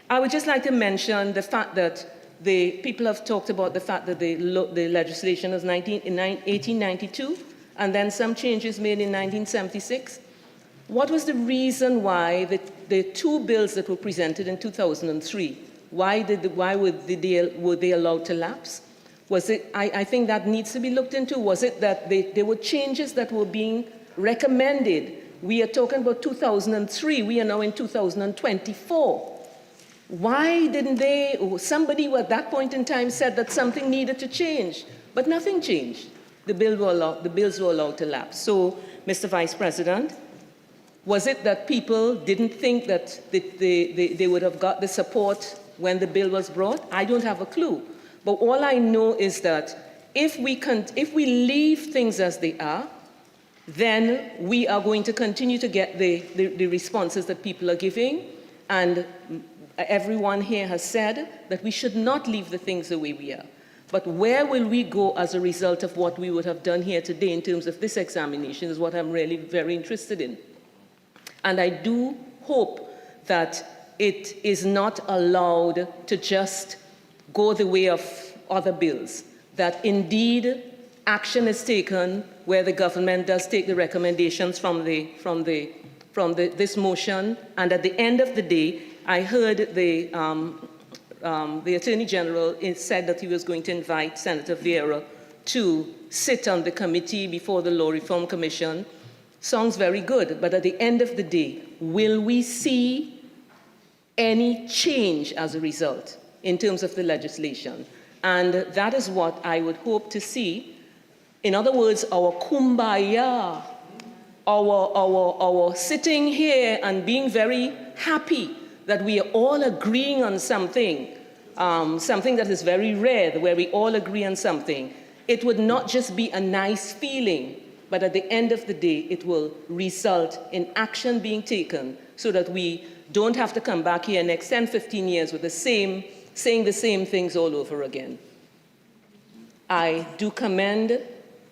[SPEAKER 20] I would just like to mention the fact that the people have talked about the fact that the legislation was in 1892, and then some changes made in 1976. What was the reason why the two bills that were presented in 2003, were they allowed to lapse? Was it, I think that needs to be looked into. Was it that there were changes that were being recommended? We are talking about 2003, we are now in 2024. Why didn't they, or somebody at that point in time said that something needed to change, but nothing changed. The bills were allowed to lapse. So, Mr. Vice President, was it that people didn't think that they would have got the support when the bill was brought? I don't have a clue. But all I know is that if we leave things as they are, then we are going to continue to get the responses that people are giving. And everyone here has said that we should not leave the things the way we are. But where will we go as a result of what we would have done here today in terms of this examination is what I'm really very interested in. And I do hope that it is not allowed to just go the way of other bills, that indeed action is taken where the government does take the recommendations from this motion, and at the end of the day, I heard the Attorney General said that he was going to invite Senator Vieira to sit on the committee before the Law Reform Commission. Sounds very good, but at the end of the day, will we see any change as a result in terms of the legislation? And that is what I would hope to see. In other words, our kumbaya, our sitting here and being very happy that we are all agreeing on something, something that is very rare, where we all agree on something. It would not just be a nice feeling, but at the end of the day, it will result in action being taken so that we don't have to come back here next 10, 15 years with saying the same things all over again. I do commend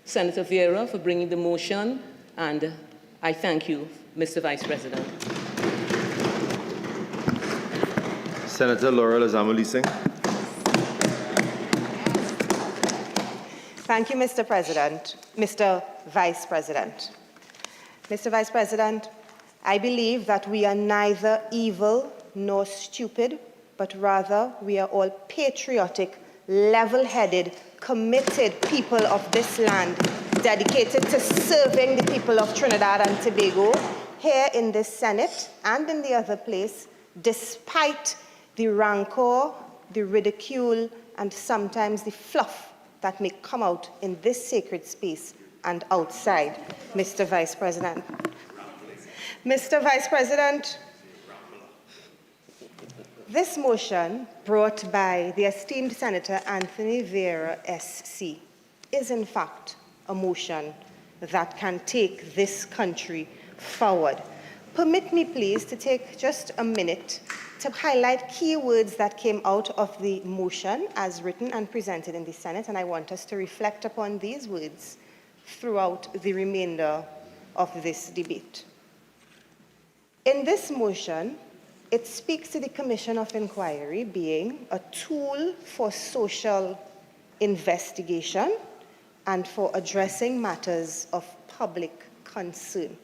[SPEAKER 20] Senator Vieira for bringing the motion, and I thank you, Mr. Vice President.
[SPEAKER 15] Senator Laurel Lezama-Lee Singh.
[SPEAKER 21] Thank you, Mr. President. Mr. Vice President. Mr. Vice President, I believe that we are neither evil nor stupid, but rather we are all patriotic, level-headed, committed people of this land, dedicated to serving the people of Trinidad and Tobago here in this Senate and in the other place, despite the rancor, the ridicule, and sometimes the fluff that may come out in this sacred space and outside, Mr. Vice President. Mr. Vice President, this motion brought by the esteemed Senator Anthony Vieira, SC, is in fact a motion that can take this country forward. Permit me, please, to take just a minute to highlight key words that came out of the motion as written and presented in the Senate, and I want us to reflect upon these words throughout the remainder of this debate. In this motion, it speaks to the Commission of Enquiry being a tool for social investigation and for addressing matters of public concern.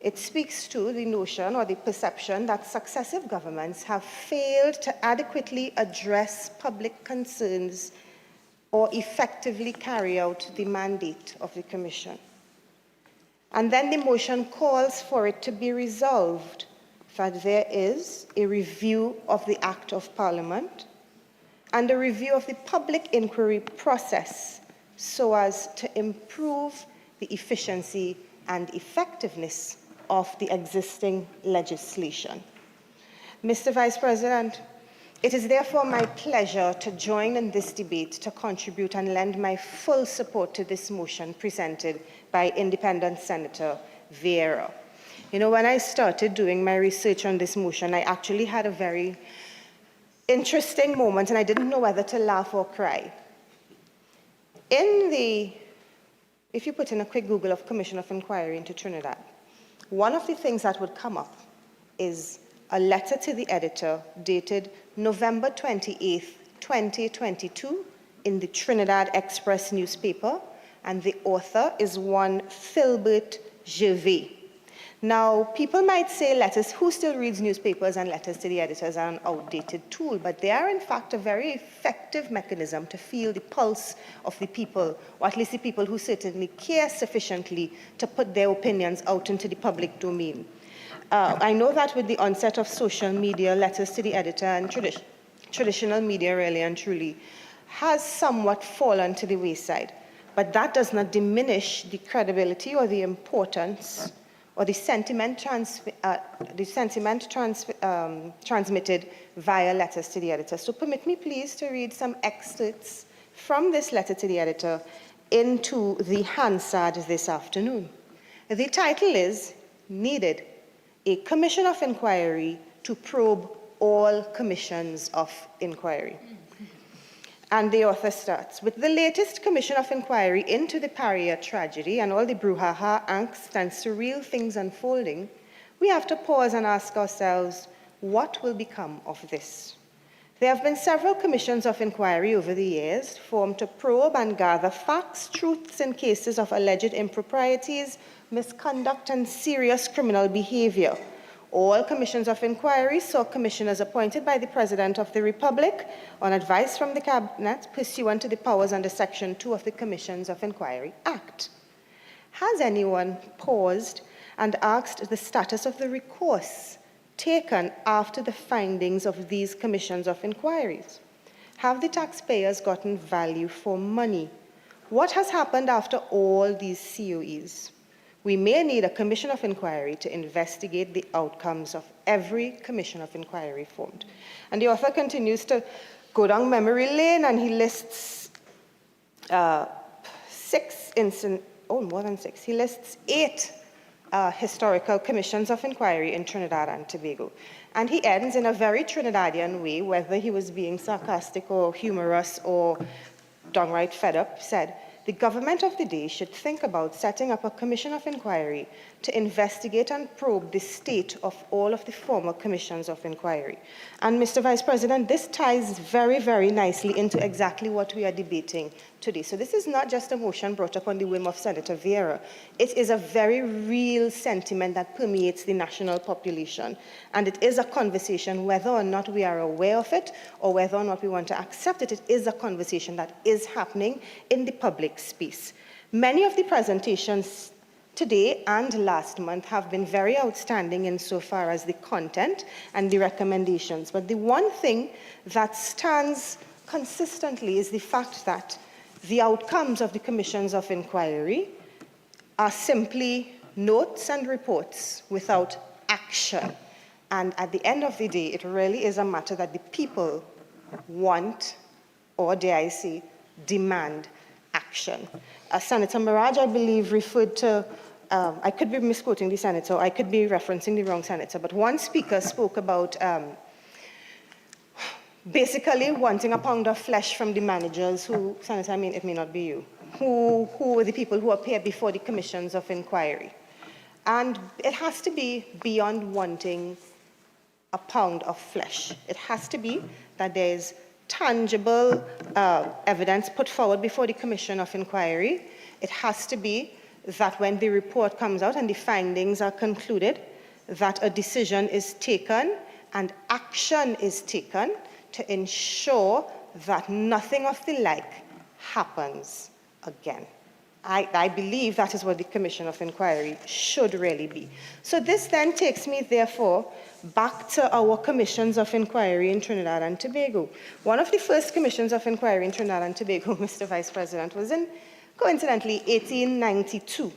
[SPEAKER 21] It speaks to the notion or the perception that successive governments have failed to adequately address public concerns or effectively carry out the mandate of the Commission. And then the motion calls for it to be resolved that there is a review of the Act of Parliament and a review of the public inquiry process so as to improve the efficiency and effectiveness of the existing legislation. Mr. Vice President, it is therefore my pleasure to join in this debate to contribute and lend my full support to this motion presented by Independent Senator Vieira. You know, when I started doing my research on this motion, I actually had a very interesting moment, and I didn't know whether to laugh or cry. If you put in a quick Google of Commission of Enquiry into Trinidad, one of the things that would come up is a letter to the editor dated November 28th, 2022 in the Trinidad Express newspaper, and the author is one Philbert Gervais. Now, people might say letters, who still reads newspapers and letters to the editors are an outdated tool, but they are in fact a very effective mechanism to feel the pulse of the people, or at least the people who certainly care sufficiently to put their opinions out into the public domain. I know that with the onset of social media, letters to the editor and traditional media really and truly has somewhat fallen to the wayside, but that does not diminish the credibility or the importance or the sentiment transmitted via letters to the editor. So permit me please to read some excerpts from this letter to the editor into the Hansard this afternoon. The title is Needed, a Commission of Inquiry to Probe All Commissions of Inquiry. And the author starts, with the latest Commission of Inquiry into the Paria tragedy and all the brouhaha, angst, and surreal things unfolding, we have to pause and ask ourselves, what will become of this? There have been several commissions of inquiry over the years formed to probe and gather facts, truths in cases of alleged improprieties, misconduct, and serious criminal behavior. All commissions of inquiry saw commissioners appointed by the President of the Republic on advice from the Cabinet pursuant to the powers under Section 2 of the Commissions of Enquiry Act. Has anyone paused and asked the status of the recourse taken after the findings of these commissions of inquiries? Have the taxpayers gotten value for money? What has happened after all these COEs? We may need a commission of inquiry to investigate the outcomes of every commission of inquiry formed. And the author continues to go down memory lane, and he lists more than six. He lists 8 historical commissions of inquiry in Trinidad and Tobago. And he ends in a very Trinidadian way, whether he was being sarcastic or humorous or downright fed up, said, the government of the day should think about setting up a commission of inquiry to investigate and probe the state of all of the former commissions of inquiry. And Mr. Vice President, this ties very, very nicely into exactly what we are debating today. So this is not just a motion brought up on the whim of Senator Vieira. It is a very real sentiment that permeates the national population. And it is a conversation, whether or not we are aware of it or whether or not we want to accept it, it is a conversation that is happening in the public space. Many of the presentations today and last month have been very outstanding insofar as the content and the recommendations. But the one thing that stands consistently is the fact that the outcomes of the commissions of inquiry are simply notes and reports without action. And at the end of the day, it really is a matter that the people want, or dare I say, demand action. Senator Maharaj, I believe, referred to, I could be misquoting the senator, I could be referencing the wrong senator, but one speaker spoke about basically wanting a pound of flesh from the managers who, Senator, I mean, it may not be you, who were the people who appear before the commissions of inquiry. And it has to be beyond wanting a pound of flesh. It has to be that there's tangible evidence put forward before the commission of inquiry. It has to be that when the report comes out and the findings are concluded, that a decision is taken and action is taken to ensure that nothing of the like happens again. I believe that is what the Commission of Inquiry should really be. So this then takes me, therefore, back to our commissions of inquiry in Trinidad and Tobago. One of the first commissions of inquiry in Trinidad and Tobago, Mr. Vice President, was in, coincidentally, 1892,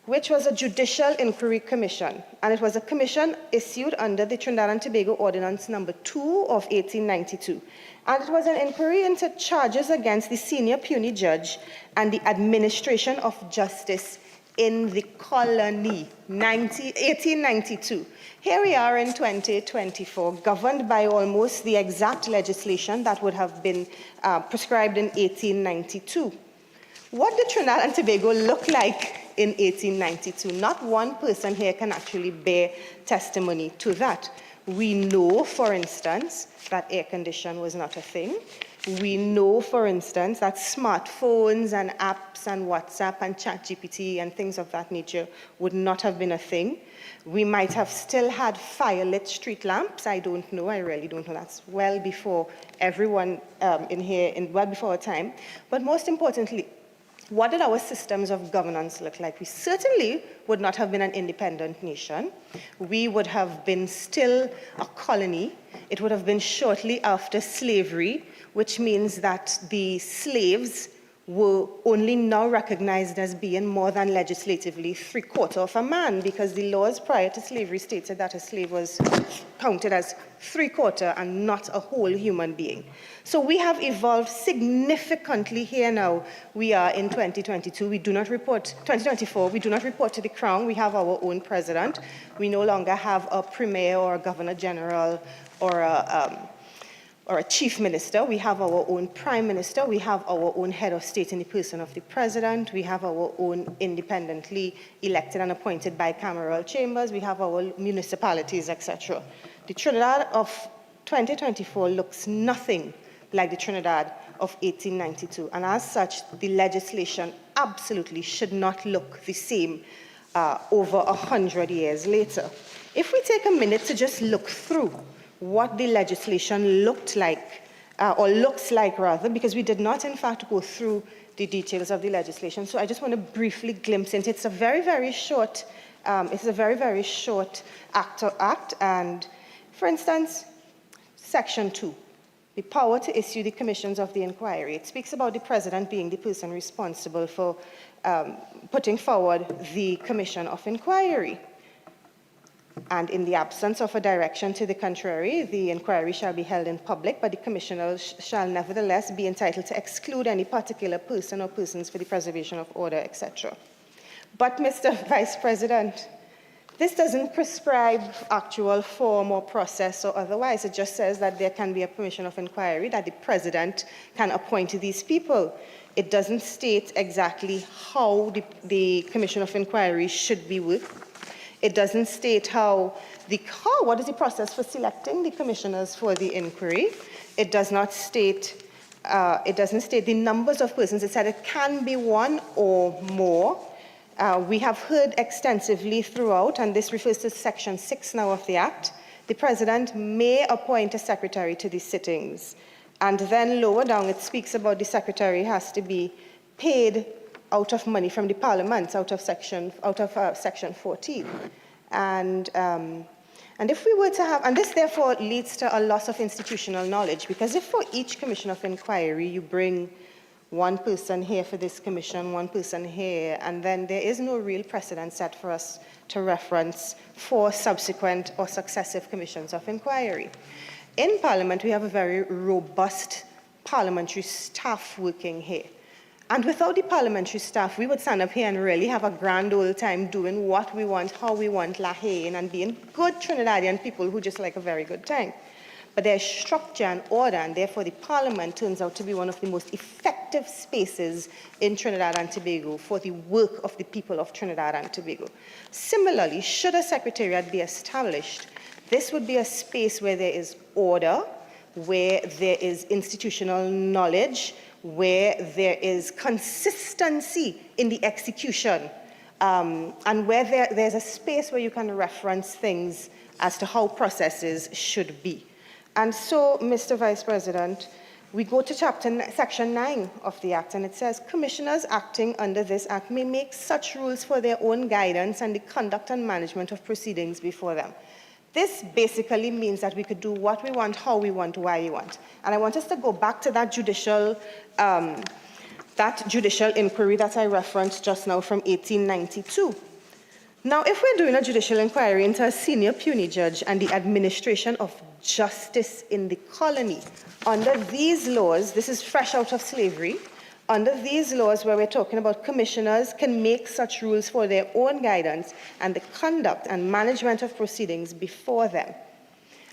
[SPEAKER 21] which was a judicial inquiry commission. And it was a commission issued under the Trinidad and Tobago Ordinance number 2 of 1892. And it was an inquiry into charges against the senior puisne judge and the administration of justice in the colony, 1892. Here we are in 2024, governed by almost the exact legislation that would have been prescribed in 1892. What did Trinidad and Tobago look like in 1892? Not one person here can actually bear testimony to that. We know, for instance, that air condition was not a thing. We know, for instance, that smartphones and apps and WhatsApp and ChatGPT and things of that nature would not have been a thing. We might have still had firelit street lamps. I don't know. I really don't know. That's well before everyone in here, well before our time. But most importantly, what did our systems of governance look like? We certainly would not have been an independent nation. We would have been still a colony. It would have been shortly after slavery, which means that the slaves were only now recognized as being more than legislatively 3/4 of a man, because the laws prior to slavery stated that a slave was counted as 3/4 and not a whole human being. So we have evolved significantly here now. We are in 2022. We do not report, 2024, we do not report to the Crown. We have our own president. We no longer have a premier or a governor general or a chief minister. We have our own prime minister. We have our own head of state in the person of the president. We have our own independently elected and appointed bicameral chambers. We have our municipalities, etc. The Trinidad of 2024 looks nothing like the Trinidad of 1892. And as such, the legislation absolutely should not look the same over 100 years later. If we take a minute to just look through what the legislation looked like, or looks like rather, because we did not in fact go through the details of the legislation. So I just want to briefly glimpse into it. It's a very, very short, act. And for instance, Section 2, the power to issue the commissions of the inquiry. It speaks about the president being the person responsible for putting forward the commission of inquiry. And in the absence of a direction to the contrary, the inquiry shall be held in public, but the commissioners shall nevertheless be entitled to exclude any particular person or persons for the preservation of order, etc. But, Mr. Vice President, this doesn't prescribe actual form or process or otherwise. It just says that there can be a commission of inquiry, that the president can appoint these people. It doesn't state exactly how the commission of inquiry should be worked. It doesn't state what is the process for selecting the commissioners for the inquiry. It does not state, doesn't state the numbers of persons. It said it can be one or more. We have heard extensively throughout, and this refers to Section 6 now of the Act, the President may appoint a secretary to the sittings. And then lower down it speaks about the secretary has to be paid out of money from the Parliament, out of Section 14. And if we were to have, and this therefore leads to a loss of institutional knowledge, because if for each commission of inquiry you bring one person here for this commission, one person here, and then there is no real precedent set for us to reference for subsequent or successive commissions of inquiry. In Parliament, we have a very robust parliamentary staff working here. And without the parliamentary staff, we would stand up here and really have a grand old time doing what we want, how we want, lahaying, and being good Trinidadian people who just like a very good time. But there's structure and order, and therefore the Parliament turns out to be one of the most effective spaces in Trinidad and Tobago for the work of the people of Trinidad and Tobago. Similarly, should a secretariat be established, this would be a space where there is order, where there is institutional knowledge, where there is consistency in the execution, and where there's a space where you can reference things as to how processes should be. And so, Mr. Vice President, we go to Section 9 of the Act, and it says, commissioners acting under this Act may make such rules for their own guidance and the conduct and management of proceedings before them. This basically means that we could do what we want, how we want, why we want. And I want us to go back to that judicial inquiry that I referenced just now from 1892. Now, if we're doing a judicial inquiry into a senior puisne judge and the administration of justice in the colony, under these laws, this is fresh out of slavery, under these laws where we're talking about commissioners can make such rules for their own guidance and the conduct and management of proceedings before them.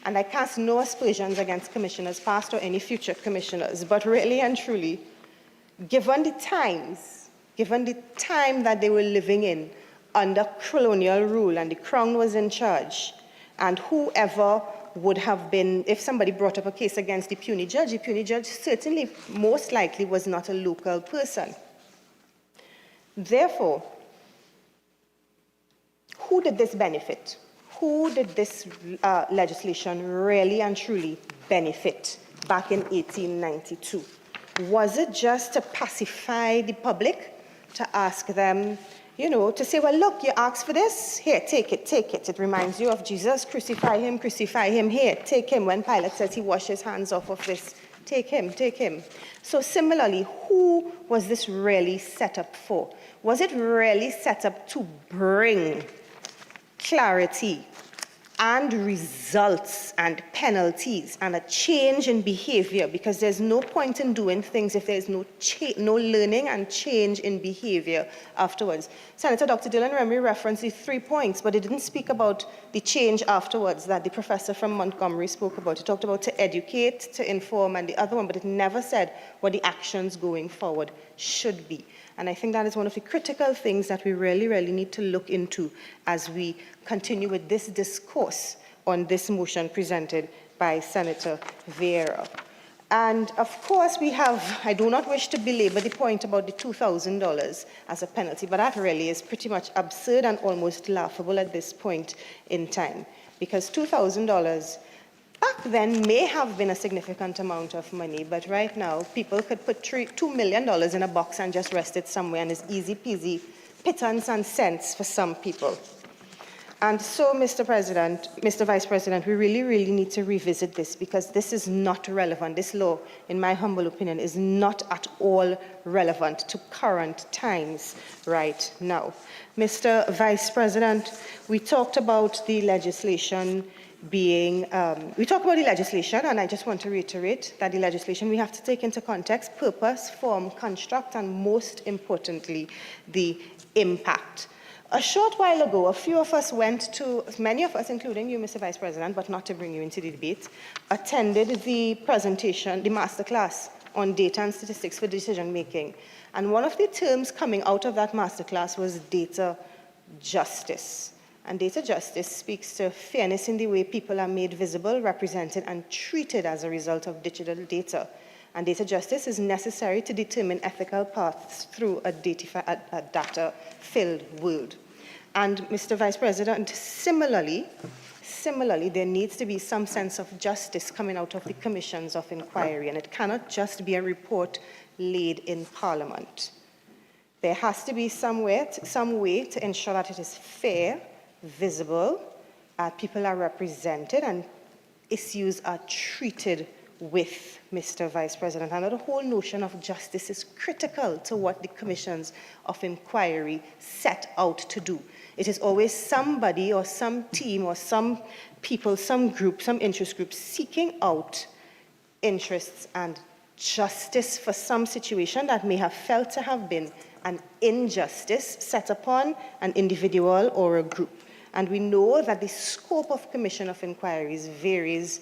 [SPEAKER 21] And I cast no aspersions against commissioners past or any future commissioners, but really and truly, given the time that they were living in under colonial rule and the Crown was in charge, and whoever would have been, if somebody brought up a case against the puisne judge certainly, most likely, was not a local person. Therefore, who did this benefit? Who did this legislation really and truly benefit back in 1892? Was it just to pacify the public, to ask them, to say, well, look, you asked for this, here, take it. It reminds you of Jesus, crucify him, here, take him. When Pilate says he washed his hands off of this Take him, take him. So similarly, who was this really set up for? Was it really set up to bring clarity and results and penalties and a change in behavior? Because there's no point in doing things if there's no learning and change in behavior afterwards. Senator Dr. Dillon-Remy referenced the 3 points, but he didn't speak about the change afterwards that the professor from Montgomery spoke about. He talked about to educate, to inform, and the other one, but it never said what the actions going forward should be. And I think that is one of the critical things that we really, really need to look into as we continue with this discourse on this motion presented by Senator Vieira. And of course, we have, I do not wish to belabor the point about the $2,000 as a penalty, but that really is pretty much absurd and almost laughable at this point in time, because $2,000 back then may have been a significant amount of money, but right now people could put $2 million in a box and just rest it somewhere, and it's easy peasy, pittance and cents for some people. And so, Mr. Vice President, we really, really need to revisit this, because this is not relevant. This law, in my humble opinion, is not at all relevant to current times right now. Mr. Vice President, we talked about the legislation and I just want to reiterate that the legislation, we have to take into context purpose, form, construct, and most importantly, the impact. A short while ago, a few of us many of us, including you, Mr. Vice President, but not to bring you into the debate, attended the presentation, the masterclass on data and statistics for decision making. And one of the terms coming out of that masterclass was data justice. And data justice speaks to fairness in the way people are made visible, represented, and treated as a result of digital data. And data justice is necessary to determine ethical paths through a data-filled world. And Mr. Vice President, similarly, there needs to be some sense of justice coming out of the commissions of inquiry, and it cannot just be a report laid in Parliament. There has to be some way to ensure that it is fair, visible, people are represented, and issues are treated with, Mr. Vice President. And the whole notion of justice is critical to what the commissions of inquiry set out to do. It is always somebody or some team or some people, some group, some interest group seeking out interests and justice for some situation that may have felt to have been an injustice set upon an individual or a group. And we know that the scope of commission of inquiries varies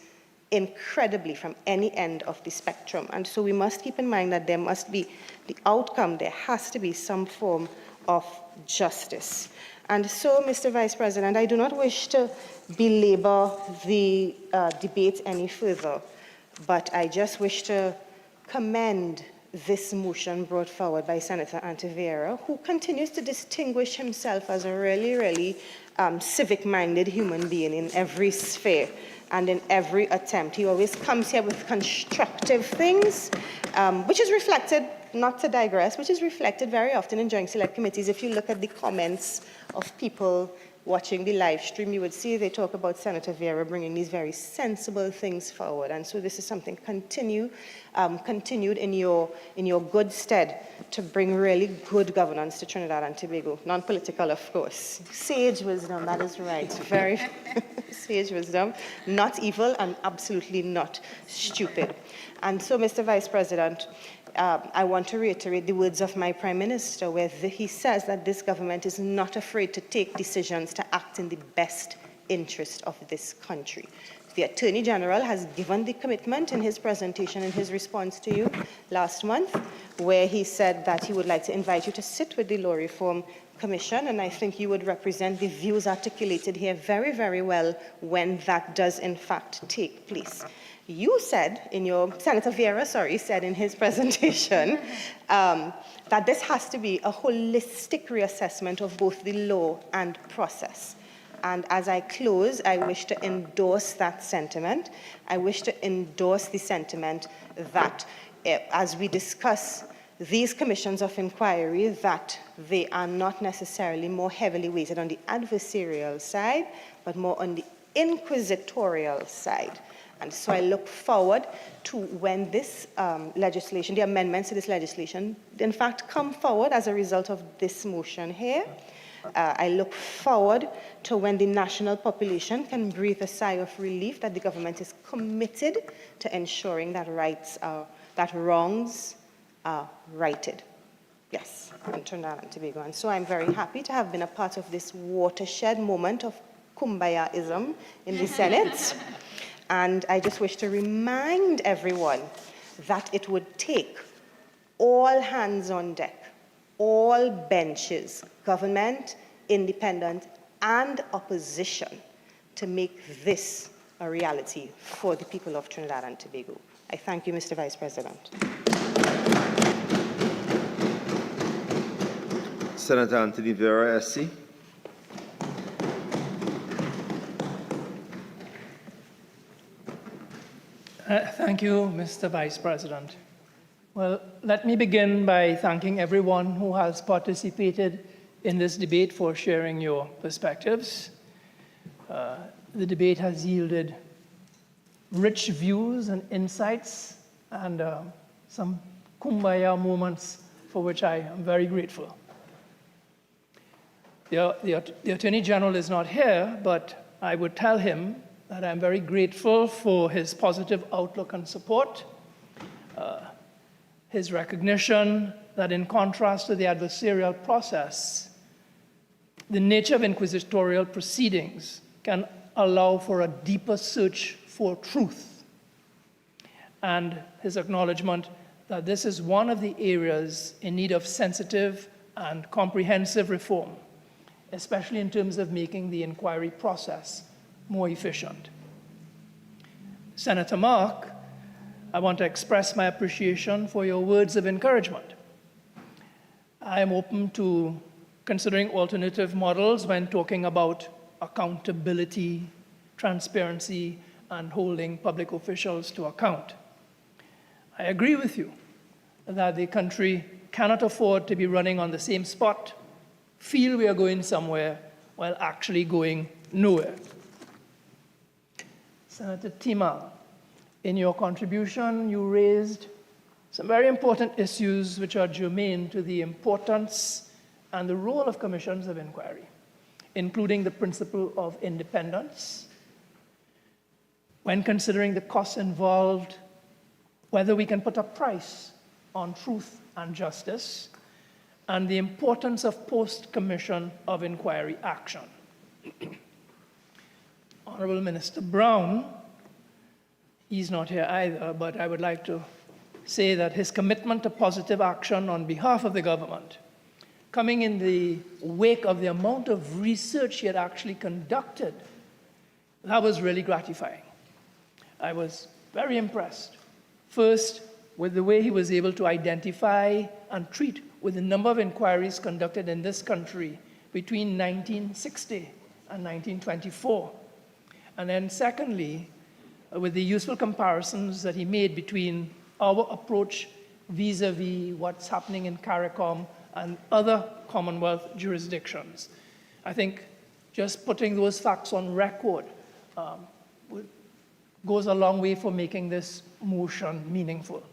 [SPEAKER 21] incredibly from any end of the spectrum. And so we must keep in mind that there must be the outcome, there has to be some form of justice. And so, Mr. Vice President, I do not wish to belabor the debate any further, but I just wish to commend this motion brought forward by Senator Vieira, who continues to distinguish himself as a really, really civic-minded human being in every sphere and in every attempt. He always comes here with constructive things, which is reflected, not to digress, which is reflected very often in joint select committees. If you look at the comments of people watching the live stream, you would see they talk about Senator Vieira bringing these very sensible things forward. And so this is something continued in your good stead to bring really good governance to Trinidad and Tobago. Non-political, of course. Sage wisdom, that is right. Very sage wisdom. Not evil and absolutely not stupid. And so, Mr. Vice President, I want to reiterate the words of my Prime Minister, where he says that this government is not afraid to take decisions to act in the best interest of this country. The Attorney General has given the commitment in his presentation, in his response to you last month, where he said that he would like to invite you to sit with the Law Reform Commission, and I think you would represent the views articulated here very, very well when that does in fact take place. You said Senator Vieira, said in his presentation that this has to be a holistic reassessment of both the law and process. And as I close, I wish to endorse that sentiment. I wish to endorse the sentiment that as we discuss these commissions of inquiry, that they are not necessarily more heavily weighted on the adversarial side, but more on the inquisitorial side. And so I look forward to when this legislation, the amendments to this legislation, in fact, come forward as a result of this motion here. I look forward to when the national population can breathe a sigh of relief that the government is committed to ensuring that wrongs are righted. Yes, in Trinidad and Tobago. And so I'm very happy to have been a part of this watershed moment of Kumbaya-ism in the Senate. And I just wish to remind everyone that it would take all hands on deck, all benches, government, independent, and opposition, to make this a reality for the people of Trinidad and Tobago. I thank you, Mr. Vice President.
[SPEAKER 3] Senator Anthony Vieira, SC.
[SPEAKER 22] Thank you, Mr. Vice President. Well, let me begin by thanking everyone who has participated in this debate for sharing your perspectives. The debate has yielded rich views and insights and some kumbaya moments for which I am very grateful. The Attorney General is not here, but I would tell him that I'm very grateful for his positive outlook and support, his recognition that in contrast to the adversarial process, the nature of inquisitorial proceedings can allow for a deeper search for truth, and his acknowledgement that this is one of the areas in need of sensitive and comprehensive reform, especially in terms of making the inquiry process more efficient. Senator Mark, I want to express my appreciation for your words of encouragement. I am open to considering alternative models when talking about accountability, transparency, and holding public officials to account. I agree with you that the country cannot afford to be running on the same spot, feel we are going somewhere, while actually going nowhere. Senator Tima, in your contribution, you raised some very important issues which are germane to the importance and the role of commissions of inquiry, including the principle of independence, when considering the costs involved, whether we can put a price on truth and justice, and the importance of post-commission of inquiry action. Honorable Minister Brown, he's not here either, but I would like to say that his commitment to positive action on behalf of the government, coming in the wake of the amount of research he had actually conducted, that was really gratifying. I was very impressed. First, with the way he was able to identify and treat with the number of inquiries conducted in this country between 1960 and 1924. And then secondly, with the useful comparisons that he made between our approach vis-a-vis what's happening in CARICOM and other Commonwealth jurisdictions. I think just putting those facts on record goes a long way for making this motion meaningful.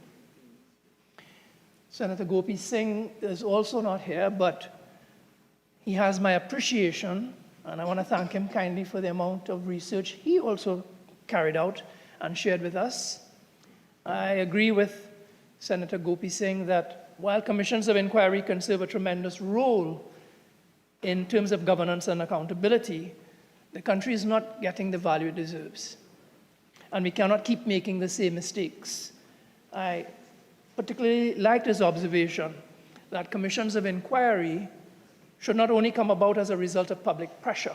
[SPEAKER 22] Senator Gopi Singh is also not here, but he has my appreciation, and I want to thank him kindly for the amount of research he also carried out and shared with us. I agree with Senator Gopi Singh that while commissions of inquiry can serve a tremendous role in terms of governance and accountability, the country is not getting the value it deserves. And we cannot keep making the same mistakes. I particularly liked his observation that commissions of inquiry should not only come about as a result of public pressure,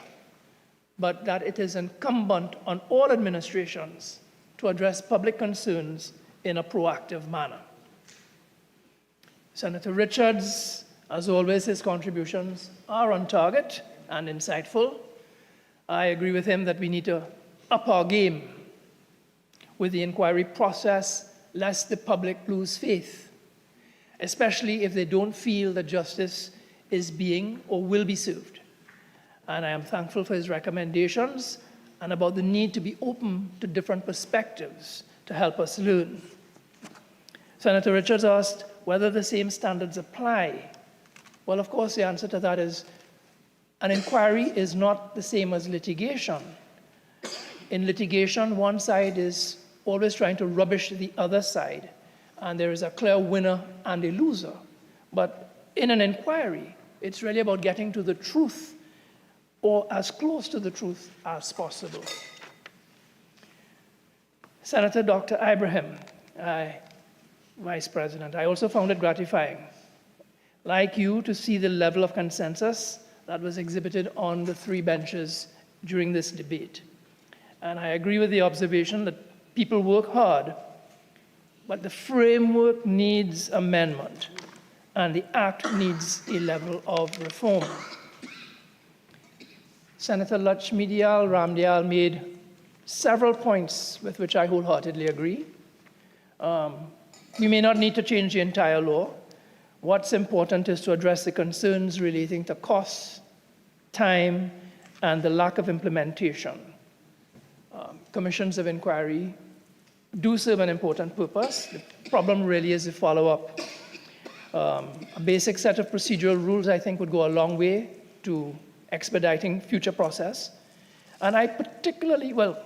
[SPEAKER 22] but that it is incumbent on all administrations to address public concerns in a proactive manner. Senator Richards, as always, his contributions are on target and insightful. I agree with him that we need to up our game with the inquiry process, lest the public lose faith, especially if they don't feel that justice is being or will be served. And I am thankful for his recommendations, and about the need to be open to different perspectives to help us learn. Senator Richards asked whether the same standards apply. Well, of course, the answer to that is an inquiry is not the same as litigation. In litigation, one side is always trying to rubbish the other side, and there is a clear winner and a loser. But in an inquiry, it's really about getting to the truth, or as close to the truth as possible. Senator Dr. Ibrahim, Vice President, I also found it gratifying, like you, to see the level of consensus that was exhibited on the three benches during this debate. And I agree with the observation that people work hard, but the framework needs amendment, and the Act needs a level of reform. Senator Lutchmedial-Ramdial made several points with which I wholeheartedly agree. We may not need to change the entire law. What's important is to address the concerns relating to costs, time, and the lack of implementation. Commissions of inquiry do serve an important purpose. The problem really is the follow-up. A basic set of procedural rules, I think, would go a long way to expediting future process. And I particularly, well,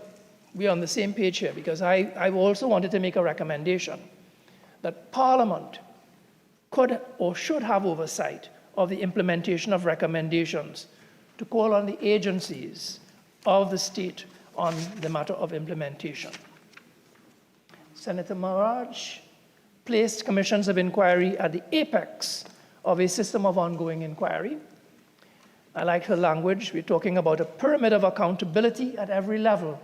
[SPEAKER 22] we're on the same page here, because I also wanted to make a recommendation that Parliament could or should have oversight of the implementation of recommendations to call on the agencies of the state on the matter of implementation. Senator Maharaj placed commissions of inquiry at the apex of a system of ongoing inquiry. I like her language. We're talking about a pyramid of accountability at every level,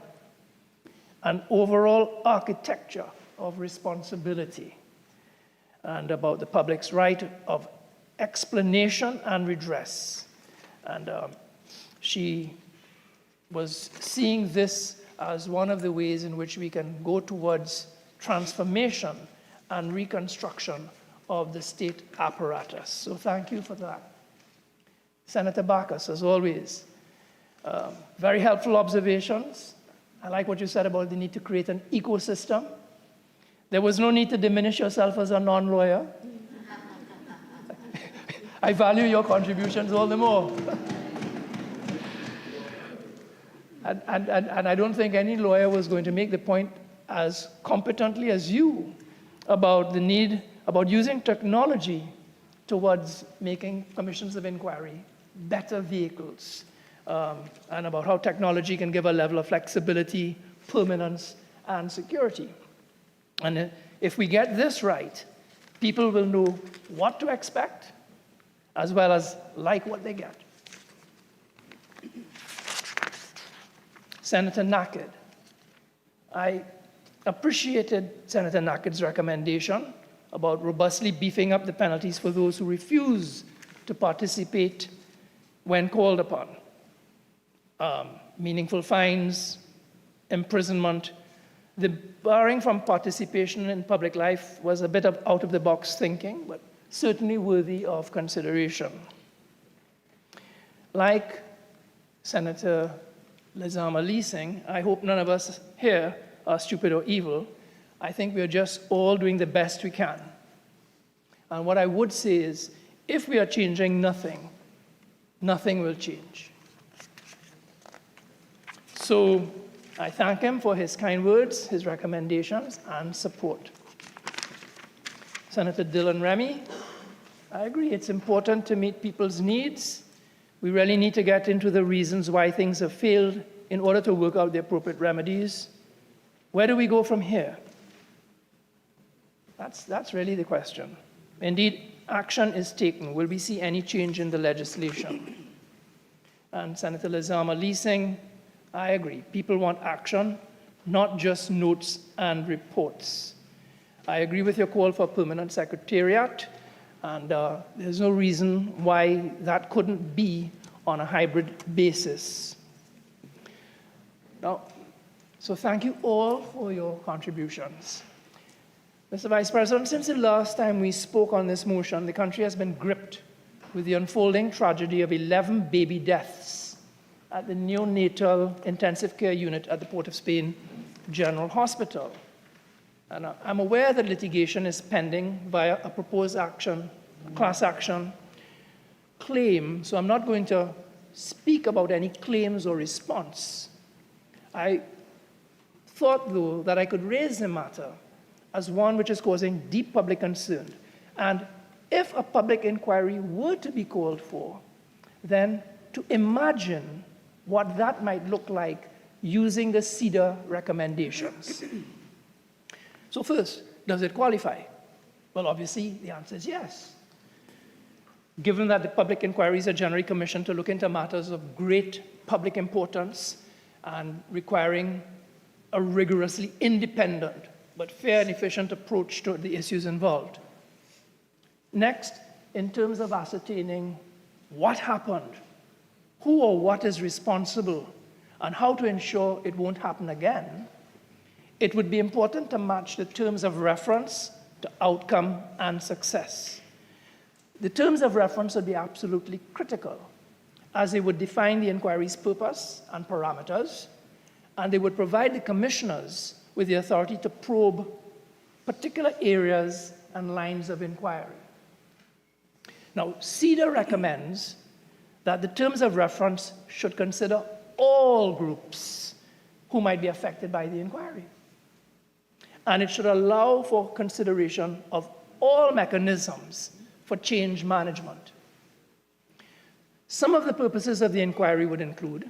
[SPEAKER 22] an overall architecture of responsibility, and about the public's right of explanation and redress. And she was seeing this as one of the ways in which we can go towards transformation and reconstruction of the state apparatus. So thank you for that. Senator Bacchus, as always, very helpful observations. I like what you said about the need to create an ecosystem. There was no need to diminish yourself as a non-lawyer. I value your contributions all the more. And I don't think any lawyer was going to make the point as competently as you about the need, about using technology towards making commissions of inquiry better vehicles, and about how technology can give a level of flexibility, permanence, and security. And if we get this right, people will know what to expect, as well as like what they get. Senator Nakhid. I appreciated Senator Nakhid's recommendation about robustly beefing up the penalties for those who refuse to participate when called upon. Meaningful fines, imprisonment. The barring from participation in public life was a bit of out-of-the-box thinking, but certainly worthy of consideration. Like Senator Lezama-Lee, I hope none of us here are stupid or evil. I think we are just all doing the best we can. And what I would say is, if we are changing nothing, nothing will change. So I thank him for his kind words, his recommendations, and support. Senator Dillon-Remy, I agree, it's important to meet people's needs. We really need to get into the reasons why things have failed in order to work out the appropriate remedies. Where do we go from here? That's really the question. Indeed, action is taken. Will we see any change in the legislation? And Senator Lezama-Lee, I agree. People want action, not just notes and reports. I agree with your call for a permanent secretariat, and there's no reason why that couldn't be on a hybrid basis. Now, so thank you all for your contributions. Mr. Vice President, since the last time we spoke on this motion, the country has been gripped with the unfolding tragedy of 11 baby deaths at the neonatal intensive care unit at the Port of Spain General Hospital. And I'm aware that litigation is pending via a proposed action, class action claim, so I'm not going to speak about any claims or response. I thought, though, that I could raise the matter as one which is causing deep public concern. And if a public inquiry were to be called for, then to imagine what that might look like using the CEDA recommendations. So first, does it qualify? Well, obviously, the answer is yes. Given that the public inquiries are generally commissioned to look into matters of great public importance and requiring a rigorously independent but fair and efficient approach to the issues involved. Next, in terms of ascertaining what happened, who or what is responsible, and how to ensure it won't happen again, it would be important to match the terms of reference to outcome and success. The terms of reference would be absolutely critical, as they would define the inquiry's purpose and parameters, and they would provide the commissioners with the authority to probe particular areas and lines of inquiry. Now, CEDA recommends that the terms of reference should consider all groups who might be affected by the inquiry. And it should allow for consideration of all mechanisms for change management. Some of the purposes of the inquiry would include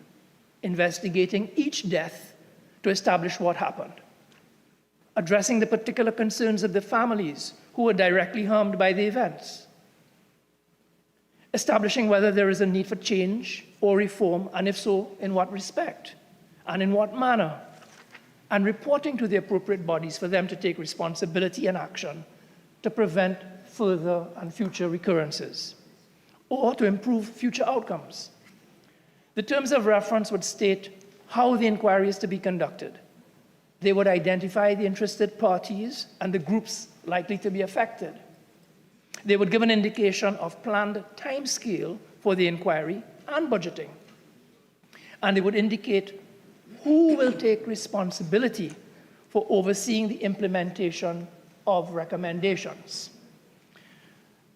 [SPEAKER 22] investigating each death to establish what happened, addressing the particular concerns of the families who were directly harmed by the events, establishing whether there is a need for change or reform, and if so, in what respect and in what manner, and reporting to the appropriate bodies for them to take responsibility and action to prevent further and future recurrences, or to improve future outcomes. The terms of reference would state how the inquiry is to be conducted. They would identify the interested parties and the groups likely to be affected. They would give an indication of planned timescale for the inquiry and budgeting. And they would indicate who will take responsibility for overseeing the implementation of recommendations.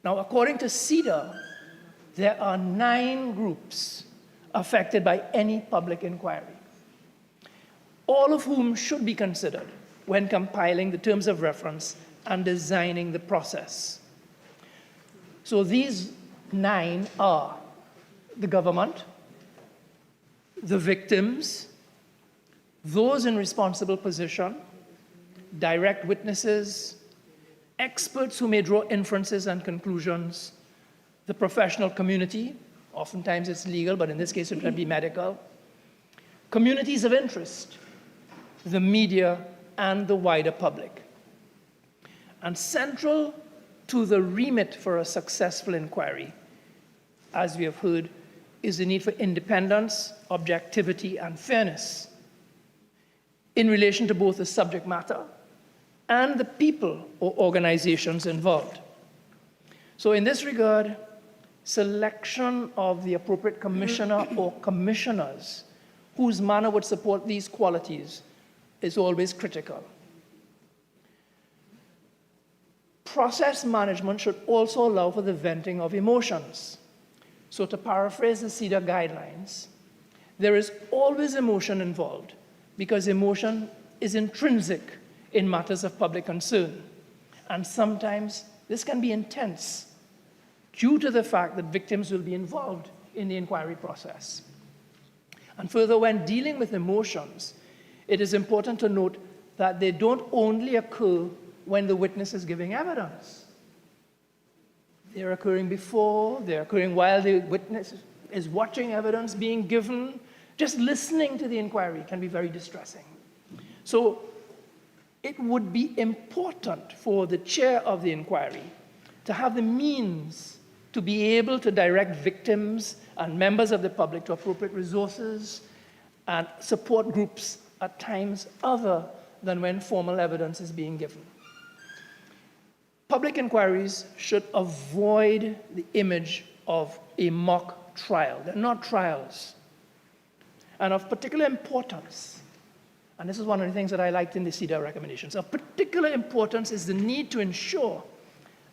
[SPEAKER 22] Now, according to CEDA, there are 9 groups affected by any public inquiry, all of whom should be considered when compiling the terms of reference and designing the process. So these 9 are the government, the victims, those in responsible position, direct witnesses, experts who may draw inferences and conclusions, the professional community, oftentimes it's legal, but in this case it would be medical, communities of interest, the media, and the wider public. And central to the remit for a successful inquiry, as we have heard, is the need for independence, objectivity, and fairness in relation to both the subject matter and the people or organizations involved. So in this regard, selection of the appropriate commissioner or commissioners whose manner would support these qualities is always critical. Process management should also allow for the venting of emotions. So to paraphrase the CEDA guidelines, there is always emotion involved because emotion is intrinsic in matters of public concern. And sometimes this can be intense due to the fact that victims will be involved in the inquiry process. And further, when dealing with emotions, it is important to note that they don't only occur when the witness is giving evidence. They're occurring before, they're occurring while the witness is watching evidence being given. Just listening to the inquiry can be very distressing. So it would be important for the chair of the inquiry to have the means to be able to direct victims and members of the public to appropriate resources and support groups at times other than when formal evidence is being given. Public inquiries should avoid the image of a mock trial. They're not trials. And of particular importance, and this is one of the things that I liked in the CEDA recommendations, of particular importance is the need to ensure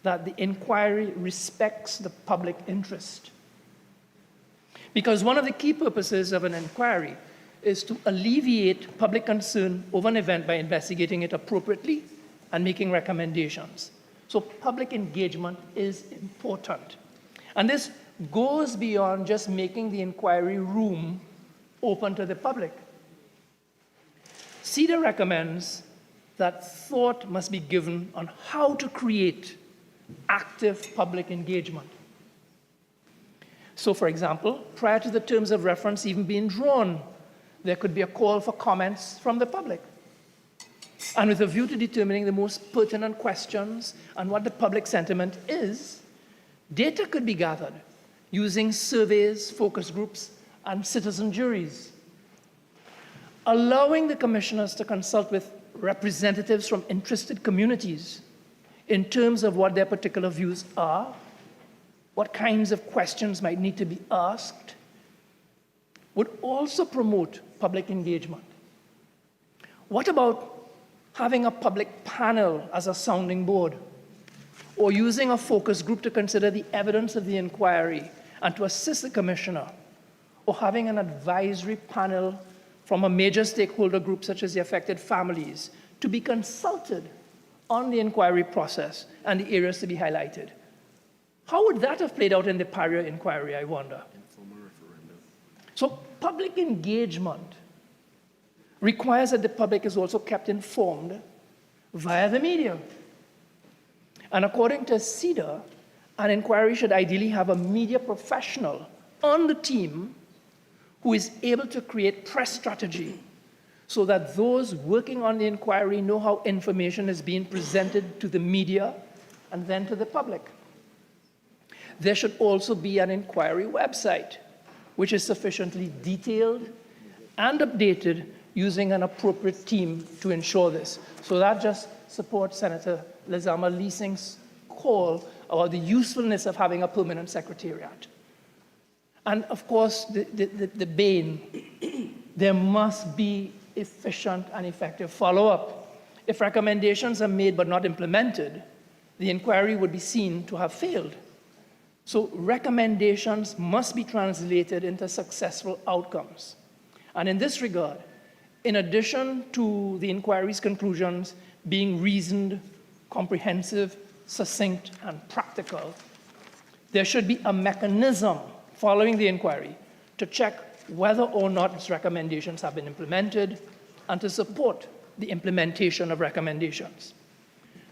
[SPEAKER 22] that the inquiry respects the public interest. Because one of the key purposes of an inquiry is to alleviate public concern over an event by investigating it appropriately and making recommendations. So public engagement is important. And this goes beyond just making the inquiry room open to the public. CEDA recommends that thought must be given on how to create active public engagement. So, for example, prior to the terms of reference even being drawn, there could be a call for comments from the public. And with a view to determining the most pertinent questions and what the public sentiment is, data could be gathered using surveys, focus groups, and citizen juries. Allowing the commissioners to consult with representatives from interested communities in terms of what their particular views are, what kinds of questions might need to be asked, would also promote public engagement. What about having a public panel as a sounding board, or using a focus group to consider the evidence of the inquiry and to assist the commissioner, or having an advisory panel from a major stakeholder group such as the affected families to be consulted on the inquiry process and the areas to be highlighted? How would that have played out in the Paria inquiry, I wonder? So public engagement requires that the public is also kept informed via the media. And according to CEDA, an inquiry should ideally have a media professional on the team who is able to create press strategy so that those working on the inquiry know how information is being presented to the media and then to the public. There should also be an inquiry website which is sufficiently detailed and updated using an appropriate team to ensure this. So that just supports Senator Lezama-Lee's call about the usefulness of having a permanent secretariat. And of course, the bane, there must be efficient and effective follow-up. If recommendations are made but not implemented, the inquiry would be seen to have failed. So recommendations must be translated into successful outcomes. And in this regard, in addition to the inquiry's conclusions being reasoned, comprehensive, succinct, and practical, there should be a mechanism following the inquiry to check whether or not its recommendations have been implemented and to support the implementation of recommendations.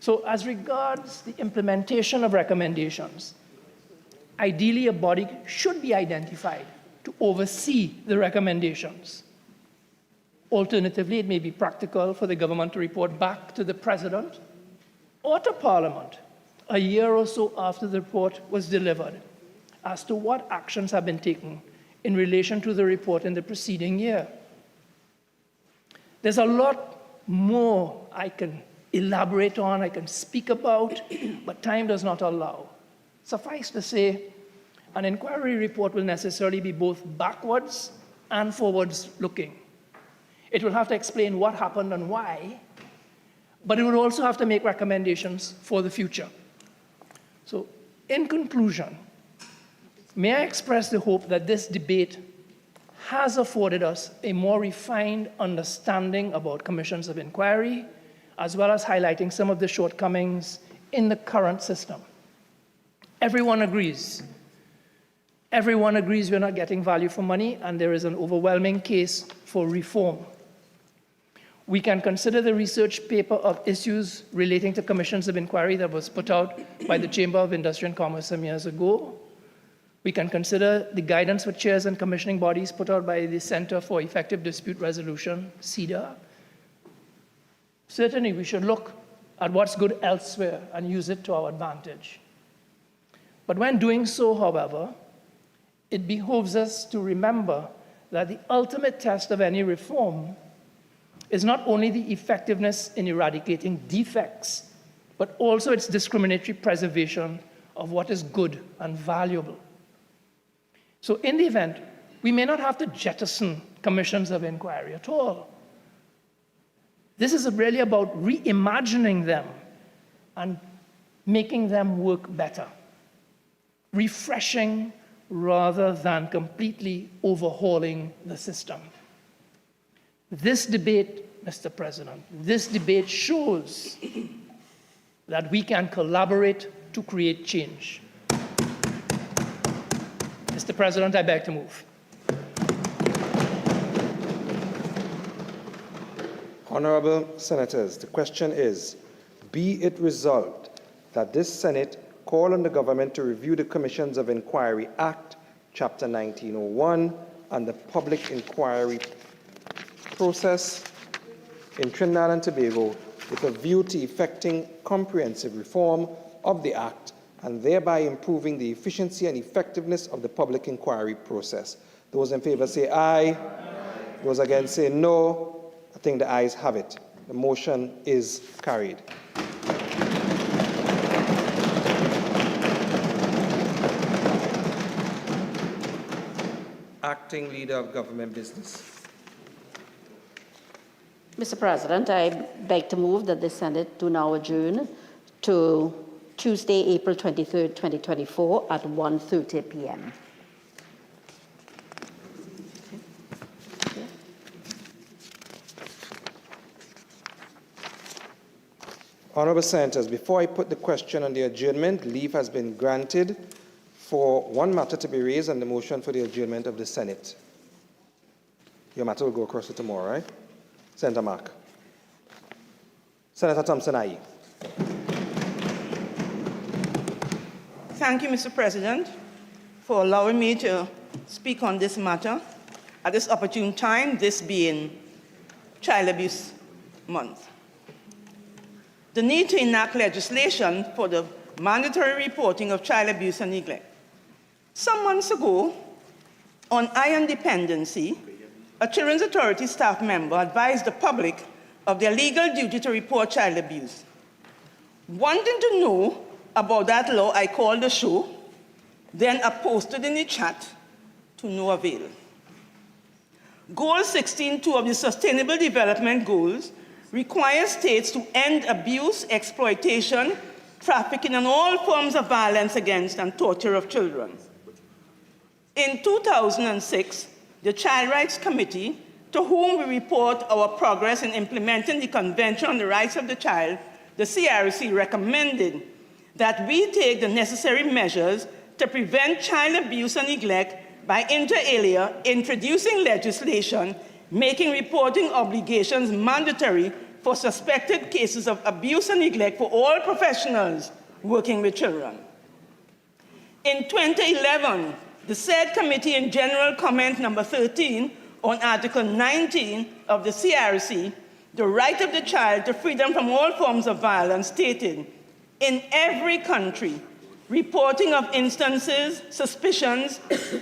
[SPEAKER 22] So as regards the implementation of recommendations, ideally a body should be identified to oversee the recommendations. Alternatively, it may be practical for the government to report back to the President or to Parliament a year or so after the report was delivered as to what actions have been taken in relation to the report in the preceding year. There's a lot more I can elaborate on, I can speak about, but time does not allow. Suffice to say, an inquiry report will necessarily be both backwards and forwards looking. It will have to explain what happened and why, but it will also have to make recommendations for the future. So, in conclusion, may I express the hope that this debate has afforded us a more refined understanding about commissions of inquiry, as well as highlighting some of the shortcomings in the current system. Everyone agrees. Everyone agrees we're not getting value for money, and there is an overwhelming case for reform. We can consider the research paper of issues relating to commissions of inquiry that was put out by the Chamber of Industry and Commerce some years ago. We can consider the guidance for chairs and commissioning bodies put out by the Center for Effective Dispute Resolution, CEDA. Certainly, we should look at what's good elsewhere and use it to our advantage. But when doing so, however, it behoves us to remember that the ultimate test of any reform is not only the effectiveness in eradicating defects, but also its discriminatory preservation of what is good and valuable. So in the event, we may not have to jettison commissions of inquiry at all. This is really about reimagining them and making them work better, refreshing rather than completely overhauling the system. This debate, Mr. President, this debate shows that we can collaborate to create change. Mr. President, I beg to move.
[SPEAKER 1] Honorable Senators, the question is, be it resolved that this Senate call on the government to review the Commissions of Enquiry Act, Chapter 1901, and the public inquiry process in Trinidad and Tobago with a view to effecting comprehensive reform of the Act and thereby improving the efficiency and effectiveness of the public inquiry process. Those in favor say aye. Those against say no. I think the ayes have it. The motion is carried. Acting Leader of Government Business.
[SPEAKER 5] Mr. President, I beg to move that the Senate do now adjourn to Tuesday, April 23rd, 2024 at 1:30 p.m.
[SPEAKER 1] Honorable Senators, before I put the question on the adjournment, leave has been granted for one matter to be raised on the motion for the adjournment of the Senate. Your matter will go across to tomorrow, right? Senator Mark. Senator Thompson, aye.
[SPEAKER 7] Thank you, Mr. President, for allowing me to speak on this matter at this opportune time, this being Child Abuse Month. The need to enact legislation for the mandatory reporting of child abuse and neglect. Some months ago, on iron dependency, a Children's Authority staff member advised the public of their legal duty to report child abuse. Wanting to know about that law, I called the show, then I posted in the chat to no avail. Goal 16.2 of the Sustainable Development Goals requires states to end abuse, exploitation, trafficking, and all forms of violence against and torture of children. In 2006, the Child Rights Committee, to whom we report our progress in implementing the Convention on the Rights of the Child, the CRC recommended that we take the necessary measures to prevent child abuse and neglect by, inter alia, introducing legislation making reporting obligations mandatory for suspected cases of abuse and neglect for all professionals working with children. In 2011, the said committee in General Comment number 13 on Article 19 of the CRC, the right of the child to freedom from all forms of violence, stated, in every country, reporting of instances, suspicions,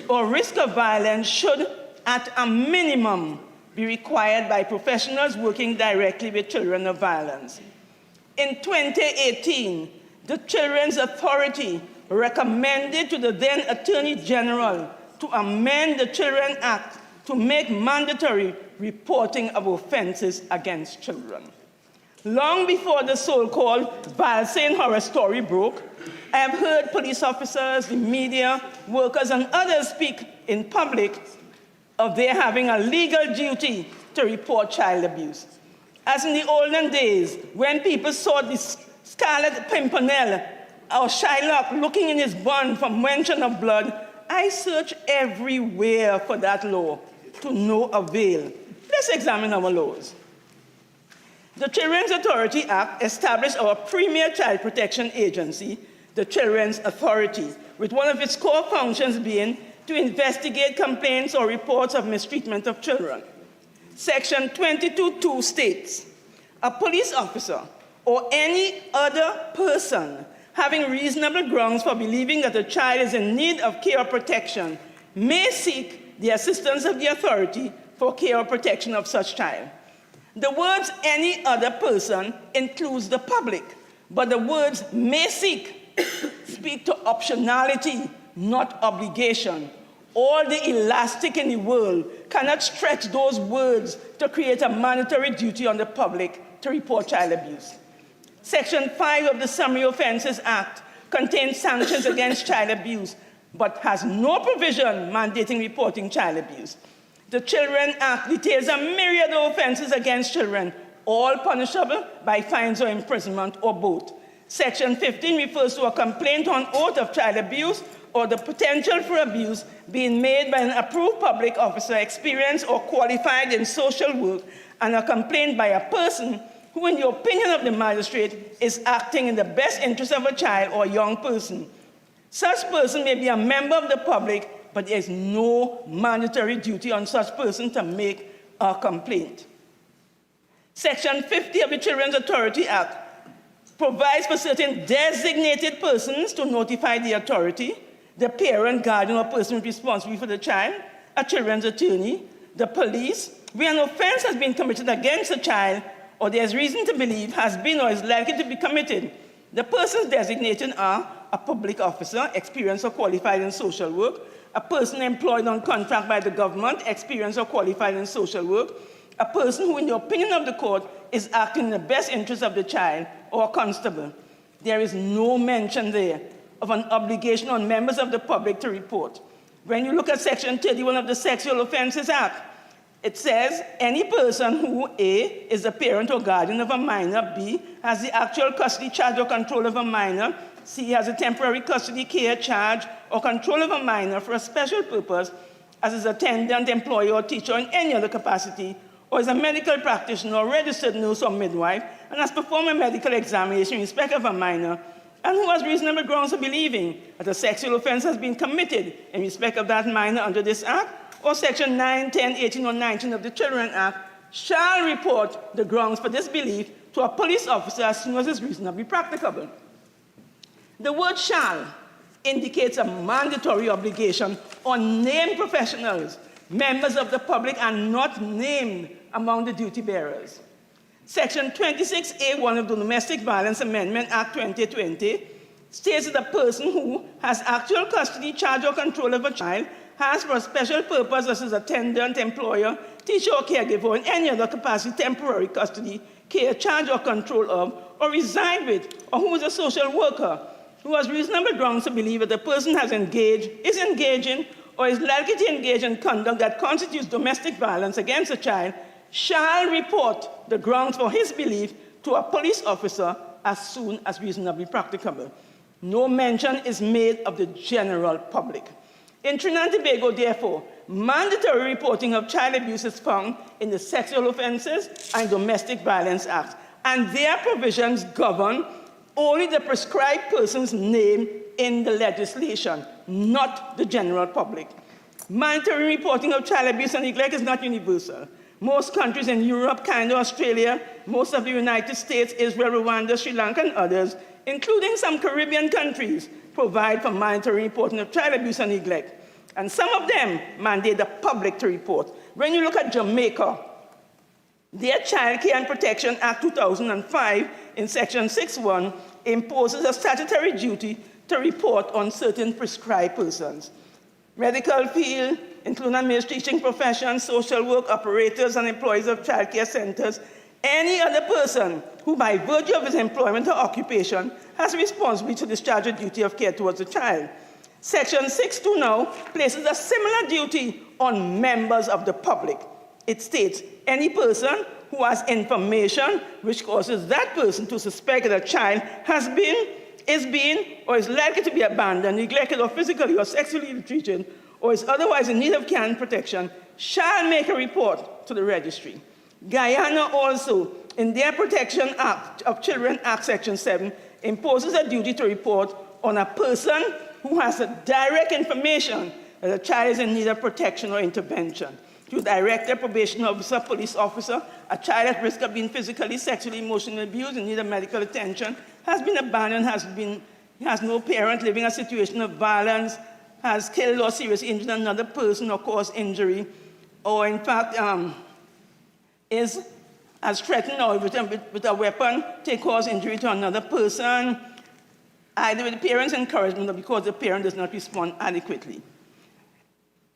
[SPEAKER 7] or risk of violence should, at a minimum, be required by professionals working directly with children of violence. In 2018, the Children's Authority recommended to the then Attorney General to amend the Children Act to make mandatory reporting of offenses against children. Long before the so-called Valsane horror story broke, I have heard police officers, the media, workers, and others speak in public of their having a legal duty to report child abuse. As in the olden days, when people saw the Scarlet Pimpernel or Shylock looking in his bun for mention of blood, I searched everywhere for that law to no avail. Let's examine our laws. The Children's Authority Act established our premier child protection agency, the Children's Authority, with one of its core functions being to investigate complaints or reports of mistreatment of children. Section 22(2) states, a police officer or any other person having reasonable grounds for believing that a child is in need of care or protection may seek the assistance of the authority for care or protection of such child. The words any other person includes the public, but the words may seek speak to optionality, not obligation. all the elastic in the world cannot stretch those words to create a mandatory duty on the public to report child abuse. Section 5 of the Summary Offences Act contains sanctions against child abuse, but has no provision mandating reporting child abuse. The Children Act details a myriad of offences against children, all punishable by fines or imprisonment or both. Section 15 refers to a complaint on oath of child abuse or the potential for abuse being made by an approved public officer experienced or qualified in social work, and a complaint by a person who, in the opinion of the magistrate, is acting in the best interest of a child or young person. Such person may be a member of the public, but there is no mandatory duty on such person to make a complaint. Section 50 of the Children's Authority Act provides for certain designated persons to notify the authority, the parent, guardian, or person responsible for the child, a children's attorney, the police, where an offense has been committed against a child or there is reason to believe has been or is likely to be committed. The persons designated are a public officer, experienced or qualified in social work, a person employed on contract by the government, experienced or qualified in social work, a person who, in the opinion of the court, is acting in the best interest of the child, or a constable. There is no mention there of an obligation on members of the public to report. When you look at Section 31 of the Sexual Offences Act, it says any person who, A, is the parent or guardian of a minor, B, has the actual custody, charge, or control of a minor, C, has a temporary custody, care, charge, or control of a minor for a special purpose, as his attendant, employee, or teacher in any other capacity, or is a medical practitioner or registered nurse or midwife, and has performed a medical examination in respect of a minor, and who has reasonable grounds for believing that a sexual offense has been committed in respect of that minor under this Act, or Section 9, 10, 18, or 19 of the Children Act, shall report the grounds for this belief to a police officer as soon as is reasonably practicable. The word shall indicates a mandatory obligation on named professionals, members of the public, and not named among the duty bearers. Section 26A1 of the Domestic Violence Amendment Act 2020 states that a person who has actual custody, charge, or control of a child has for a special purpose as his attendant, employer, teacher, or caregiver, or in any other capacity, temporary custody, care, charge, or control of, or reside with, or who is a social worker, who has reasonable grounds to believe that the person has engaged, is engaging, or is likely to engage in conduct that constitutes domestic violence against a child, shall report the grounds for his belief to a police officer as soon as reasonably practicable. No mention is made of the general public. In Trinidad and Tobago, therefore, mandatory reporting of child abuse is found in the Sexual Offences and Domestic Violence Acts, and their provisions govern only the prescribed person's name in the legislation, not the general public. Mandatory reporting of child abuse and neglect is not universal. Most countries in Europe, Canada, Australia, most of the United States, Israel, Rwanda, Sri Lanka, and others, including some Caribbean countries, provide for mandatory reporting of child abuse and neglect. And some of them mandate the public to report. When you look at Jamaica, their Child Care and Protection Act 2005 in Section 6.1 imposes a statutory duty to report on certain prescribed persons. Medical field, including administrating professions, social work operators, and employees of child care centers, any other person who by virtue of his employment or occupation has responsibility to discharge a duty of care towards a child. Section 6.2 now places a similar duty on members of the public. It states, any person who has information which causes that person to suspect that a child has been, is being, or is likely to be abandoned, neglected, or physically or sexually ill-treated, or is otherwise in need of care and protection, shall make a report to the registry. Guyana also, in their Protection Act of Children Act Section 7, imposes a duty to report on a person who has a direct information that a child is in need of protection or intervention. To director, probation officer, police officer, a child at risk of being physically, sexually, emotionally abused, in need of medical attention, has been abandoned, has no parent, living a situation of violence, has killed or seriously injured another person or caused injury, or in fact has threatened or with a weapon to cause injury to another person, either with the parent's encouragement or because the parent does not respond adequately.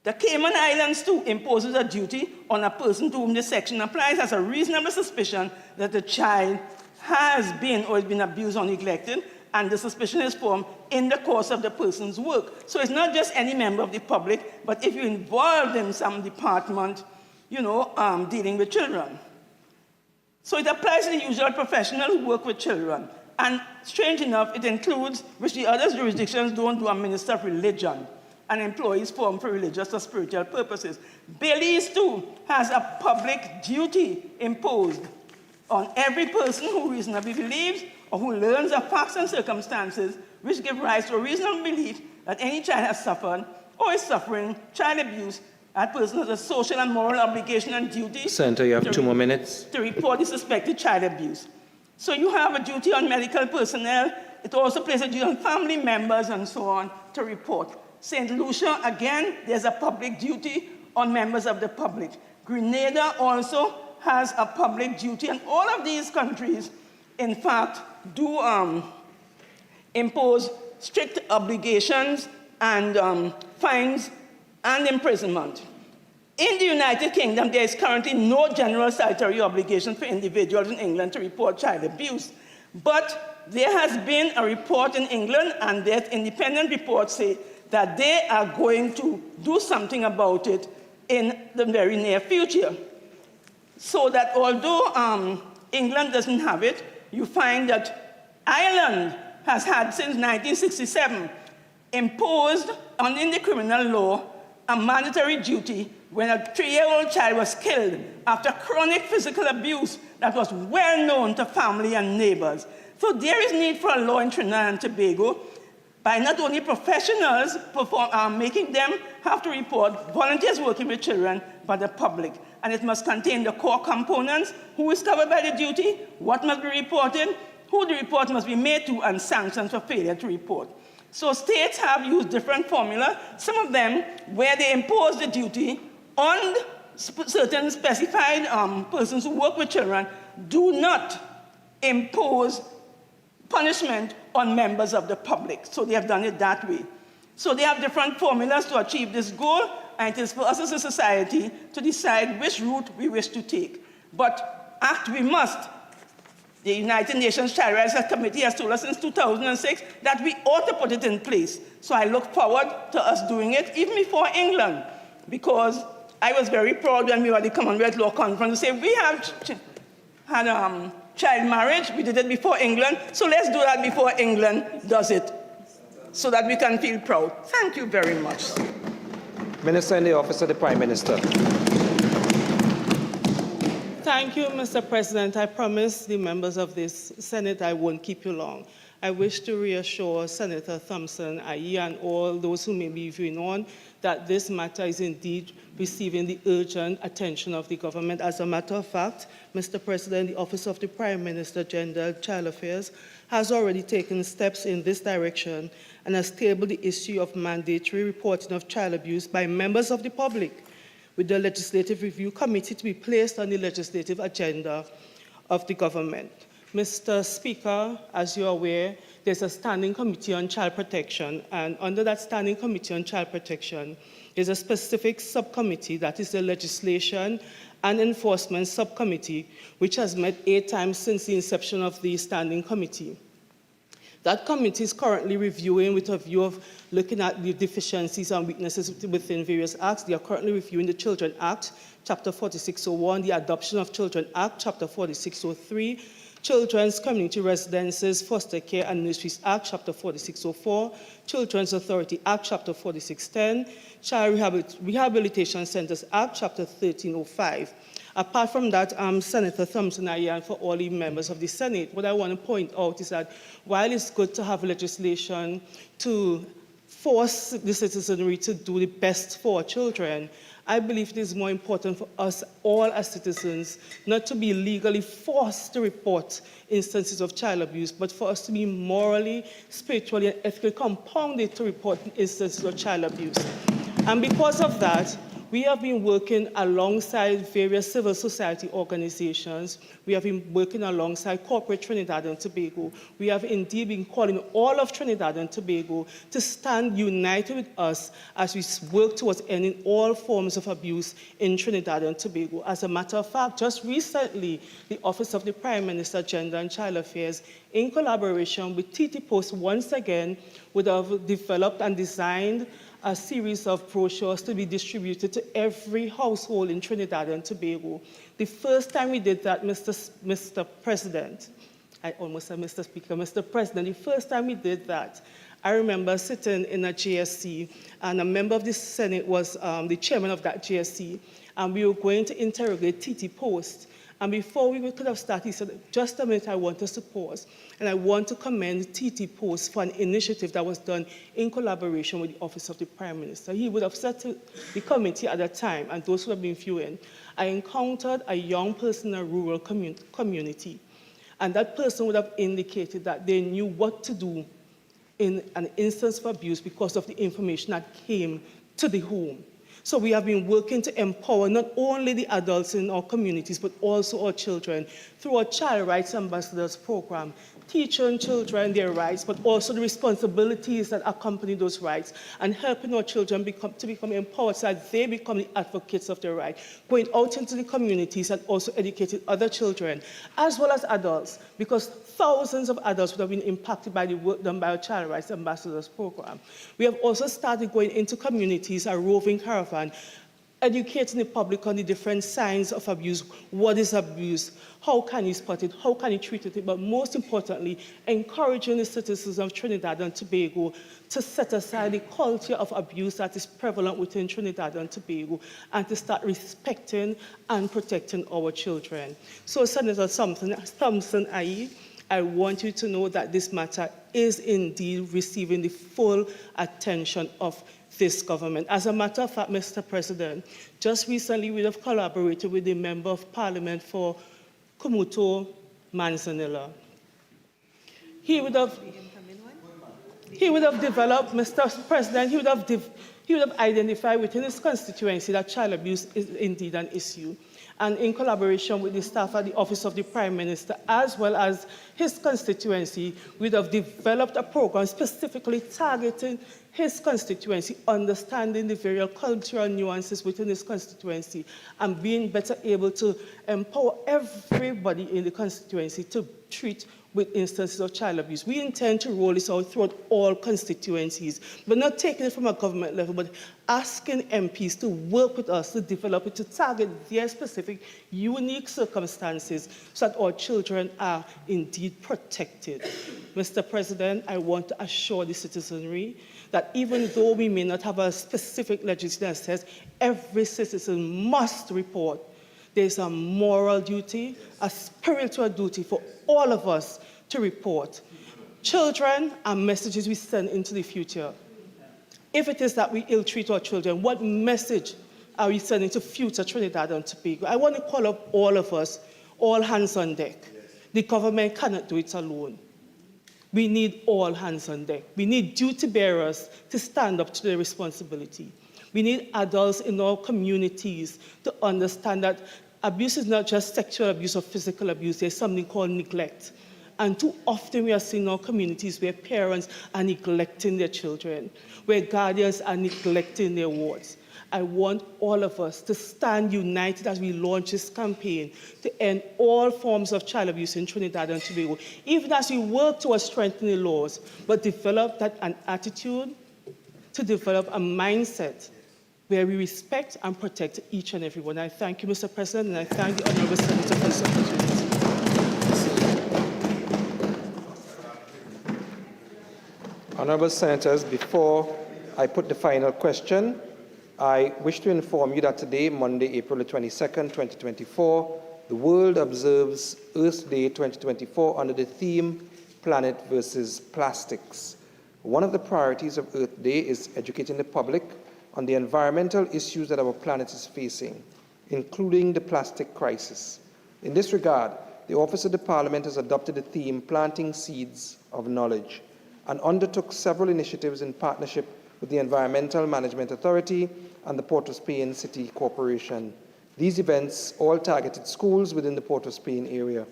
[SPEAKER 7] The Cayman Islands, too, imposes a duty on a person to whom this section applies as a reasonable suspicion that the child has been or has been abused or neglected, and the suspicion is formed in the course of the person's work. So it's not just any member of the public, but if you're involved in some department, dealing with children. So it applies to the usual professionals who work with children. And strange enough, it includes, which the other jurisdictions don't do, a minister of religion and employees formed for religious or spiritual purposes. Belize, too, has a public duty imposed on every person who reasonably believes or who learns of facts and circumstances which give rise to a reasonable belief that any child has suffered or is suffering child abuse. That person has a social and moral obligation and duty.
[SPEAKER 1] Senator, you have 2 more minutes.
[SPEAKER 7] To report the suspected child abuse. So you have a duty on medical personnel. It also places a duty on family members and so on to report. St. Lucia, again, there's a public duty on members of the public. Grenada also has a public duty, and all of these countries, in fact, do impose strict obligations and fines and imprisonment. In the United Kingdom, there is currently no general statutory obligation for individuals in England to report child abuse. But there has been a report in England, and that independent reports say that they are going to do something about it in the very near future. So that although England doesn't have it, you find that Ireland has had since 1967 imposed in the criminal law a mandatory duty when a 3-year-old child was killed after chronic physical abuse that was well known to family and neighbors. So there is need for a law in Trinidad and Tobago by not only professionals making them have to report, volunteers working with children, but the public. And it must contain the core components: who is covered by the duty, what must be reported, who the report must be made to, and sanctions for failure to report. So states have used different formula, some of them where they impose the duty on certain specified persons who work with children, do not impose punishment on members of the public. So they have done it that way. So they have different formulas to achieve this goal, and it is for us as a society to decide which route we wish to take. But act we must. The United Nations Child Rights Committee has told us since 2006 that we ought to put it in place. So I look forward to us doing it, even before England, because I was very proud when we were at the Commonwealth Law Conference to say we have had child marriage. We did it before England, so let's do that before England does it, so that we can feel proud. Thank you very much.
[SPEAKER 1] Minister in the Office of the Prime Minister.
[SPEAKER 2] Thank you, Mr. President. I promise the members of this Senate I won't keep you long. I wish to reassure Senator Thompson, Ayi, and all those who may be viewing on that this matter is indeed receiving the urgent attention of the government. As a matter of fact, Mr. President, the Office of the Prime Minister, Gender and Child Affairs, has already taken steps in this direction and has tabled the issue of mandatory reporting of child abuse by members of the public with the Legislative Review Committee to be placed on the legislative agenda of the government. Mr. Speaker, as you're aware, there's a Standing Committee on Child Protection, and under that Standing Committee on Child Protection is a specific subcommittee, that is the Legislation and Enforcement Subcommittee, which has met 8 times since the inception of the Standing Committee. That committee is currently reviewing with a view of looking at the deficiencies and weaknesses within various acts. They are currently reviewing the Children Act, Chapter 4601, the Adoption of Children Act, Chapter 4603, Children's Community Residences, Foster Care and Nurseries Act, Chapter 4604, Children's Authority Act, Chapter 4610, Child Rehabilitation Centers Act, Chapter 1305. Apart from that, Senator Thompson, and for all the members of the Senate, what I want to point out is that while it's good to have legislation to force the citizenry to do the best for children, I believe it is more important for us all as citizens not to be legally forced to report instances of child abuse, but for us to be morally, spiritually, and ethically compounded to report instances of child abuse. And because of that, We have been working alongside various civil society organizations. We have been working alongside corporate Trinidad and Tobago. We have indeed been calling all of Trinidad and Tobago to stand united with us as we work towards ending all forms of abuse in Trinidad and Tobago. As a matter of fact, just recently, the Office of the Prime Minister, Gender and Child Affairs, in collaboration with TT Post once again, would have developed and designed a series of brochures to be distributed to every household in Trinidad and Tobago. The first time we did that, Mr. President, I almost said Mr. Speaker, Mr. President, the first time we did that, I remember sitting in a JSC, and a member of the Senate was the chairman of that JSC, and we were going to interrogate TT Post. And before we could have started, he said, just a minute, I want us to pause. And I want to commend TT Post for an initiative that was done in collaboration with the Office of the Prime Minister. He would have said to the committee at that time, and those who have been viewing, I encountered a young person in a rural community. And that person would have indicated that they knew what to do in an instance of abuse because of the information that came to the home. So we have been working to empower not only the adults in our communities, but also our children through our Child Rights Ambassadors program, teaching children their rights, but also the responsibilities that accompany those rights, and helping our children to become empowered so that they become the advocates of their right, going out into the communities and also educating other children, as well as adults, because thousands of adults would have been impacted by the work done by our Child Rights Ambassadors program. We have also started going into communities, a roving caravan, educating the public on the different signs of abuse. What is abuse? How can you spot it? How can you treat it? But most importantly, encouraging the citizens of Trinidad and Tobago to set aside the culture of abuse that is prevalent within Trinidad and Tobago and to start respecting and protecting our children. So, Senator Thompson, I want you to know that this matter is indeed receiving the full attention of this government. As a matter of fact, Mr. President, just recently we have collaborated with the Member of Parliament for Kumuto Manzanilla. He would have developed, Mr. President, he would have identified within his constituency that child abuse is indeed an issue. And in collaboration with the staff at the Office of the Prime Minister, as well as his constituency, we would have developed a program specifically targeting his constituency, understanding the various cultural nuances within his constituency, and being better able to empower everybody in the constituency to treat with instances of child abuse. We intend to roll this out throughout all constituencies, but not taking it from a government level, but asking MPs to work with us to develop it, to target their specific, unique circumstances so that our children are indeed protected. Mr. President, I want to assure the citizenry that even though we may not have a specific legislation that says every citizen must report, there's a moral duty, a spiritual duty for all of us to report. Children are messages we send into the future. If it is that we ill-treat our children, what message are we sending to future Trinidad and Tobago? I want to call up all of us, all hands on deck. The government cannot do it alone. We need all hands on deck. We need duty bearers to stand up to their responsibility. We need adults in our communities to understand that abuse is not just sexual abuse or physical abuse. There's something called neglect. And too often we are seeing our communities where parents are neglecting their children, where guardians are neglecting their wards. I want all of us to stand united as we launch this campaign to end all forms of child abuse in Trinidad and Tobago, even as we work towards strengthening laws, but develop an attitude, to develop a mindset where we respect and protect each and every one. I thank you, Mr. President, and I thank the Honourable Senator for this opportunity.
[SPEAKER 1] Honourable Senators, before I put the final question, I wish to inform you that today, Monday, April the 22nd, 2024, the world observes Earth Day 2024 under the theme Planet versus Plastics. One of the priorities of Earth Day is educating the public on the environmental issues that our planet is facing, including the plastic crisis. In this regard, the Office of the Parliament has adopted the theme Planting Seeds of Knowledge and undertook several initiatives in partnership with the Environmental Management Authority and the Port-of-Spain City Corporation. These events all targeted schools within the Port-of-Spain area.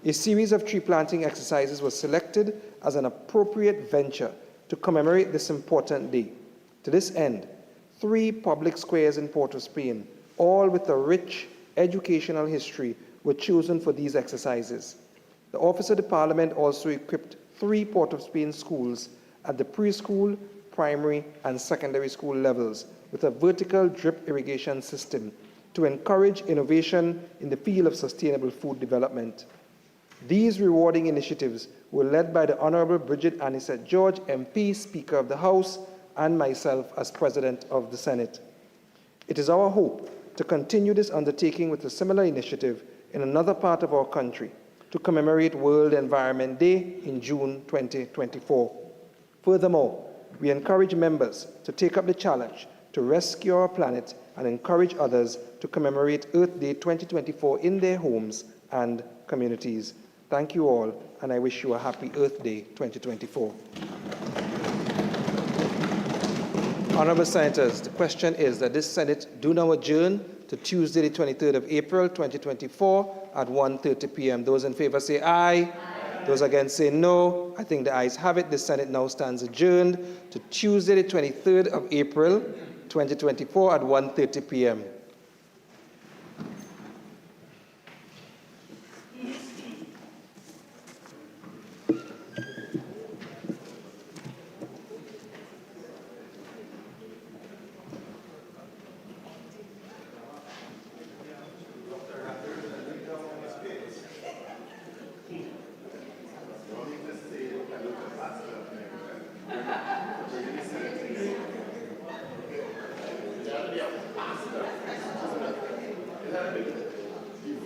[SPEAKER 1] A series of tree planting exercises was selected as an appropriate venture to commemorate this important day. To this end, 3 public squares in Port-of-Spain, all with a rich educational history, were chosen for these exercises. The Office of the Parliament also equipped 3 Port-of-Spain schools at the preschool, primary, and secondary school levels with a vertical drip irrigation system to encourage innovation in the field of sustainable food development. These rewarding initiatives were led by the Honourable Bridget Anisette George, MP, Speaker of the House, and myself as President of the Senate. It is our hope to continue this undertaking with a similar initiative in another part of our country to commemorate World Environment Day in June 2024. Furthermore, we encourage members to take up the challenge to rescue our planet and encourage others to commemorate Earth Day 2024 in their homes and communities. Thank you all, and I wish you a happy Earth Day 2024. Honourable Senators, the question is that this Senate do now adjourn to Tuesday, the 23rd of April, 2024 at 1:30 p.m. Those in favour say aye. Aye. Those against say no. I think the ayes have it. The Senate now stands adjourned to Tuesday, the 23rd of April, 2024 at 1:30 p.m.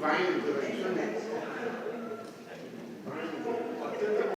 [SPEAKER 14] Divine intervention.